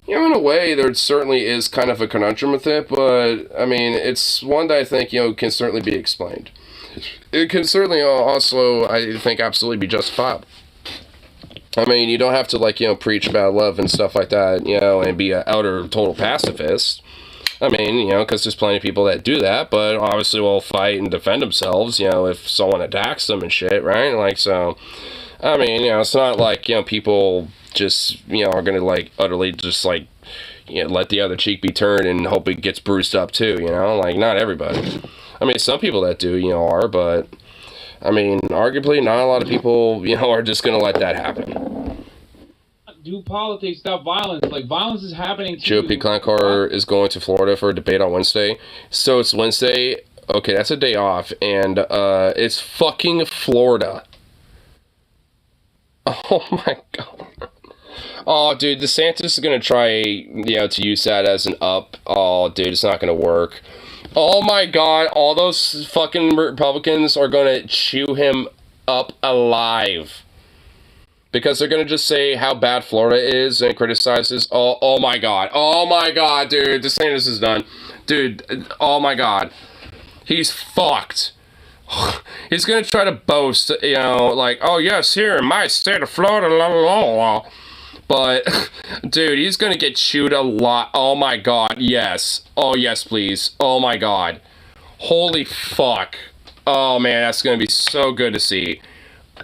A: you know, in a way, there certainly is kind of a conundrum with it, but, I mean, it's one that I think, you know, can certainly be explained. It can certainly also, I think, absolutely be justified. I mean, you don't have to, like, you know, preach about love and stuff like that, you know, and be an outer total pacifist. I mean, you know, because there's plenty of people that do that, but obviously will fight and defend themselves, you know, if someone attacks them and shit, right? Like, so, I mean, you know, it's not like, you know, people just, you know, are going to, like, utterly just, like, you know, let the other cheek be turned and hope it gets bruised up, too, you know? Like, not everybody. I mean, some people that do, you know, are, but, I mean, arguably, not a lot of people, you know, are just going to let that happen.
C: Do politics, stop violence. Like, violence is happening to
A: GOP Clan Car is going to Florida for a debate on Wednesday. So it's Wednesday. Okay, that's a day off. And it's fucking Florida. Oh my god. Oh, dude, DeSantis is going to try, you know, to use that as an up. Oh, dude, it's not going to work. Oh my god, all those fucking Republicans are going to chew him up alive. Because they're going to just say how bad Florida is and criticize this. Oh my god. Oh my god, dude. DeSantis is done. Dude, oh my god. He's fucked. He's going to try to boast, you know, like, oh yes, here in my state of Florida, la la la la. But, dude, he's going to get chewed a lot. Oh my god, yes. Oh yes, please. Oh my god. Holy fuck. Oh man, that's going to be so good to see.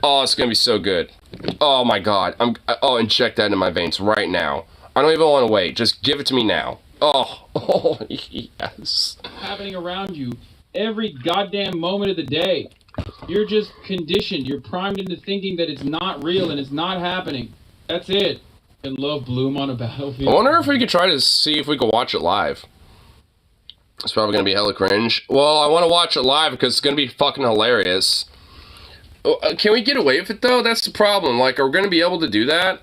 A: Oh, it's going to be so good. Oh my god. I'll inject that into my veins right now. I don't even want to wait. Just give it to me now. Oh, yes.
C: Happening around you every goddamn moment of the day. You're just conditioned. You're primed into thinking that it's not real and it's not happening. That's it. And love bloom on a battlefield.
A: I wonder if we could try to see if we could watch it live. It's probably going to be hella cringe. Well, I want to watch it live because it's going to be fucking hilarious. Can we get away with it, though? That's the problem. Like, are we going to be able to do that?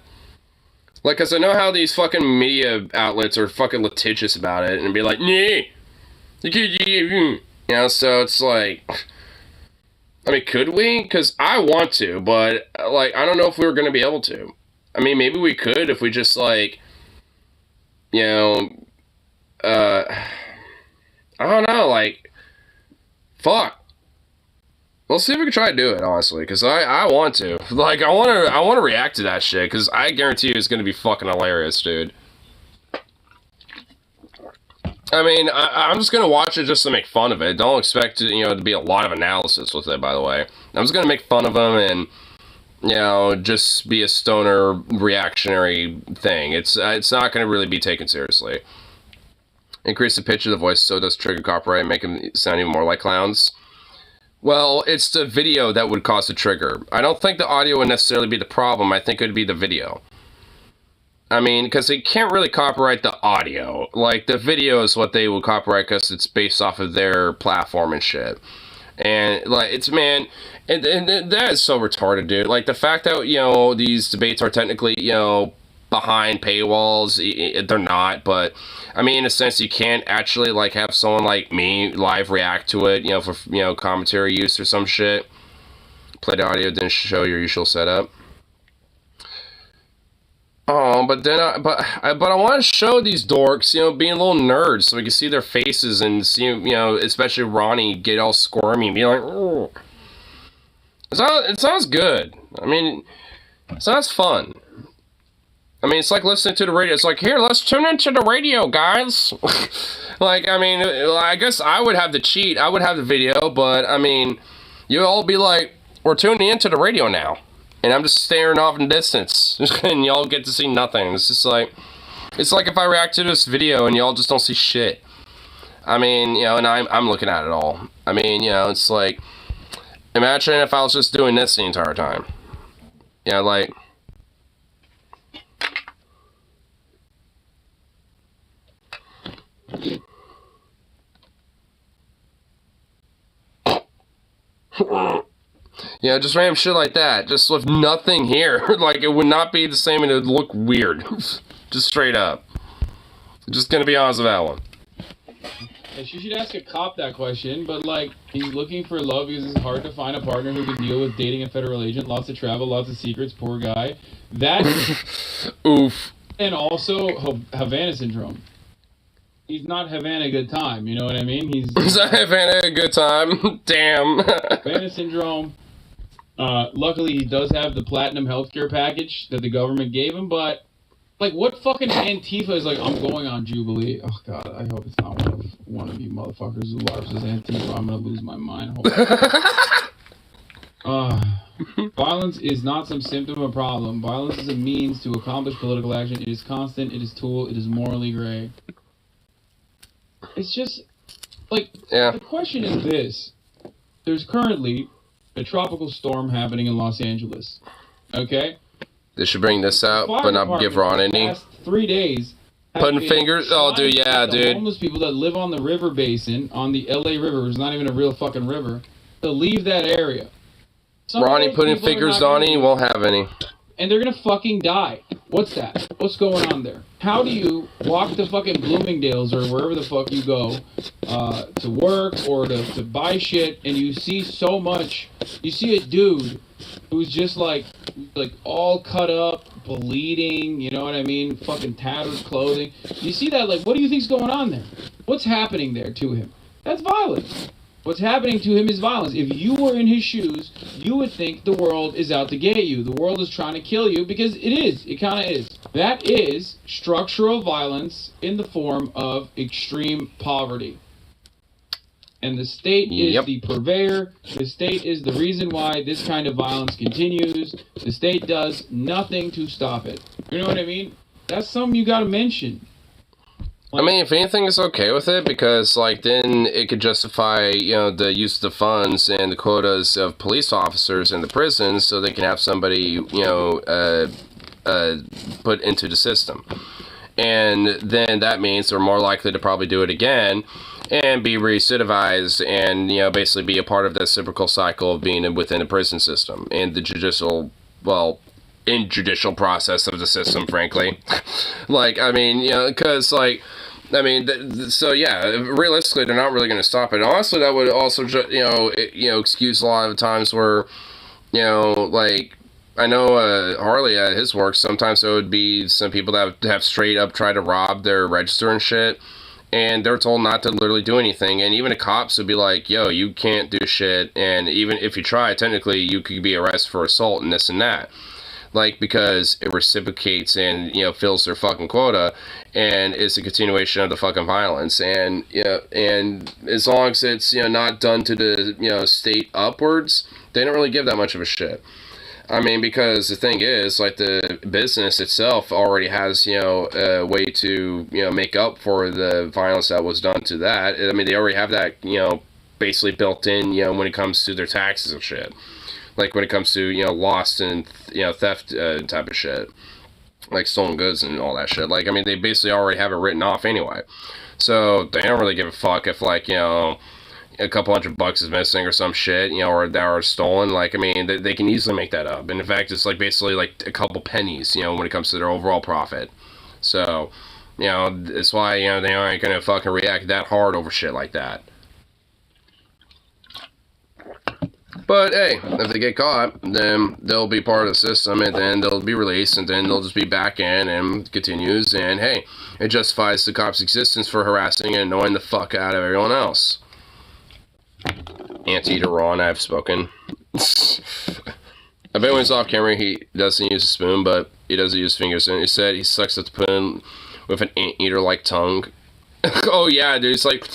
A: Like, because I know how these fucking media outlets are fucking litigious about it and be like, nah. You know, so it's like... I mean, could we? Because I want to, but, like, I don't know if we were going to be able to. I mean, maybe we could if we just, like, you know, I don't know, like, fuck. Let's see if we can try to do it, honestly, because I want to. Like, I want to react to that shit, because I guarantee you it's going to be fucking hilarious, dude. I mean, I'm just going to watch it just to make fun of it. Don't expect, to, you know, to be a lot of analysis with it, by the way. I'm just going to make fun of them and, just be a stoner reactionary thing. It's not going to really be taken seriously. Increase the pitch of the voice so it does trigger copyright, make them sound even more like clowns. Well, it's the video that would cause the trigger. I don't think the audio would necessarily be the problem. I think it would be the video. I mean, because they can't really copyright the audio. Like, the video is what they will copyright because it's based off of their platform and shit. And, like, it's, man, and that is so retarded, dude. Like, the fact that, these debates are technically, behind paywalls, they're not, but, I mean, in a sense, you can't actually, like, have someone like me live react to it, for, commentary use or some shit. Play the audio, then show your usual setup. Oh, but then I want to show these dorks, being little nerds, so we can see their faces and see, especially Ronnie get all squirmy and be like, oh. It sounds good. I mean, it sounds fun. I mean, it's like listening to the radio. It's like, here, let's tune into the radio, guys. Like, I mean, I guess I would have the cheat. I would have the video, but, I mean, you'll all be like, we're tuning into the radio now. And I'm just staring off in the distance. And y'all get to see nothing. It's just like... It's like if I react to this video and y'all just don't see shit. I mean, and I'm looking at it all. I mean, it's like... Imagine if I was just doing this the entire time. Like... just random shit like that. Just with nothing here. Like, it would not be the same and it would look weird. Just straight up. Just gonna be honest with that one.
C: She should ask a cop that question, but, like, he's looking for love because it's hard to find a partner who can deal with dating a federal agent. Lots of travel, lots of secrets, poor guy. That...
A: Oof.
C: And also, Havana syndrome. He's not having a good time, you know what I mean? He's
A: not having a good time. Damn.
C: Havana syndrome. Luckily, he does have the platinum healthcare package that the government gave him, but, like, what fucking Antifa is like, I'm going on Jubilee? Oh, God, I hope it's not one of you motherfuckers who larps as Antifa. I'm gonna lose my mind. Violence is not some symptom of a problem. Violence is a means to accomplish political action. It is constant, it is tool, it is morally gray. It's just, like, The question is this. There's currently a tropical storm happening in Los Angeles. Okay?
A: They should bring this out, but not give Ron any.
C: Past 3 days.
A: Putting fingers? Oh, dude, yeah, dude.
C: Homeless people that live on the river basin, on the LA River, which is not even a real fucking river, to leave that area.
A: Ronnie putting fingers on it, he won't have any.
C: And they're gonna fucking die. What's that? What's going on there? How do you walk to fucking Bloomingdale's or wherever the fuck you go to work or to buy shit and you see so much? You see a dude who's just like all cut up, bleeding, you know what I mean? Fucking tattered clothing. You see that, like, what do you think's going on there? What's happening there to him? That's violence. What's happening to him is violence. If you were in his shoes, you would think the world is out to get you. The world is trying to kill you because it is. It kind of is. That is structural violence in the form of extreme poverty. And the state is the purveyor. The state is the reason why this kind of violence continues. The state does nothing to stop it. You know what I mean? That's something you got to mention.
A: I mean, if anything, it's okay with it because, like, then it could justify, the use of the funds and the quotas of police officers in the prisons so they can have somebody, put into the system. And then that means they're more likely to probably do it again and be recidivized and, basically be a part of that cyclical cycle of being within the prison system and the judicial process of the system, frankly. Like, I mean, because, like, I mean, realistically, they're not really going to stop it. Honestly, that would also, excuse a lot of the times where, like, I know Harley at his work, sometimes there would be some people that have straight up tried to rob their register and shit, and they're told not to literally do anything, and even the cops would be like, yo, you can't do shit, and even if you try, technically, you could be arrested for assault and this and that. Like, because it reciprocates and, fills their fucking quota, and it's a continuation of the fucking violence, and, and as long as it's, not done to the, state upwards, they don't really give that much of a shit. I mean, because the thing is, like, the business itself already has, you know, a way to, you know, make up for the violence that was done to that. I mean, they already have that, you know, basically built in, you know, when it comes to their taxes and shit. Like, when it comes to, you know, lost and, you know, theft type of shit. Like, stolen goods and all that shit. Like, I mean, they basically already have it written off anyway. So, they don't really give a fuck if, like, you know, a couple $100 is missing or some shit, you know, or that are stolen. Like, I mean, they can easily make that up. And in fact, it's like basically like a couple pennies, you know, when it comes to their overall profit. So, you know, that's why, you know, they aren't gonna fucking react that hard over shit like that. But hey, if they get caught, then they'll be part of the system, and then they'll be released, and then they'll just be back in, and continues, and hey, it justifies the cops' existence for harassing and annoying the fuck out of everyone else. Anteater Ron, I've spoken. I bet when he's off camera, he doesn't use a spoon, but he doesn't use fingers. And he said he sucks at the spoon with an anteater-like tongue. Oh yeah, dude, it's like,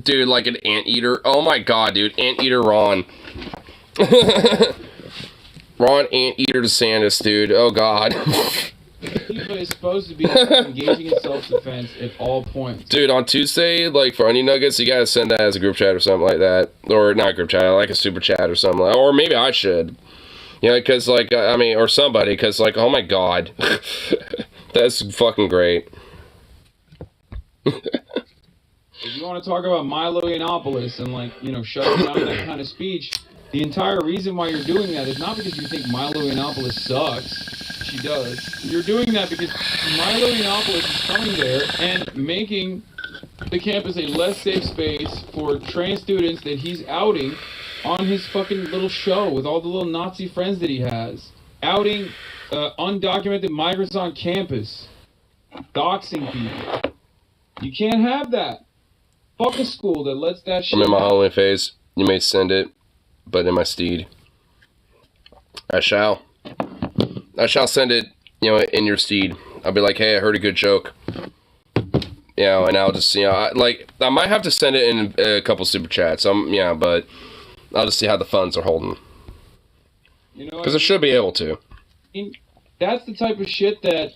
A: dude, like an anteater. Oh my god, dude, Anteater Ron. Ron Anteater DeSantis, dude. Oh god.
C: But it's supposed to be engaging in self-defense at all points.
A: Dude, on Tuesday, like, for Onion Nuggets, you gotta send that as a group chat or something like that. Or, not group chat, like a super chat or something like that. Or maybe I should. You know, because, like, I mean, or somebody, because, like, oh my god. That's fucking great.
C: If you want to talk about Milo Yiannopoulos and, like, you know, shutting down that kind of speech, the entire reason why you're doing that is not because you think Milo Yiannopoulos sucks. She does. You're doing that because Milo Yiannopoulos is coming there and making the campus a less safe space for trans students that he's outing on his fucking little show with all the little Nazi friends that he has. Outing undocumented migrants on campus. Doxing people. You can't have that. Fuck a school that lets that shit
A: I'm in my
C: happen.
A: Halloween phase. You may send it, but in my steed. I shall send it, you know, in your steed. I'll be like, hey, I heard a good joke. You know, and I'll just, you know, I might have to send it in a couple super chats. Yeah, but I'll just see how the funds are holding.
C: You know,
A: because I should be able to.
C: That's the type of shit that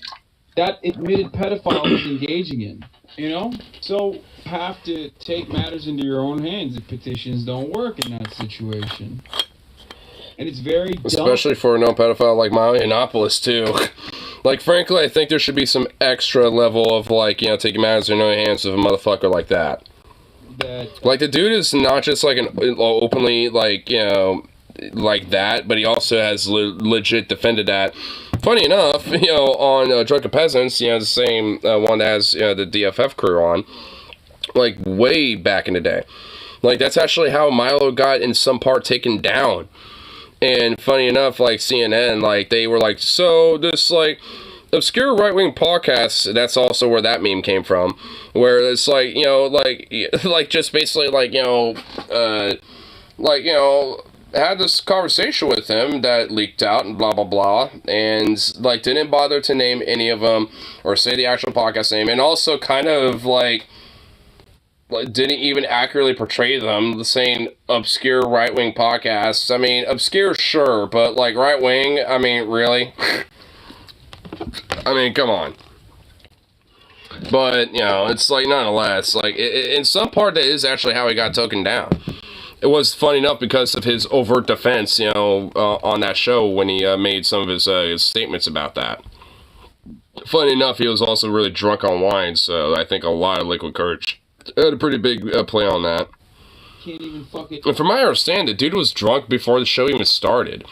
C: admitted pedophile is engaging in. You know? So you have to take matters into your own hands if petitions don't work in that situation. And it's very dumb.
A: Especially for a known pedophile like Milo Yiannopoulos, too. Like, frankly, I think there should be some extra level of, like, you know, taking matters in your own hands with a motherfucker like that. Like, the dude is not just, like, an openly, like, you know, like that, but he also has legit defended that. Funny enough, you know, on Drunken Peasants, you know, the same one that has, you know, the DFF crew on, like, way back in the day. Like, that's actually how Milo got, in some part, taken down. And funny enough, like, CNN, like, they were like, so this, like, obscure right-wing podcast, that's also where that meme came from, where it's like, you know, like just basically, like, you know, had this conversation with him that leaked out and blah, blah, blah, and, like, didn't bother to name any of them or say the actual podcast name, and also kind of, like didn't even accurately portray them, saying obscure right-wing podcasts. I mean, obscure, sure, but, like, right-wing, I mean, really? I mean, come on. But, you know, it's, like, nonetheless, like, in some part, that is actually how he got taken down. It was funny enough because of his overt defense, you know, on that show when he made some of his statements about that. Funny enough, he was also really drunk on wine, so I think a lot of liquid courage had a pretty big play on that.
C: Can't even fucking...
A: And from my understanding, the dude was drunk before the show even started.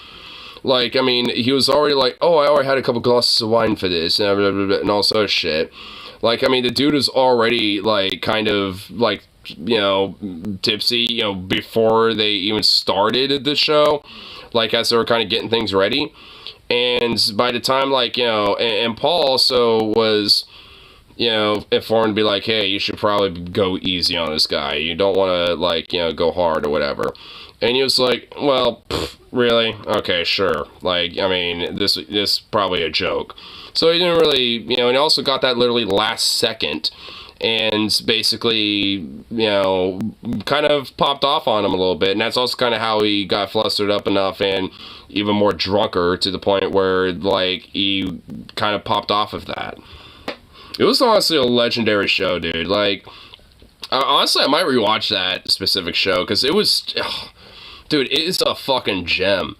A: Like, I mean, he was already like, oh, I already had a couple glasses of wine for this, and blah, blah, blah, and all sorts of shit. Like, I mean, the dude was already, like, kind of, like, you know, tipsy, you know, before they even started the show. Like, as they were kind of getting things ready. And by the time, like, you know, and Paul also was... you know, informed to be like, hey, you should probably go easy on this guy. You don't want to, like, you know, go hard or whatever. And he was like, well, really? Okay, sure. Like, I mean, this is probably a joke. So he didn't really, you know, and he also got that literally last second. and basically, you know, kind of popped off on him a little bit. And that's also kind of how he got flustered up enough and even more drunker to the point where, like, he kind of popped off of that. It was honestly a legendary show, dude. Like, honestly, I might rewatch that specific show because it was, dude, it is a fucking gem.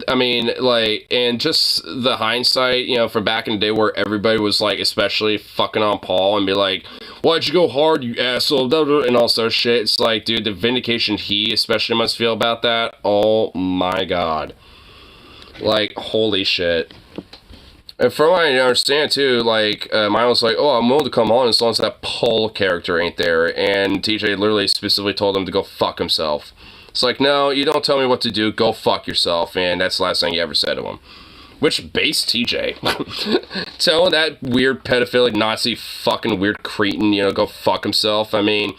A: I mean, like, and just the hindsight, you know, from back in the day where everybody was, like, especially fucking on Paul and be like, why'd you go hard, you asshole, and all sorts of shit. It's like, dude, the vindication he especially must feel about that, oh my god. Like, holy shit. And from what I understand, too, like, mine was like, oh, I'm willing to come on as long as that Paul character ain't there. And TJ literally specifically told him to go fuck himself. It's like, no, you don't tell me what to do, go fuck yourself. And that's the last thing you ever said to him. Which, base TJ. Telling that weird pedophilic Nazi fucking weird cretin, you know, go fuck himself. I mean,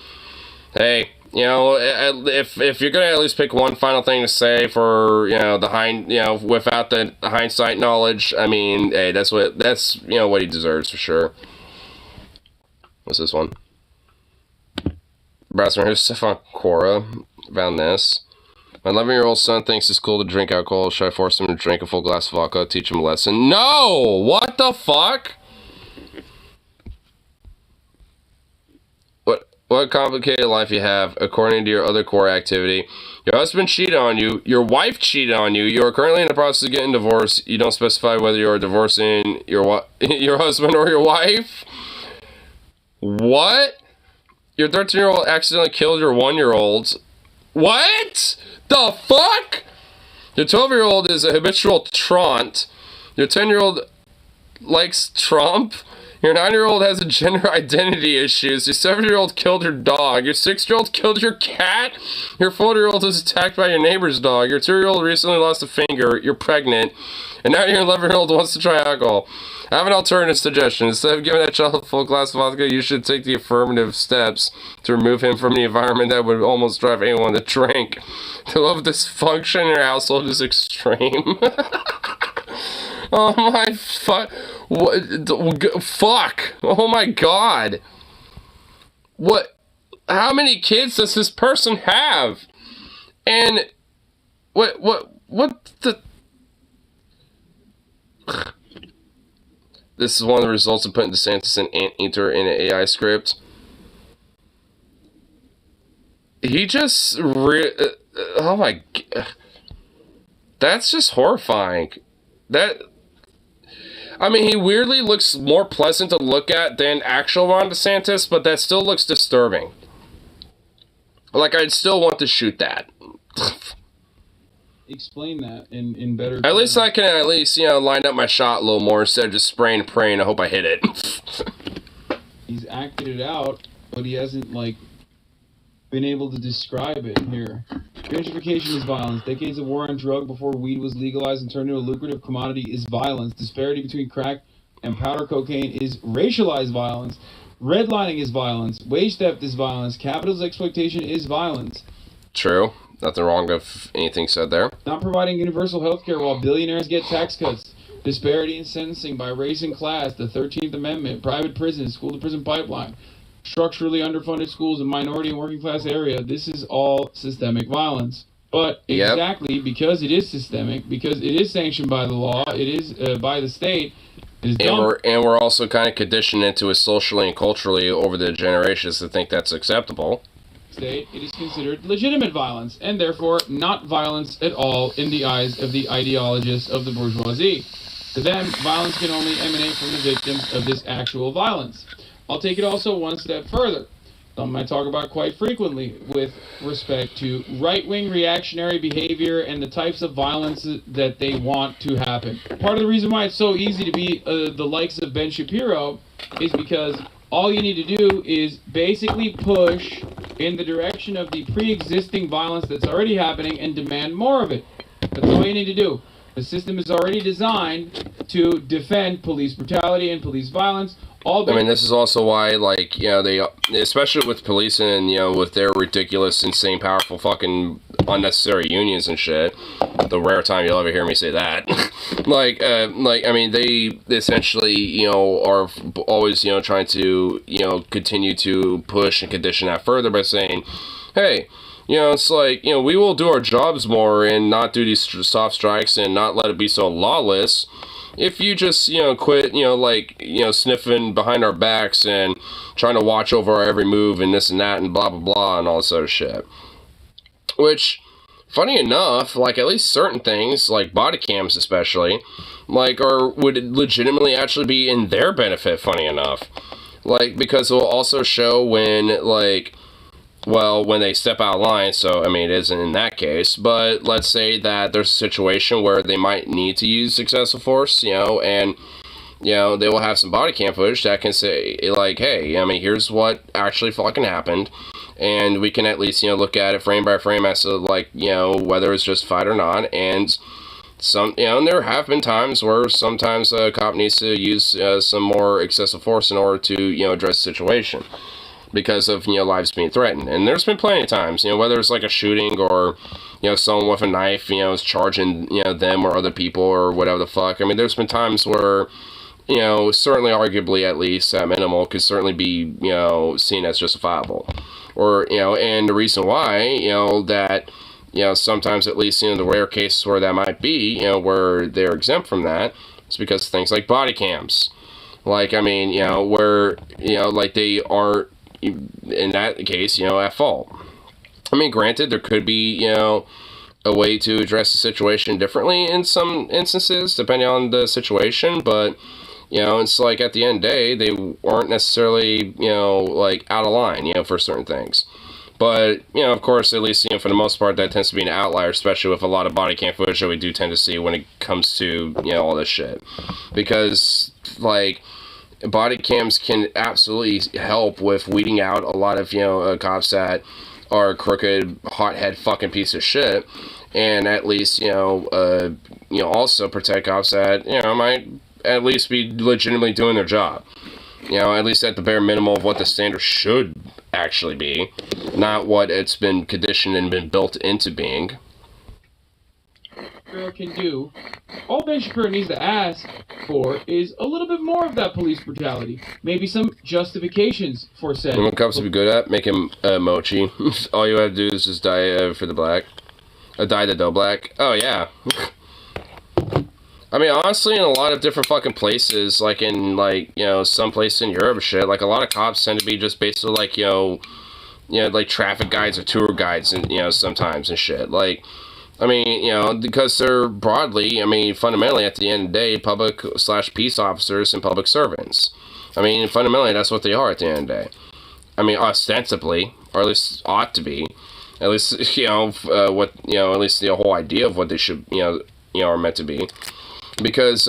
A: hey, you know, if you're gonna at least pick one final thing to say for, you know, without the hindsight knowledge, I mean, hey, that's you know, what he deserves for sure. What's this one? Brasser, here's Stefan Cora. Found this. My 11-year-old son thinks it's cool to drink alcohol. Should I force him to drink a full glass of vodka? Teach him a lesson? No! What the fuck? What complicated life you have, according to your other core activity. Your husband cheated on you. Your wife cheated on you. You are currently in the process of getting divorced. You don't specify whether you are divorcing your husband or your wife. What? Your 13-year-old accidentally killed your 1-year-old. What? The fuck? Your 12-year-old is a habitual traunt. Your 10-year-old likes Trump. Your 9-year-old has a gender identity issues. Your 7-year-old killed your dog. Your 6-year-old killed your cat. Your 4-year-old was attacked by your neighbor's dog. Your 2-year-old recently lost a finger. You're pregnant. And now your 11-year-old wants to try alcohol. I have an alternative suggestion. Instead of giving that child a full glass of vodka, you should take the affirmative steps to remove him from the environment that would almost drive anyone to drink. The level of dysfunction in your household is extreme. Oh my fuck. Fuck. Oh my god. What? How many kids does this person have? And what the... This is one of the results of putting DeSantis and Anteater in an AI script. He just... oh my... That's just horrifying. I mean, he weirdly looks more pleasant to look at than actual Ron DeSantis, but that still looks disturbing. Like, I'd still want to shoot that.
C: Explain that in better
A: terms. At least I can you know, line up my shot a little more instead of just spraying and praying. I hope I hit it.
C: He's acted it out, but he hasn't, like, been able to describe it here. Gentrification is violence. Decades of war on drug before weed was legalized and turned into a lucrative commodity is violence. Disparity between crack and powder cocaine is racialized violence. Redlining is violence. Wage theft is violence. Capitalist exploitation is violence.
A: True. Nothing wrong with anything said there.
C: Not providing universal health care while billionaires get tax cuts. Disparity in sentencing by race and class. The 13th Amendment. Private prisons. School-to-prison pipeline. Structurally underfunded schools in minority and working class area. This is all systemic violence. But exactly because it is systemic, because it is sanctioned by the law, it is by the state, it is dumb.
A: And we're also kind of conditioned into it socially and culturally over the generations to think that's acceptable.
C: State, it is considered legitimate violence, and therefore not violence at all in the eyes of the ideologists of the bourgeoisie. To them, violence can only emanate from the victims of this actual violence. I'll take it also one step further. Something I talk about quite frequently with respect to right-wing reactionary behavior and the types of violence that they want to happen. Part of the reason why it's so easy to be the likes of Ben Shapiro is because all you need to do is basically push in the direction of the pre-existing violence that's already happening and demand more of it. That's all you need to do. The system is already designed to defend police brutality and police violence.
A: I mean, this is also why, like, you know, they, especially with police and, you know, with their ridiculous, insane, powerful fucking unnecessary unions and shit. The rare time you'll ever hear me say that. I mean, they essentially, you know, are always, you know, trying to, you know, continue to push and condition that further by saying, hey, you know, it's like, you know, we will do our jobs more and not do these soft strikes and not let it be so lawless if you just, you know, quit, you know, like, you know, sniffing behind our backs and trying to watch over our every move and this and that and blah, blah, blah and all this other shit. Which, funny enough, like, at least certain things, like body cams especially, like, would legitimately actually be in their benefit, funny enough. Like, because it will also show when, like, well, when they step out of line, so, I mean, it isn't in that case, but let's say that there's a situation where they might need to use excessive force, you know, and, you know, they will have some body cam footage that can say, like, hey, I mean, here's what actually fucking happened, and we can at least, you know, look at it frame by frame as to, like, you know, whether it's justified or not, and some, you know, and there have been times where sometimes a cop needs to use some more excessive force in order to, you know, address the situation, because of, you know, lives being threatened. And there's been plenty of times, you know, whether it's like a shooting or, you know, someone with a knife, you know, is charging, you know, them or other people or whatever the fuck. I mean, there's been times where, you know, certainly arguably at least at minimal could certainly be, you know, seen as justifiable. Or, you know, and the reason why, you know, that, you know, sometimes at least, you know, the rare cases where that might be, you know, where they're exempt from that, is because of things like body cams. Like, I mean, you know, where, you know, like they aren't, in that case, you know, at fault. I mean, granted, there could be, you know, a way to address the situation differently in some instances, depending on the situation, but, you know, it's like, at the end of the day, they weren't necessarily, you know, like, out of line, you know, for certain things. But, you know, of course, at least, you know, for the most part, that tends to be an outlier, especially with a lot of body cam footage that we do tend to see when it comes to, you know, all this shit. Because, like, body cams can absolutely help with weeding out a lot of, you know, cops that are crooked, hothead fucking piece of shit, and at least, you know, also protect cops that, you know, might at least be legitimately doing their job. You know, at least at the bare minimum of what the standard should actually be, not what it's been conditioned and been built into being.
C: Can do. All Ben Shapiro needs to ask for is a little bit more of that police brutality. Maybe some justifications for said.
A: You know what cops would be good at? Making mochi. All you have to do is just dye for the black. Dye the dough black. Oh, yeah. I mean, honestly, in a lot of different fucking places, like in, like, you know, some places in Europe and shit, like, a lot of cops tend to be just basically, like, you know, like, traffic guides or tour guides, and, you know, sometimes and shit. Like, I mean, you know, because they're broadly, I mean, fundamentally, at the end of the day, public/peace officers and public servants. I mean, fundamentally, that's what they are at the end of the day. I mean, ostensibly, or at least ought to be. At least, you know, what, you know, at least the whole idea of what they should, you know, are meant to be. Because,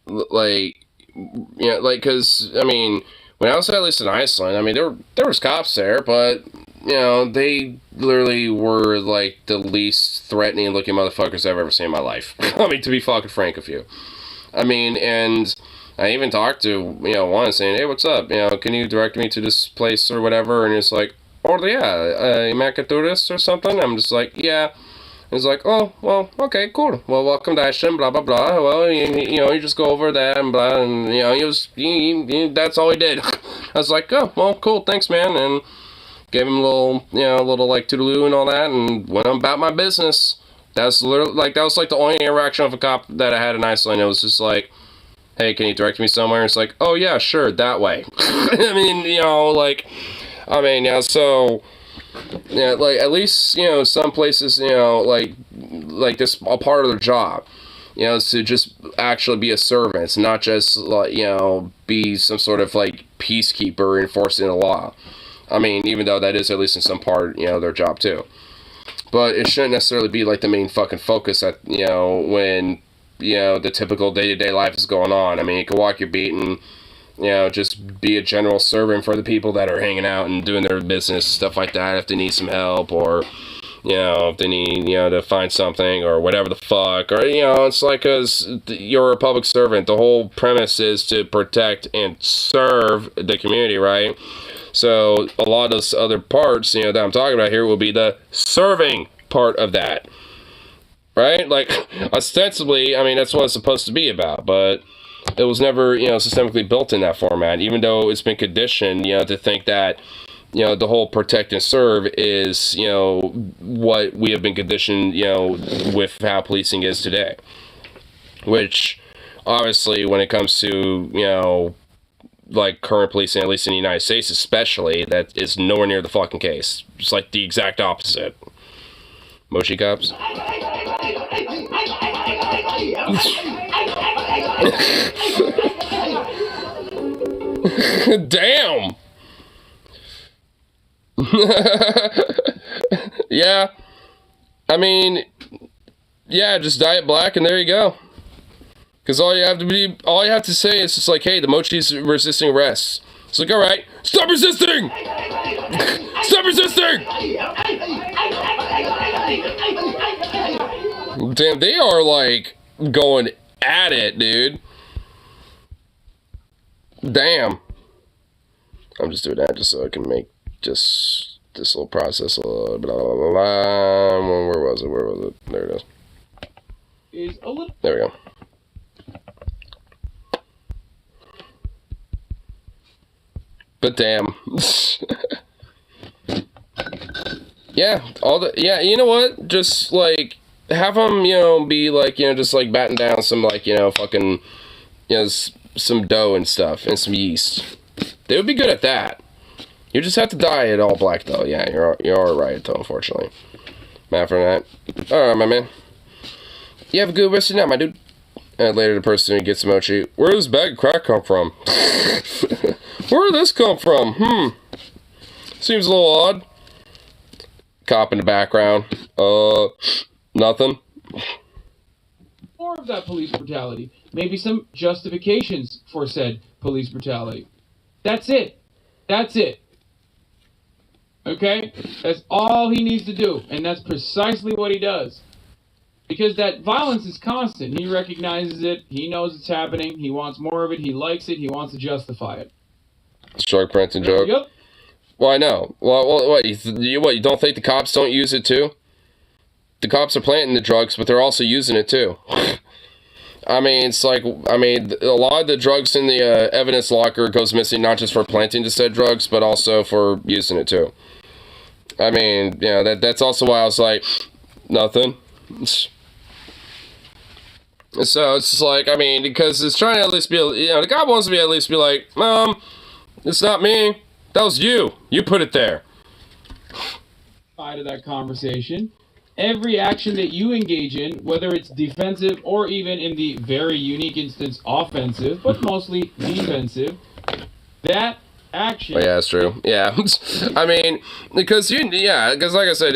A: like, you know, like, because, I mean, when I was at least in Iceland, I mean, there was cops there, but, you know, they literally were, like, the least threatening looking motherfuckers I've ever seen in my life. I mean, to be fucking frank with you. I mean, and I even talked to, you know, one saying, hey, what's up? You know, can you direct me to this place or whatever? And it's like, oh, yeah, you make a tourist or something? I'm just like, yeah. He's like, oh, well, okay, cool. Well, welcome to Iceland, blah, blah, blah. Well, you know, you just go over there and blah, and, you know, that's all he did. I was like, oh, well, cool, thanks, man, and gave him a little, you know, like, toodaloo and all that, and went on about my business. That's literally, like, that was, like, the only interaction with a cop that I had in Iceland. It was just like, hey, can you direct me somewhere? And it's like, oh, yeah, sure, that way. I mean, you know, like, I mean, yeah, so... Yeah, like, at least, you know, some places, you know, like this, a part of their job, you know, is to just actually be a servant. It's not just, like, you know, be some sort of, like, peacekeeper enforcing the law. I mean, even though that is at least in some part, you know, their job too. But it shouldn't necessarily be, like, the main fucking focus at, you know, when, you know, the typical day-to-day life is going on. I mean, you can walk your beat and, you know, just be a general servant for the people that are hanging out and doing their business, stuff like that, if they need some help, or, you know, if they need, you know, to find something, or whatever the fuck, or, you know, it's like, because you're a public servant, the whole premise is to protect and serve the community, right? So a lot of those other parts, that I'm talking about here will be the serving part of that. Right? Like, ostensibly, I mean, that's what it's supposed to be about, but it was never, systemically built in that format, even though it's been conditioned, to think that, the whole protect and serve is, what we have been conditioned, with how policing is today. Which, obviously, when it comes to, like, current policing, at least in the United States especially, that is nowhere near the fucking case. It's like the exact opposite. Mochi cops. Damn! Yeah. I mean, yeah, just dye it black and there you go. Because all you have to say is just like, hey, the mochi's resisting arrest. It's like, alright, stop resisting! Stop resisting! Damn, they are like going at it, dude. Damn. I'm just doing that just so I can make just this little process a little blah blah blah blah. Where was it? There it is. There we go. But damn. Yeah, you know what? Just like have them, be like, just like batting down some like, fucking, some dough and stuff and some yeast. They would be good at that. You just have to dye it all black though. Yeah, you're right though, unfortunately. Matt for that. Alright, my man. You have a good rest of the night, my dude. And later the person who gets the mochi. Where does bag of crack come from? Where did this come from? Seems a little odd. Cop in the background. Nothing.
C: More of that police brutality. Maybe some justifications for said police brutality. That's it. That's it. Okay? That's all he needs to do. And that's precisely what he does. Because that violence is constant. He recognizes it. He knows it's happening. He wants more of it. He likes it. He wants to justify it.
A: Shark Princeton joke?
C: Yep.
A: Well, I know. Well, what, you don't think the cops don't use it too? The cops are planting the drugs, but they're also using it too. I mean, it's like, a lot of the drugs in the evidence locker goes missing not just for planting the said drugs, but also for using it too. I mean, that's also why I was like, nothing. So it's just like, because it's trying to at least be, the cop wants to be at least be like, it's not me, that was you. You put it there.
C: Side of that conversation. Every action that you engage in, whether it's defensive or even in the very unique instance offensive, but mostly defensive, that action.
A: Oh, yeah, that's true. Yeah. Because like I said,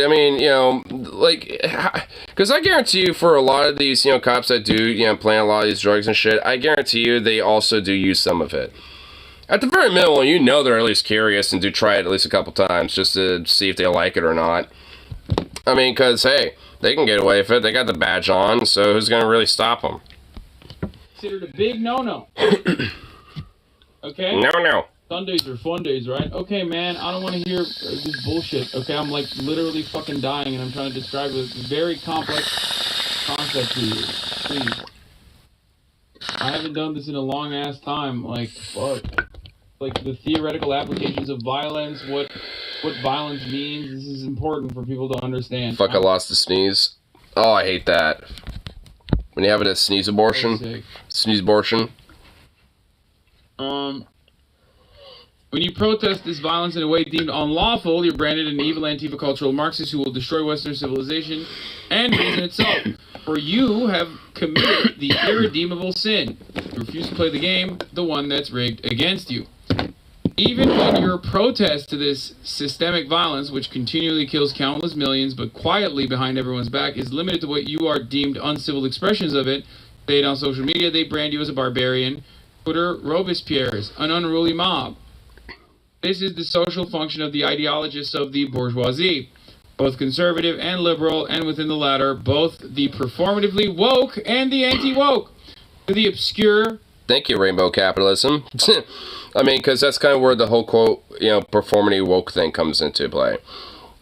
A: because I guarantee you for a lot of these, cops that do, plant a lot of these drugs and shit, I guarantee you they also do use some of it. At the very minimum, they're at least curious and do try it at least a couple times just to see if they like it or not. Because, hey, they can get away with it. They got the badge on, so who's going to really stop them?
C: Considered a big no-no. Okay?
A: No.
C: Sundays are fun days, right? Okay, man, I don't want to hear this bullshit. Okay, I'm like literally fucking dying and I'm trying to describe a very complex concept to you. Please. I haven't done this in a long-ass time. Like, fuck. Like, the theoretical applications of violence, what violence means. This is important for people to understand.
A: Fuck, I lost the sneeze. Oh, I hate that. When you have a sneeze abortion. Sneeze abortion.
C: When you protest this violence in a way deemed unlawful, you're branded an evil anti-cultural Marxist who will destroy Western civilization and reason itself. For you have committed the irredeemable sin. You refuse to play the game, the one that's rigged against you. Even when your protest to this systemic violence, which continually kills countless millions, but quietly behind everyone's back, is limited to what you are deemed uncivil expressions of it, say it on social media, they brand you as a barbarian, Twitter, Robespierre's, an unruly mob. This is the social function of the ideologists of the bourgeoisie, both conservative and liberal, and within the latter, both the performatively woke and the anti-woke. To the obscure,
A: Thank you, rainbow capitalism. I mean, because that's kind of where the whole quote, performity woke thing comes into play.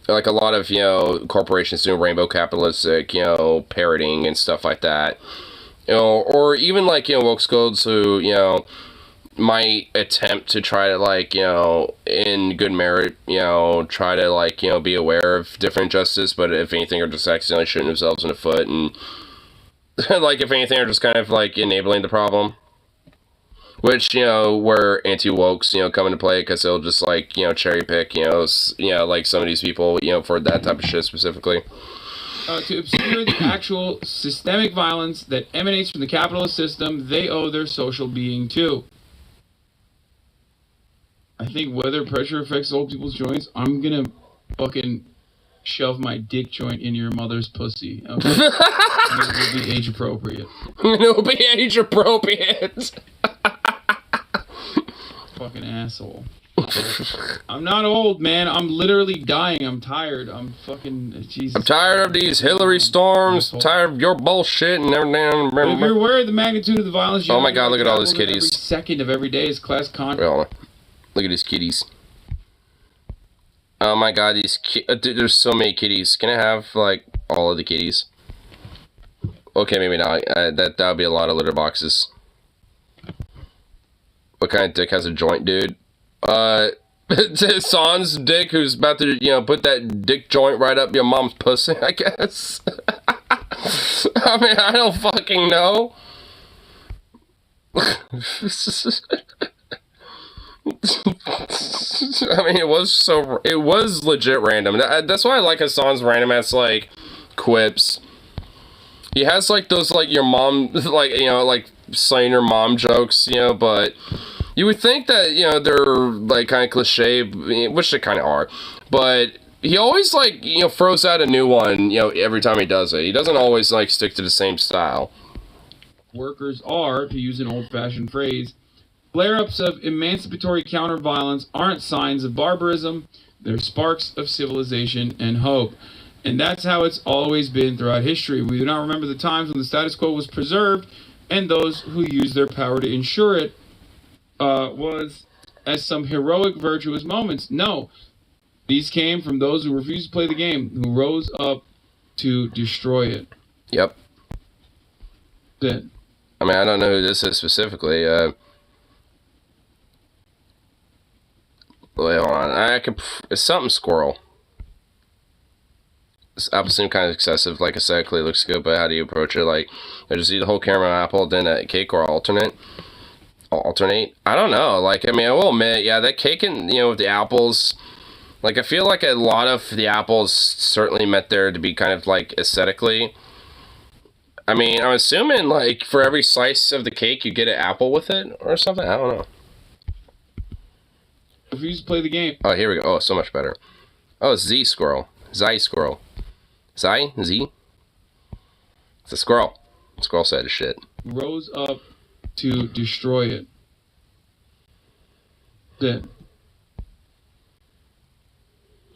A: Like a lot of, corporations doing rainbow capitalistic, parroting and stuff like that. Or even like, woke scolds who, might attempt to try to like, in good merit, try to like, be aware of different injustice, but if anything are just accidentally shooting themselves in the foot and like if anything are just kind of like enabling the problem. Which, where anti-wokes, come into play because they'll just like, cherry pick, like some of these people, for that type of shit specifically.
C: To obscure the actual systemic violence that emanates from the capitalist system, they owe their social being to. I think whether pressure affects old people's joints, I'm gonna fucking shove my dick joint in your mother's pussy. Okay? It will be age appropriate.
A: It will be age appropriate.
C: Fucking asshole. I'm not old, man. I'm literally dying. I'm tired. I'm fucking Jesus.
A: I'm tired of these Hillary storms. I'm tired of your bullshit and everything.
C: But if you're aware of the magnitude of the violence,
A: oh my god, look at all these kitties.
C: Every second of every day is class con.
A: Look at these kitties. Oh my god, dude, there's so many kitties. Can I have like all of the kitties? Okay, maybe not. That would be a lot of litter boxes. What kind of dick has a joint, dude? San's dick, who's about to, put that dick joint right up your mom's pussy, I guess. I mean, I don't fucking know. I mean, it was legit random. That's why I like Hassan's random ass, like, quips. He has, like, those, like, your mom, like, like, slaying your mom jokes, but you would think that, they're, like, kind of cliche, which they kind of are, but he always, like, throws out a new one, every time he does it. He doesn't always, like, stick to the same style.
C: Workers are, to use an old-fashioned phrase, flare-ups of emancipatory counter-violence aren't signs of barbarism, they're sparks of civilization and hope. And that's how it's always been throughout history. We do not remember the times when the status quo was preserved and those who used their power to ensure it was as some heroic, virtuous moments. No. These came from those who refused to play the game, who rose up to destroy it.
A: Yep.
C: Then.
A: I mean, I don't know who this is specifically. Wait, hold on. It's something squirrel. This apple seemed kind of excessive. Like aesthetically, it looks good, but how do you approach it? Like, I just eat the whole caramel apple, then a cake, or alternate? I don't know. Like, I mean, I will admit, yeah, that cake and, with the apples, like, I feel like a lot of the apples certainly meant there to be kind of, like, aesthetically. I mean, I'm assuming, like, for every slice of the cake, you get an apple with it, or something? I don't know.
C: Refuse to play the game.
A: Oh, here we go. Oh, so much better. Oh, Z squirrel. Zai squirrel. Z? It's a squirrel. Squirrel said shit.
C: Rose up to destroy it. Then.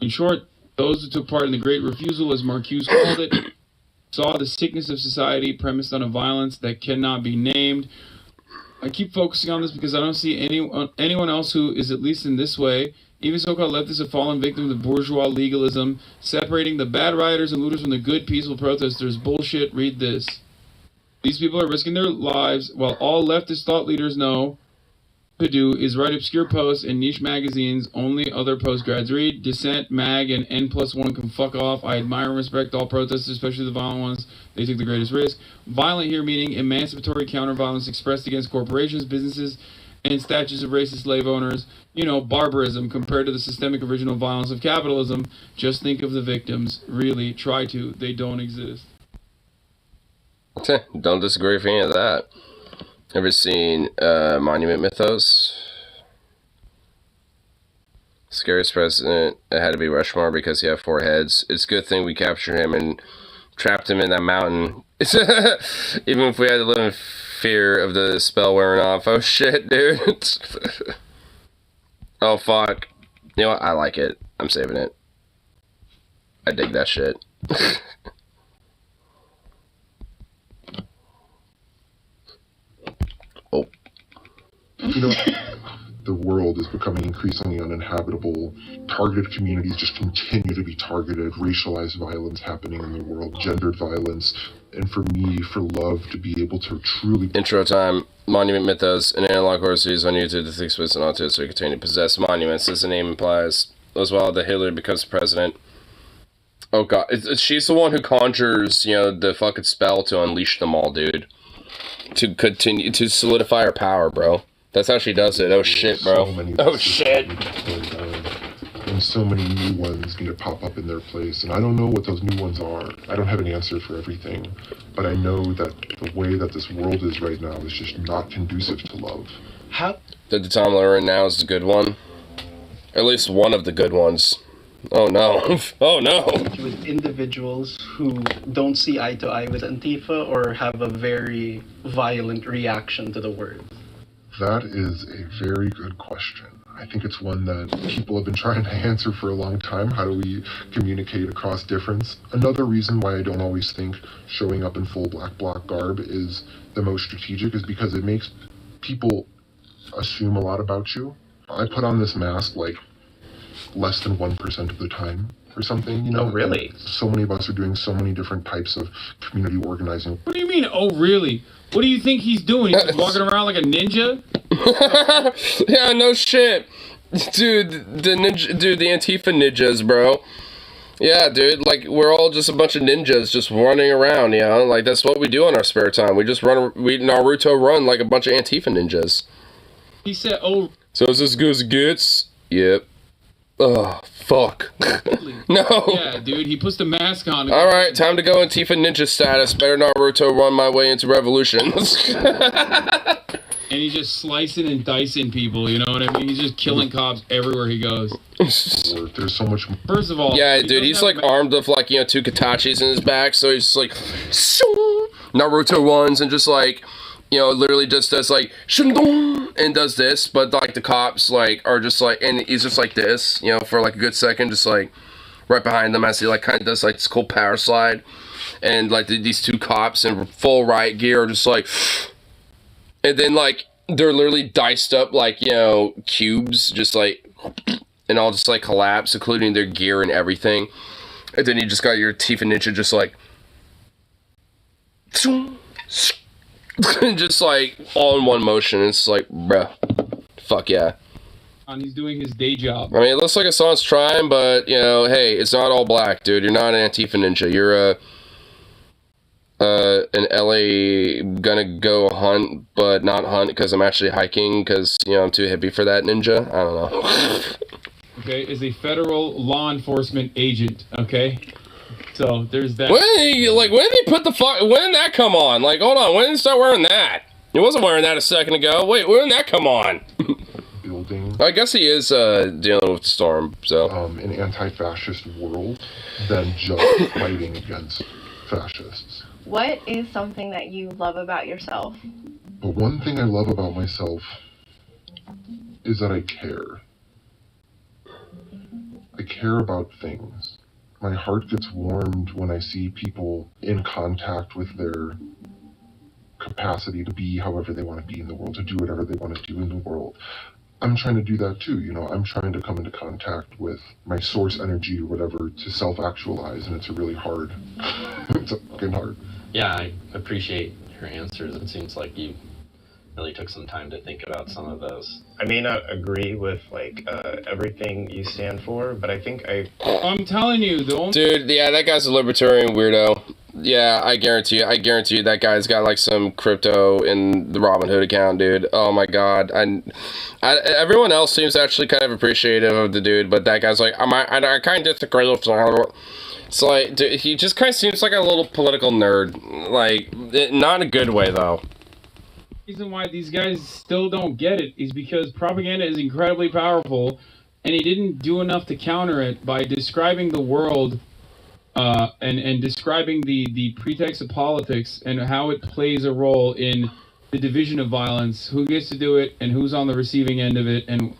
C: In short, those who took part in the Great Refusal, as Marcuse called it, saw the sickness of society premised on a violence that cannot be named. I keep focusing on this because I don't see anyone else who is at least in this way. Even so-called leftists have fallen victim to bourgeois legalism, separating the bad rioters and looters from the good, peaceful protesters. Bullshit, read this. These people are risking their lives, while all leftist thought leaders know to do is write obscure posts in niche magazines only other postgrads read. Dissent, Mag, and N+1 can fuck off. I admire and respect all protesters, especially the violent ones. They take the greatest risk. Violent here meaning emancipatory counter-violence expressed against corporations, businesses, and statues of racist slave owners. Barbarism compared to the systemic original violence of capitalism. Just think of the victims. Really, try to. They don't exist.
A: Don't disagree with any of that. Ever seen Monument Mythos? Scariest president, it had to be Rushmore because he had 4 heads. It's a good thing we captured him and trapped him in that mountain. Even if we had to live in fear of the spell wearing off. Oh shit, dude. Oh fuck. You know what? I like it. I'm saving it. I dig that shit. Oh.
E: You know, the world is becoming increasingly uninhabitable. Targeted communities just continue to be targeted. Racialized violence happening in the world. Gendered violence. And for me, for love to be able to truly...
A: Intro time. Monument Mythos. An analog horror series on YouTube that takes place in Ontario, so containing possessed monuments, as the name implies. As well, that Hitler becomes president. Oh god, she's the one who conjures, you know, the fucking spell to unleash them all, dude. To continue, to solidify her power, bro. That's how she does it. Oh shit, bro. Oh shit.
E: And so many new ones need to pop up in their place. And I don't know what those new ones are. I don't have an answer for everything. But I know that the way that this world is right now is just not conducive to love.
K: How?
A: The timeline right now is the good one. At least one of the good ones. Oh no. Oh no.
H: With individuals who don't see eye to eye with Antifa or have a very violent reaction to the word?
E: That is a very good question. I think it's one that people have been trying to answer for a long time. How do we communicate across difference? Another reason why I don't always think showing up in full black bloc garb is the most strategic is because it makes people assume a lot about you. I put on this mask like less than 1% of the time or something, you know?
I: Oh, really?
E: And so many of us are doing so many different types of community organizing.
C: What do you mean, oh really? What do you think he's doing? He's just walking around like a ninja?
A: Yeah, no shit. Dude, the Antifa ninjas, bro. Yeah, dude, like, we're all just a bunch of ninjas just running around, you know? Like, that's what we do in our spare time. We Naruto run like a bunch of Antifa ninjas.
C: He said, oh...
A: So is this good as it gets? Yep. Oh, fuck. No.
C: Yeah, dude, he puts the mask on.
A: Alright, time to go Antifa ninja status. Better Naruto run my way into revolution.
C: And he's just slicing and dicing people, you know what I mean? He's just killing cops everywhere he goes.
E: There's so much...
C: First of all...
A: Yeah, dude, he's like armed with like, you know, 2 Katachis in his back, so he's just like... Naruto runs and just like... You know, literally just does like Shundong and does this, but like the cops like are just like, and he's just like this, you know, for like a good second, just like right behind them as he like kind of does like this cool power slide, and like these 2 cops in full riot gear are just like, and then like they're literally diced up like, you know, cubes, just like, and all just like collapse, including their gear and everything, and then you just got your Tifa Ninja just like. Just like all in one motion. It's like, bruh, fuck yeah.
C: And he's doing his day job.
A: I mean, it looks like Hassan's trying, but you know, hey, it's not all black, dude. You're not an Antifa ninja. You're an LA gonna go hunt, but not hunt because I'm actually hiking because you know I'm too hippie for that ninja. I don't know.
C: Okay, is a federal law enforcement agent. Okay. So there's that.
A: When did he put the fuck? When did that come on? Like, hold on. When did he start wearing that? He wasn't wearing that a second ago. Wait, when did that come on?
E: Building.
A: I guess he is dealing with the storm. So
E: an anti-fascist world than just fighting against fascists.
G: What is something that you love about yourself?
E: But one thing I love about myself is that I care. I care about things. My heart gets warmed when I see people in contact with their capacity to be however they want to be in the world, to do whatever they want to do in the world. I'm trying to do that too, you know. I'm trying to come into contact with my source energy or whatever to self-actualize, and it's a really hard, it's fucking hard.
D: Yeah, I appreciate your answers. It seems like you really took some time to think about some of those.
I: I may not agree with like everything you stand for, but I think
C: I'm telling you, the only
A: dude, yeah, that guy's a libertarian weirdo. Yeah, I guarantee you that guy's got like some crypto in the Robinhood account, dude. Oh my god, everyone else seems actually kind of appreciative of the dude, but that guy's like, I kind of disagree with. It's like, dude, he just kind of seems like a little political nerd, like not in a good way though.
C: The reason why these guys still don't get it is because propaganda is incredibly powerful, and he didn't do enough to counter it by describing the world and describing the pretext of politics and how it plays a role in the division of violence, who gets to do it and who's on the receiving end of it, and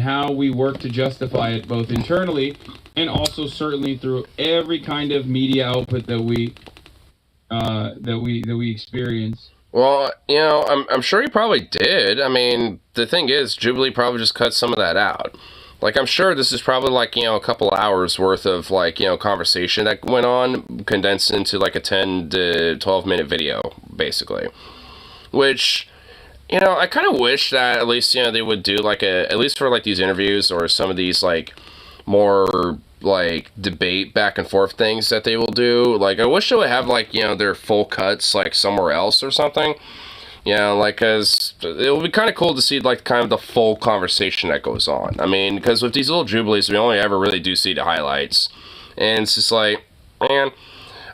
C: how we work to justify it both internally and also certainly through every kind of media output that we experience.
A: Well, I'm sure he probably did. I mean, the thing is, Jubilee probably just cut some of that out. Like, I'm sure this is probably like, a couple hours worth of like, conversation that went on, condensed into like a 10 to 12 minute video, basically. Which, I kind of wish that at least, they would do like at least for like these interviews or some of these like more like debate back and forth things that they will do. Like, I wish they would have like, their full cuts like somewhere else or something. Like, cause it would be kind of cool to see like kind of the full conversation that goes on. I mean, because with these little Jubilees, we only ever really do see the highlights. And it's just like, man,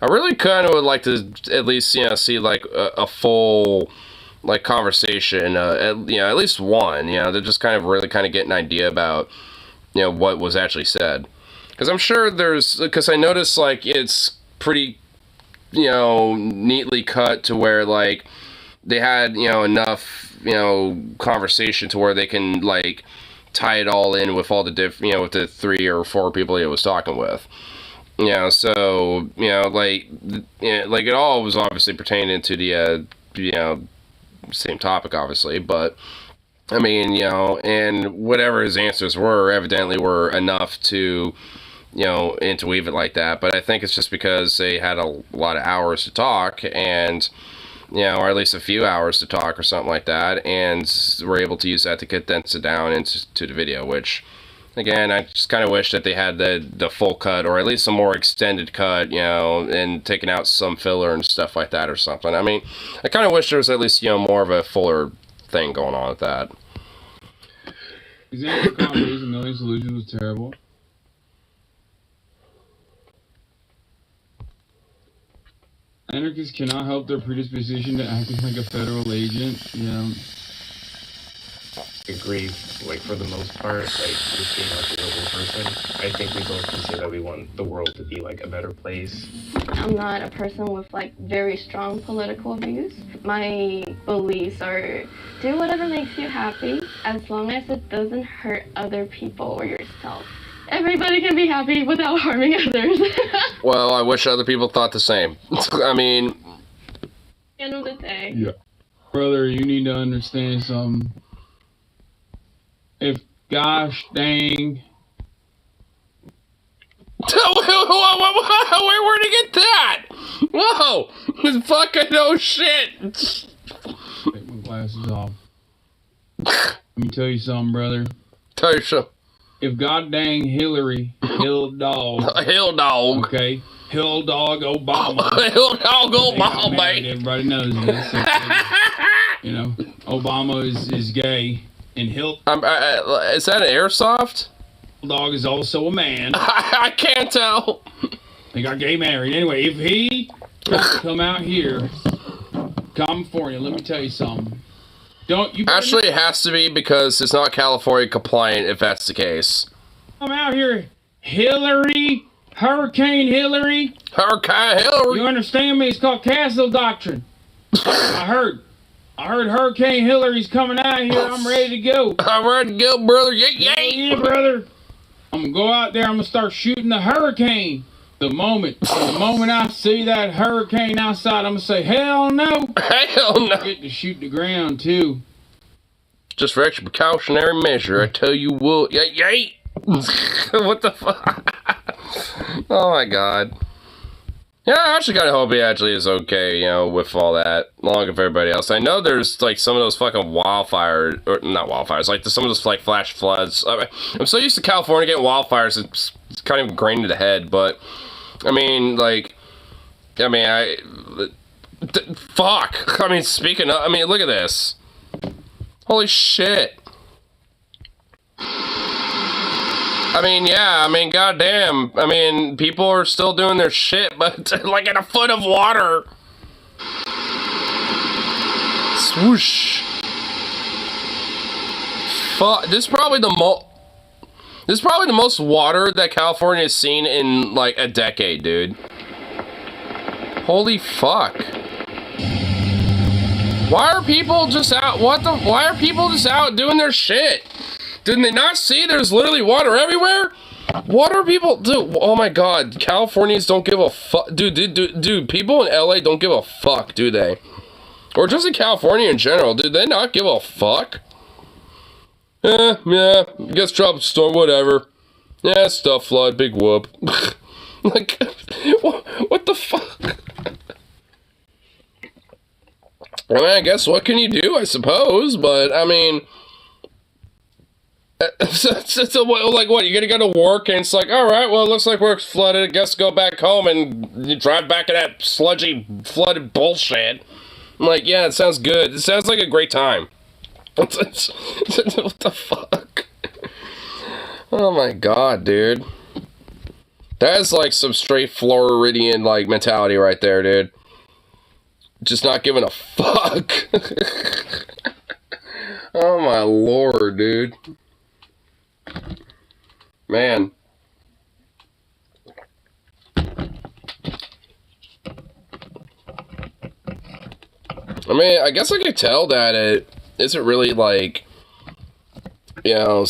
A: I really kind of would like to at least, see like a full like conversation, at least one, to just kind of really kind of get an idea about, what was actually said. Because I'm sure because I noticed like it's pretty, neatly cut to where like they had, enough, conversation to where they can like tie it all in with all the with the 3 or 4 people he was talking with. So, like it all was obviously pertaining to the, same topic, obviously, but I mean, and whatever his answers were evidently were enough to, interweave it like that. But I think it's just because they had a lot of hours to talk and, or at least a few hours to talk or something like that, and we're able to use that to condense it down into the video, which, again, I just kind of wish that they had the full cut, or at least a more extended cut, and taking out some filler and stuff like that or something. I mean, I kind of wish there was at least, more of a fuller thing going on with that.
C: Example of comedies, A Million Solutions was terrible. Anarchists cannot help their predisposition to acting like a federal agent.
I: Agree, like for the most part, like just being like a global person, I think we both can say that we want the world to be like a better place.
G: I'm not a person with like very strong political views. My beliefs are do whatever makes you happy as long as it doesn't hurt other people or yourself. Everybody can be happy without harming others.
A: Well, I wish other people thought the same. I mean,
G: end of the day.
C: Yeah. Brother, you need to understand something. If gosh dang.
A: Where'd he get that? Whoa! Fucking no shit!
C: Take my glasses off. Let me tell you something, brother.
A: Tell you something.
C: If god dang Hillary, Hill Dog.
A: Hill Dog.
C: Okay. Hill Dog Obama.
A: Hill Dog Obama,
C: man. Everybody knows this. Obama is gay. And Hill...
A: is that an airsoft?
C: Dog is also a man.
A: I can't tell.
C: They got gay married. Anyway, if he come out here, California, let me tell you something.
A: Actually, it has to be because it's not California compliant if that's the case.
C: Come out here, Hurricane Hillary.
A: Hurricane Hillary.
C: You understand me? It's called Castle Doctrine. I heard Hurricane Hillary's coming out here. I'm ready to go.
A: I'm ready to go, brother. Yeah,
C: yeah, brother. I'm gonna go out there. I'm gonna start shooting the hurricane. The moment I see that hurricane outside, I'm gonna say, hell no.
A: Hell no.
C: Get to shoot the ground too.
A: Just for extra precautionary measure, I tell you what. Yay! What the fuck? Oh my god. Yeah, I actually kind of hope he actually is okay, with all that, along with everybody else. I know there's, like, some of those fucking wildfires, or not wildfires, like, some of those, like, flash floods. I'm so used to California getting wildfires, it's kind of ingrained in the head, but, fuck. Speaking of, look at this. Holy shit. Goddamn. People are still doing their shit, but like in a foot of water. Swoosh. Fuck. This is probably the most water that California has seen in like a decade, dude. Holy fuck. Why are people just out? Why are people just out doing their shit? Didn't they not see there's literally water everywhere? What are people, dude? Oh my god, Californians don't give a fuck, dude. People in LA don't give a fuck, do they? Or just in California in general, did they not give a fuck? Yeah, gets tropical storm, whatever. Yeah, stuff flood, big whoop. Like, what the fuck? I mean, I guess what can you do, I suppose, but, I mean... So, like, what, you're gonna go to work and it's like, alright, well, it looks like we're flooded, I guess go back home and you drive back in that sludgy, flooded bullshit. I'm like, yeah, it sounds good. It sounds like a great time. What the fuck? Oh my god, dude. That is like some straight Floridian, like, mentality right there, dude. Just not giving a fuck. Oh my lord, dude. Man. I mean, I guess I could tell that it isn't really, like, you know,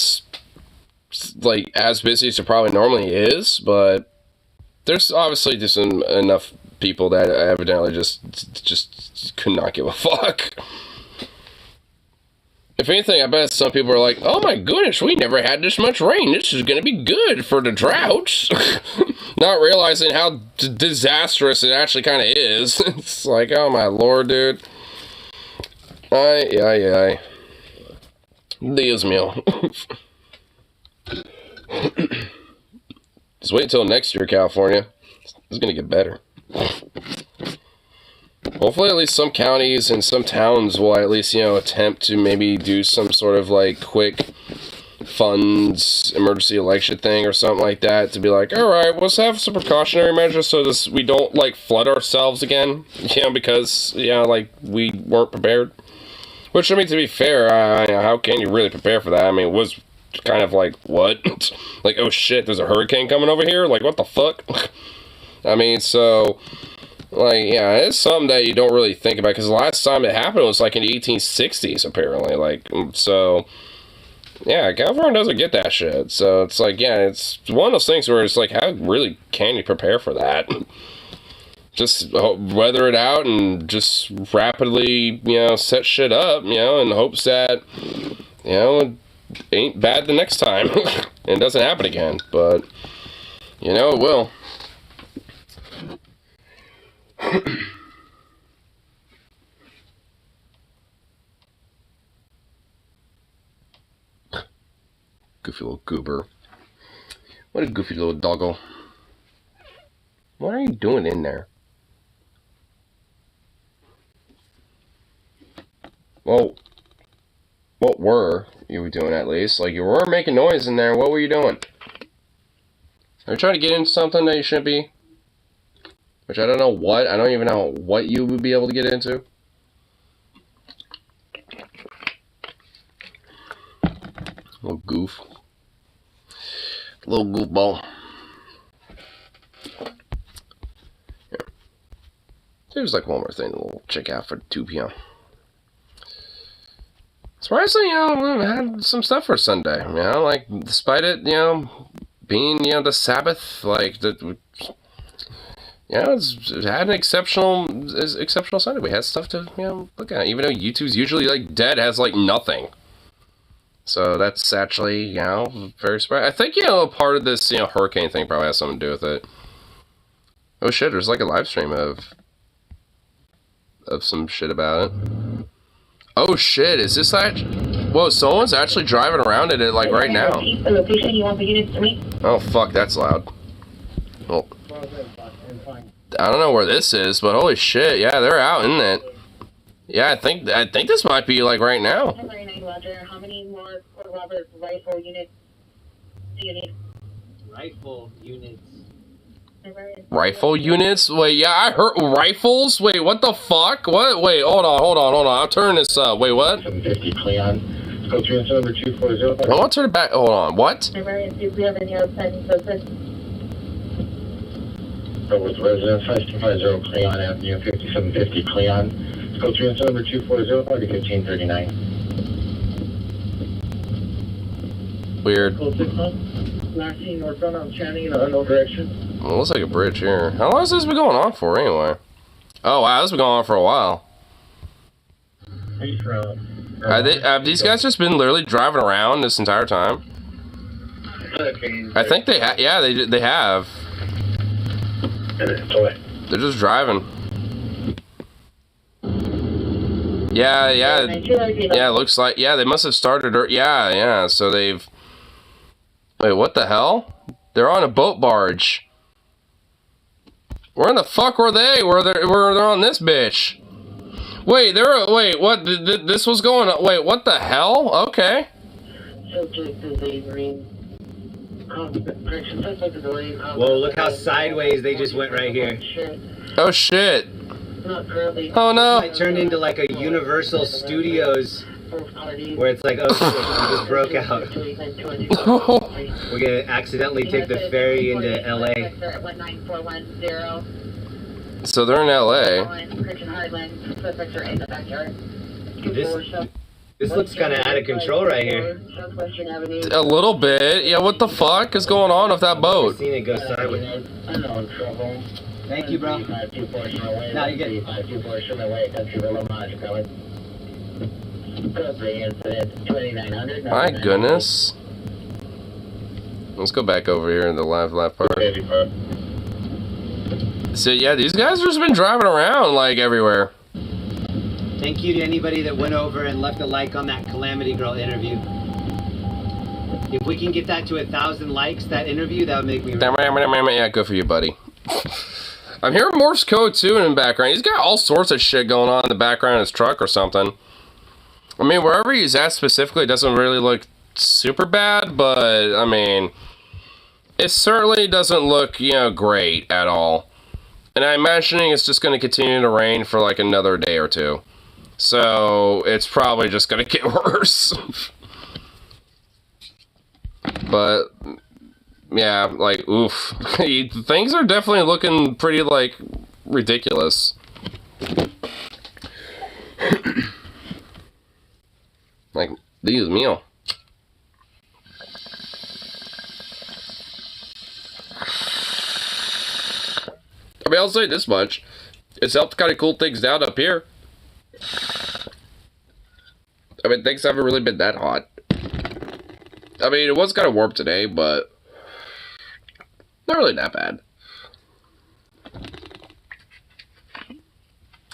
A: like, as busy as it probably normally is, but there's obviously just enough people that evidently just could not give a fuck. If anything, I bet some people are like, oh my goodness, we never had this much rain. This is going to be good for the droughts. Not realizing how disastrous it actually kind of is. It's like, oh my lord, dude. Ay. Dios mío. Just wait until next year, California. It's going to get better. Hopefully at least some counties and some towns will at least, you know, attempt to maybe do some sort of, like, quick funds emergency election thing or something like that to be like, alright, let's have some precautionary measures so this we don't, like, flood ourselves again, you know, because, you know, like, we weren't prepared. Which, I mean, to be fair, how can you really prepare for that? I mean, it was kind of like, what? Like, oh shit, there's a hurricane coming over here? Like, what the fuck? I mean, so... like, yeah, it's something that you don't really think about, because the last time it happened was, like, in the 1860s, apparently, like, so, yeah, California doesn't get that shit, so it's like, yeah, it's one of those things where it's like, how really can you prepare for that? Just weather it out and just rapidly, you know, set shit up, you know, in hopes that, you know, it ain't bad the next time, and it doesn't happen again, but, you know, it will. Goofy little goober. What a goofy little doggo. What are you doing in there? Well, what were you doing at least? Like, you were making noise in there. What were you doing? Are you trying to get into something that you shouldn't be? Which I don't know what. I don't even know what you would be able to get into. Little goof. Little goofball. Yeah. There's like one more thing to check out for 2 p.m. Surprisingly, you know, I had some stuff for Sunday. You know, like, despite it, you know, being, you know, the Sabbath, like, yeah, it had an exceptional Sunday. We had stuff to, you know, look at. Even though YouTube's usually, like, dead, has, like, nothing. So that's actually, you know, very surprising. I think, you know, a part of this, you know, hurricane thing probably has something to do with it. Oh shit, there's, like, a live stream of some shit about it. Oh shit, is this that? Whoa, someone's actually driving around in it, like, right now.
N: The location you want the units to meet?
A: Oh, fuck, that's loud. Well, I don't know where this is, but holy shit, yeah, they're out, isn't it? Yeah, I think this might be, like, right now.
N: How many more Robert rifle units do you need?
O: Rifle units.
A: Rifle units? Wait, yeah, I heard rifles? Wait, what the fuck? What? Wait, hold on. I'll turn this up. Wait, what?
N: 750 Cleon. Go through number 240.
A: I want to turn it back. Hold on, what?
N: Do we have any outside services? With residence 550 Cleon Avenue, 5750 Cleon. Go through number 240, 1539.
A: Weird.
N: Code 6 last seen northbound on Channing in unknown direction.
A: Well, it looks like a bridge here. How long has this been going on for, anyway? Oh, wow, this has been going on for a while. Have these guys just been literally driving around this entire time? I think they yeah, they have. They're just driving. Yeah, it looks like, yeah, they must have started, yeah, so they've, wait, what the hell? They're on a boat barge. Where in the fuck were they? They're on this bitch. Wait, wait, what, this was going on, wait, what the hell? Okay.
O: Whoa, look how sideways they just went right here.
A: Oh shit. Oh no.
O: It turned into like a Universal Studios where it's like, oh shit, we just broke out. We're gonna accidentally take the ferry into LA.
A: So they're in LA.
O: This looks kind of out of control right here.
A: A little bit. Yeah, what the fuck is going on with that boat?
O: I've seen it go sideways. Thank you, bro. No, you're good.
A: My goodness. Let's go back over here in the live part. So yeah, these guys have just been driving around like everywhere.
O: Thank you to anybody that went over and left a like on that Calamity Girl interview. If we can get that to 1,000 likes, that interview, that would make me really
A: yeah, good for you, buddy. I'm hearing Morse code too in the background. He's got all sorts of shit going on in the background of his truck or something. I mean, wherever he's at specifically doesn't really look super bad, but I mean, it certainly doesn't look, you know, great at all. And I'm imagining it's just going to continue to rain for like another day or two. So it's probably just going to get worse. But yeah, like, oof. Things are definitely looking pretty, like, ridiculous. Like, Dios mío. I mean, I'll say this much. It's helped kind of cool things down up here. I mean, things haven't really been that hot. I mean, it was kind of warm today, but not really that bad.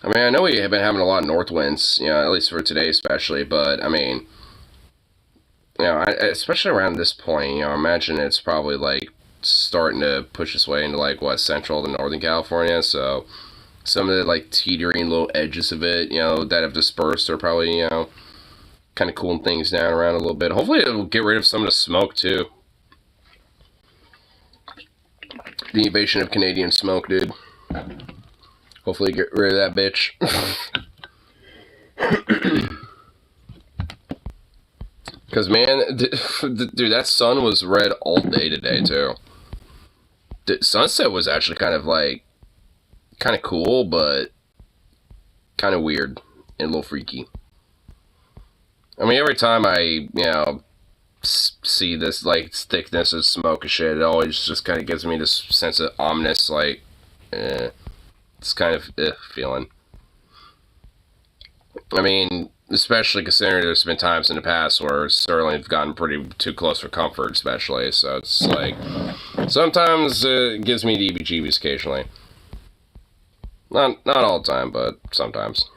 A: I mean, I know we have been having a lot of north winds, you know, at least for today especially, but, I mean, you know, especially around this point, you know, I imagine it's probably, like, starting to push its way into, like, what, central to northern California, so some of the, like, teetering little edges of it, you know, that have dispersed are probably, you know, kind of cooling things down around a little bit. Hopefully it'll get rid of some of the smoke, too. The invasion of Canadian smoke, dude. Hopefully get rid of that bitch. Because, man, dude, that sun was red all day today, too. The sunset was actually kind of, like, kind of cool, but kind of weird and a little freaky. I mean, every time I, you know, see this, like, thickness of smoke and shit, it always just kind of gives me this sense of ominous, like, it's kind of feeling. I mean, especially considering there's been times in the past where certainly have gotten pretty too close for comfort, especially, so it's like, sometimes it gives me the EBGBs occasionally. Not all the time, but sometimes.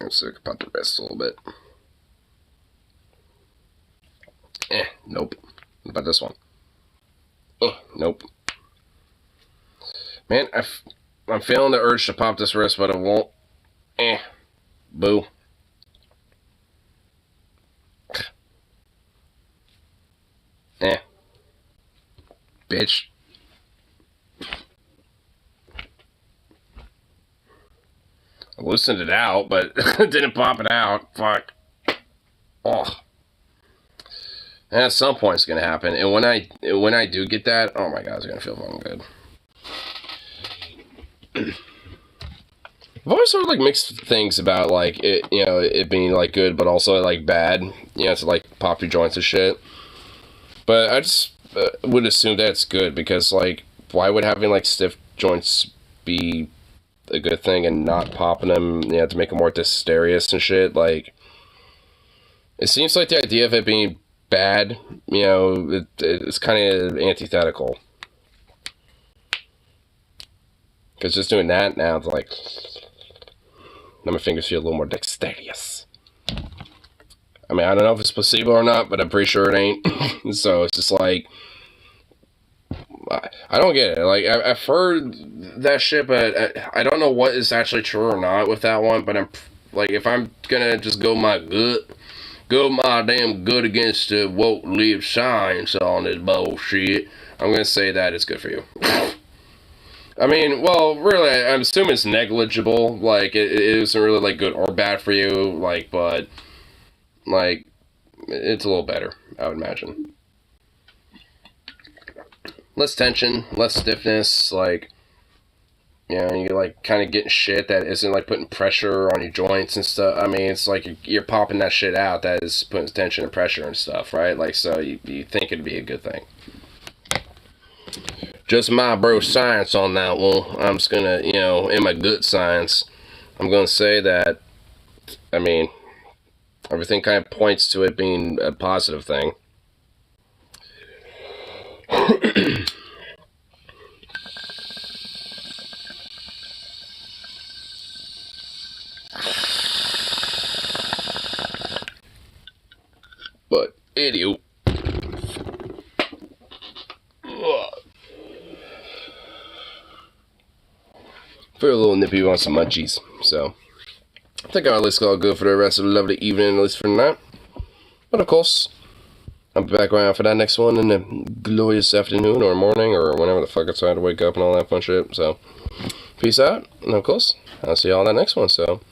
A: So I can pop the wrist a little bit. Nope. What about this one? Nope. Man, I'm feeling the urge to pop this wrist, but I won't. Boo. Bitch. I loosened it out, but didn't pop it out. Fuck. Oh. And at some point it's gonna happen. And when I do get that, oh my god, it's gonna feel fucking good. I've always heard like mixed things about like it, you know, it being like good, but also like bad. You know, to like pop your joints and shit. But I just would assume that it's good because like, why would having like stiff joints be a good thing and not popping them? You know, to make them more dexterous and shit. Like, it seems like the idea of it being bad, you know, it's kind of antithetical. Because just doing that now, it's like, now my fingers feel a little more dexterous. I mean, I don't know if it's placebo or not, but I'm pretty sure it ain't. So it's just like, I don't get it. Like, I've heard that shit, but I don't know what is actually true or not with that one. But I'm like, if I'm gonna just go my damn good against the woke live science on this bullshit, I'm gonna say that it's good for you. I mean, well, really, I'm assuming it's negligible. Like, it isn't really, like, good or bad for you. Like, but, like, it's a little better, I would imagine. Less tension, less stiffness, like, you know, you're, like, kind of getting shit that isn't, like, putting pressure on your joints and stuff. I mean, it's like you're popping that shit out that is putting tension and pressure and stuff, right? Like, so you think it'd be a good thing. Just my bro science on that one. I'm just gonna, you know, in my good science, I'm gonna say that, I mean, everything kind of points to it being a positive thing. But, idiot. Feel a little nippy on some munchies, so I think I'll at least go good for the rest of the lovely evening, at least for tonight. But of course, I'll be back around for that next one in the glorious afternoon or morning or whenever the fuck it's time to wake up and all that fun shit. So, peace out, and of course, I'll see y'all on that next one. So,